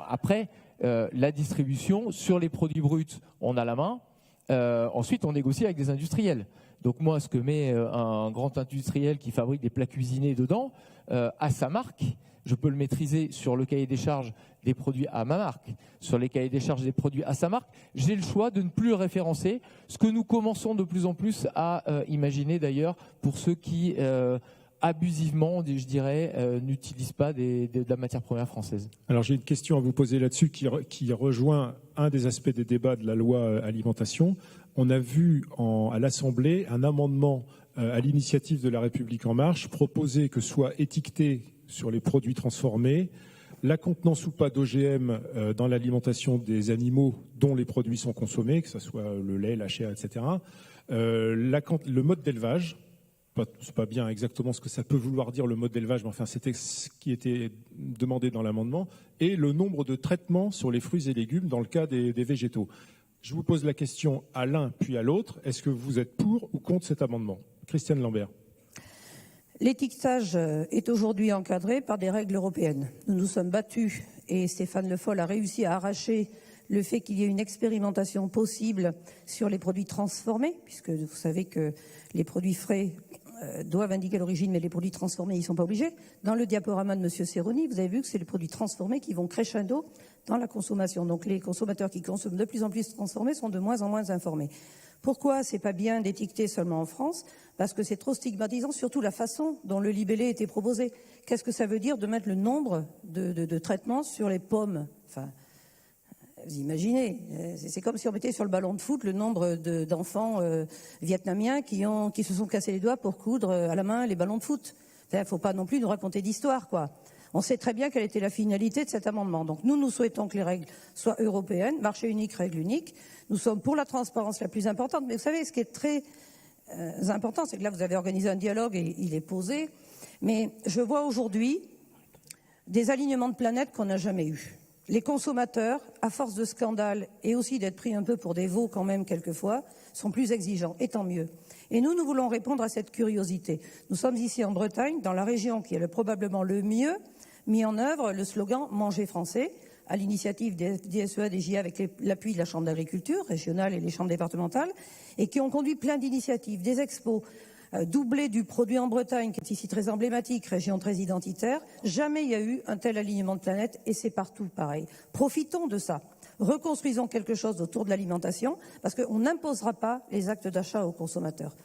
après, la distribution sur les produits bruts, on a la main. Ensuite, on négocie avec des industriels. Donc moi, ce que met un grand industriel qui fabrique des plats cuisinés dedans, à sa marque, je peux le maîtriser sur le cahier des charges des produits à ma marque. Sur les cahiers des charges des produits à sa marque, j'ai le choix de ne plus le référencer, ce que nous commençons de plus en plus à imaginer d'ailleurs pour ceux qui abusivement, je dirais, n'utilisent pas de la matière première française. Alors j'ai une question à vous poser là-dessus qui rejoint un des aspects des débats de la loi alimentation. On a vu à l'Assemblée un amendement à l'initiative de La République En Marche proposer que soit étiqueté sur les produits transformés la contenance ou pas d'OGM dans l'alimentation des animaux dont les produits sont consommés, que ce soit le lait, la chair, etc. Le mode d'élevage. C'est pas bien exactement ce que ça peut vouloir dire le mode d'élevage, mais enfin c'était ce qui était demandé dans l'amendement, et le nombre de traitements sur les fruits et légumes dans le cas des végétaux. Je vous pose la question à l'un puis à l'autre, est-ce que vous êtes pour ou contre cet amendement? Christiane Lambert. L'étiquetage est aujourd'hui encadré par des règles européennes. Nous nous sommes battus et Stéphane Le Foll a réussi à arracher le fait qu'il y ait une expérimentation possible sur les produits transformés, puisque vous savez que les produits frais doivent indiquer l'origine, mais les produits transformés, ils ne sont pas obligés. Dans le diaporama de M. Serroni, vous avez vu que c'est les produits transformés qui vont crescendo dans la consommation. Donc les consommateurs qui consomment de plus en plus transformés sont de moins en moins informés. Pourquoi c'est pas bien d'étiqueter seulement en France? Parce que c'est trop stigmatisant, surtout la façon dont le libellé était proposé. Qu'est-ce que ça veut dire de mettre le nombre de traitements sur les pommes? Enfin, vous imaginez, c'est comme si on mettait sur le ballon de foot le nombre d'enfants vietnamiens qui se sont cassés les doigts pour coudre à la main les ballons de foot. Il ne faut pas non plus nous raconter d'histoire, quoi. On sait très bien quelle était la finalité de cet amendement. Donc nous souhaitons que les règles soient européennes, marché unique, règle unique. Nous sommes pour la transparence la plus importante. Mais vous savez, ce qui est très important, c'est que là, vous avez organisé un dialogue et il est posé. Mais je vois aujourd'hui des alignements de planètes qu'on n'a jamais eus. Les consommateurs, à force de scandales et aussi d'être pris un peu pour des veaux quand même quelquefois, sont plus exigeants, et tant mieux. Et nous voulons répondre à cette curiosité. Nous sommes ici en Bretagne, dans la région qui est probablement le mieux mis en œuvre le slogan « Manger français », à l'initiative des DSEA, des JA, avec l'appui de la Chambre d'agriculture régionale et les chambres départementales, et qui ont conduit plein d'initiatives, des expos, doublé du produit en Bretagne, qui est ici très emblématique, région très identitaire. Jamais il y a eu un tel alignement de planète, et c'est partout pareil. Profitons de ça. Reconstruisons quelque chose autour de l'alimentation, parce qu'on n'imposera pas les actes d'achat aux consommateurs.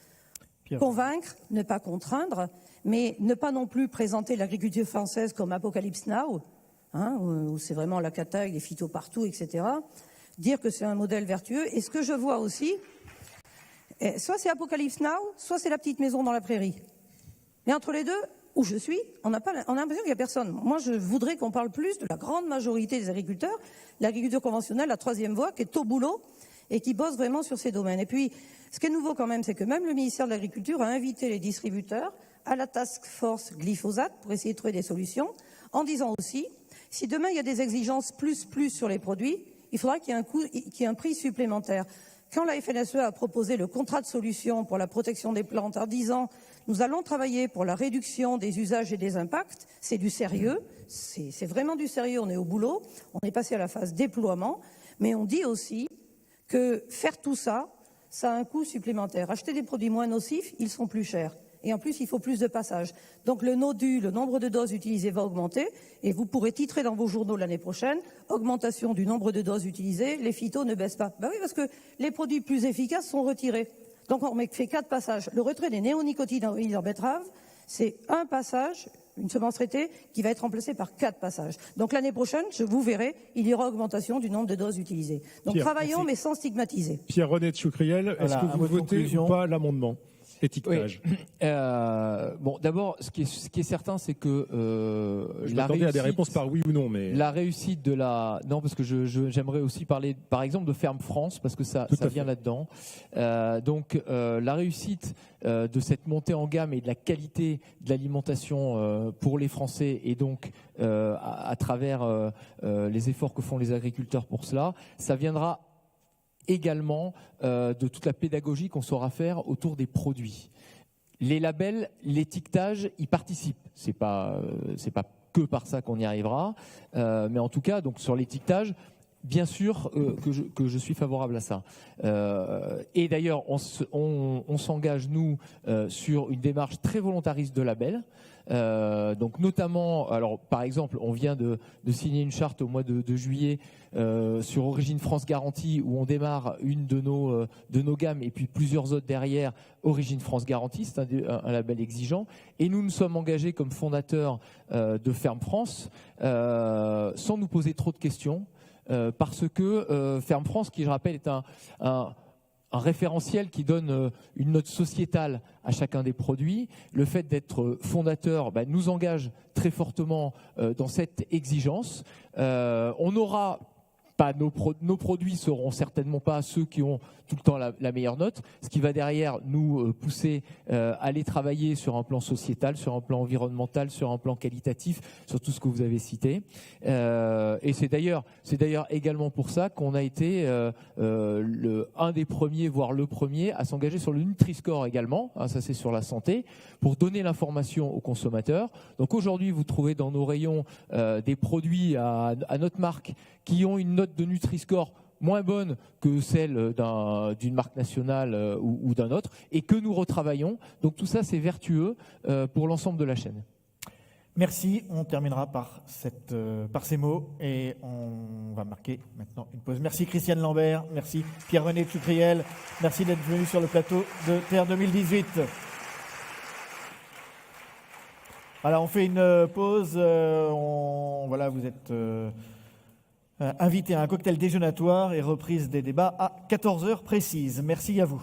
Convaincre, ne pas contraindre, mais ne pas non plus présenter l'agriculture française comme Apocalypse Now, où c'est vraiment la cata, les phytos partout, etc. Dire que c'est un modèle vertueux. Et ce que je vois aussi, soit c'est Apocalypse Now, soit c'est la petite maison dans la prairie. Mais entre les deux, où je suis, on a l'impression qu'il n'y a personne. Moi, je voudrais qu'on parle plus de la grande majorité des agriculteurs, l'agriculture conventionnelle, la troisième voie, qui est au boulot et qui bosse vraiment sur ces domaines. Et puis, ce qui est nouveau quand même, c'est que même le ministère de l'Agriculture a invité les distributeurs à la task force glyphosate pour essayer de trouver des solutions, en disant aussi, si demain il y a des exigences plus sur les produits, il faudra qu'il y ait un prix supplémentaire. Quand la FNSE a proposé le contrat de solution pour la protection des plantes en disant nous allons travailler pour la réduction des usages et des impacts, c'est du sérieux, c'est vraiment du sérieux, on est au boulot, on est passé à la phase déploiement, mais on dit aussi que faire tout ça, ça a un coût supplémentaire. Acheter des produits moins nocifs, ils sont plus chers. Et en plus, il faut plus de passages. Donc le NODU, le nombre de doses utilisées va augmenter, et vous pourrez titrer dans vos journaux l'année prochaine, augmentation du nombre de doses utilisées, les phytos ne baissent pas. Ben oui, parce que les produits plus efficaces sont retirés. Donc on fait 4 passages. Le retrait des néonicotinoïdes en betterave, c'est un passage, une semence traitée, qui va être remplacée par 4 passages. Donc l'année prochaine, vous verrez, il y aura augmentation du nombre de doses utilisées. Donc Pierre, travaillons, merci. mais sans stigmatiser. Pierre-René Tchoucriel, est-ce que vous votez ou pas l'amendement étiquetage? Oui. Bon, d'abord, ce qui est certain, c'est que je m'attendais à des réponses par oui ou non, mais la réussite de la parce que j'aimerais aussi parler, par exemple, de Ferme France, parce que ça vient là-dedans. Donc, la réussite de cette montée en gamme et de la qualité de l'alimentation pour les Français, et donc à travers les efforts que font les agriculteurs pour cela, ça viendra également de toute la pédagogie qu'on saura faire autour des produits. Les labels, l'étiquetage, y participent. C'est pas que par ça qu'on y arrivera, mais en tout cas, donc sur l'étiquetage, bien sûr que je suis favorable à ça. Et d'ailleurs, on s'engage nous sur une démarche très volontariste de label. Donc notamment, alors par exemple, on vient de signer une charte au mois de juillet sur Origine France Garantie, où on démarre une de nos gammes et puis plusieurs autres derrière. Origine France Garantie, c'est un label exigeant, et nous nous sommes engagés comme fondateurs de Ferme France sans nous poser trop de questions, parce que Ferme France, qui je rappelle est un référentiel qui donne une note sociétale à chacun des produits. Le fait d'être fondateur nous engage très fortement dans cette exigence. On n'aura pas nos produits seront certainement pas ceux qui ont tout le temps la meilleure note, ce qui va derrière nous pousser à aller travailler sur un plan sociétal, sur un plan environnemental, sur un plan qualitatif, sur tout ce que vous avez cité. Et c'est d'ailleurs également pour ça qu'on a été un des premiers, voire le premier, à s'engager sur le Nutri-Score également, ça c'est sur la santé, pour donner l'information aux consommateurs. Donc aujourd'hui, vous trouvez dans nos rayons des produits à notre marque qui ont une note de Nutri-Score moins bonne que celle d'une marque nationale ou d'un autre, et que nous retravaillons. Donc tout ça, c'est vertueux pour l'ensemble de la chaîne. Merci, on terminera par ces mots et on va marquer maintenant une pause. Merci Christiane Lambert, merci Pierre-René Tchoucriel, merci d'être venu sur le plateau de Terre 2018. Voilà, on fait une pause, vous êtes invité à un cocktail déjeunatoire et reprise des débats à 14h précise. Merci à vous.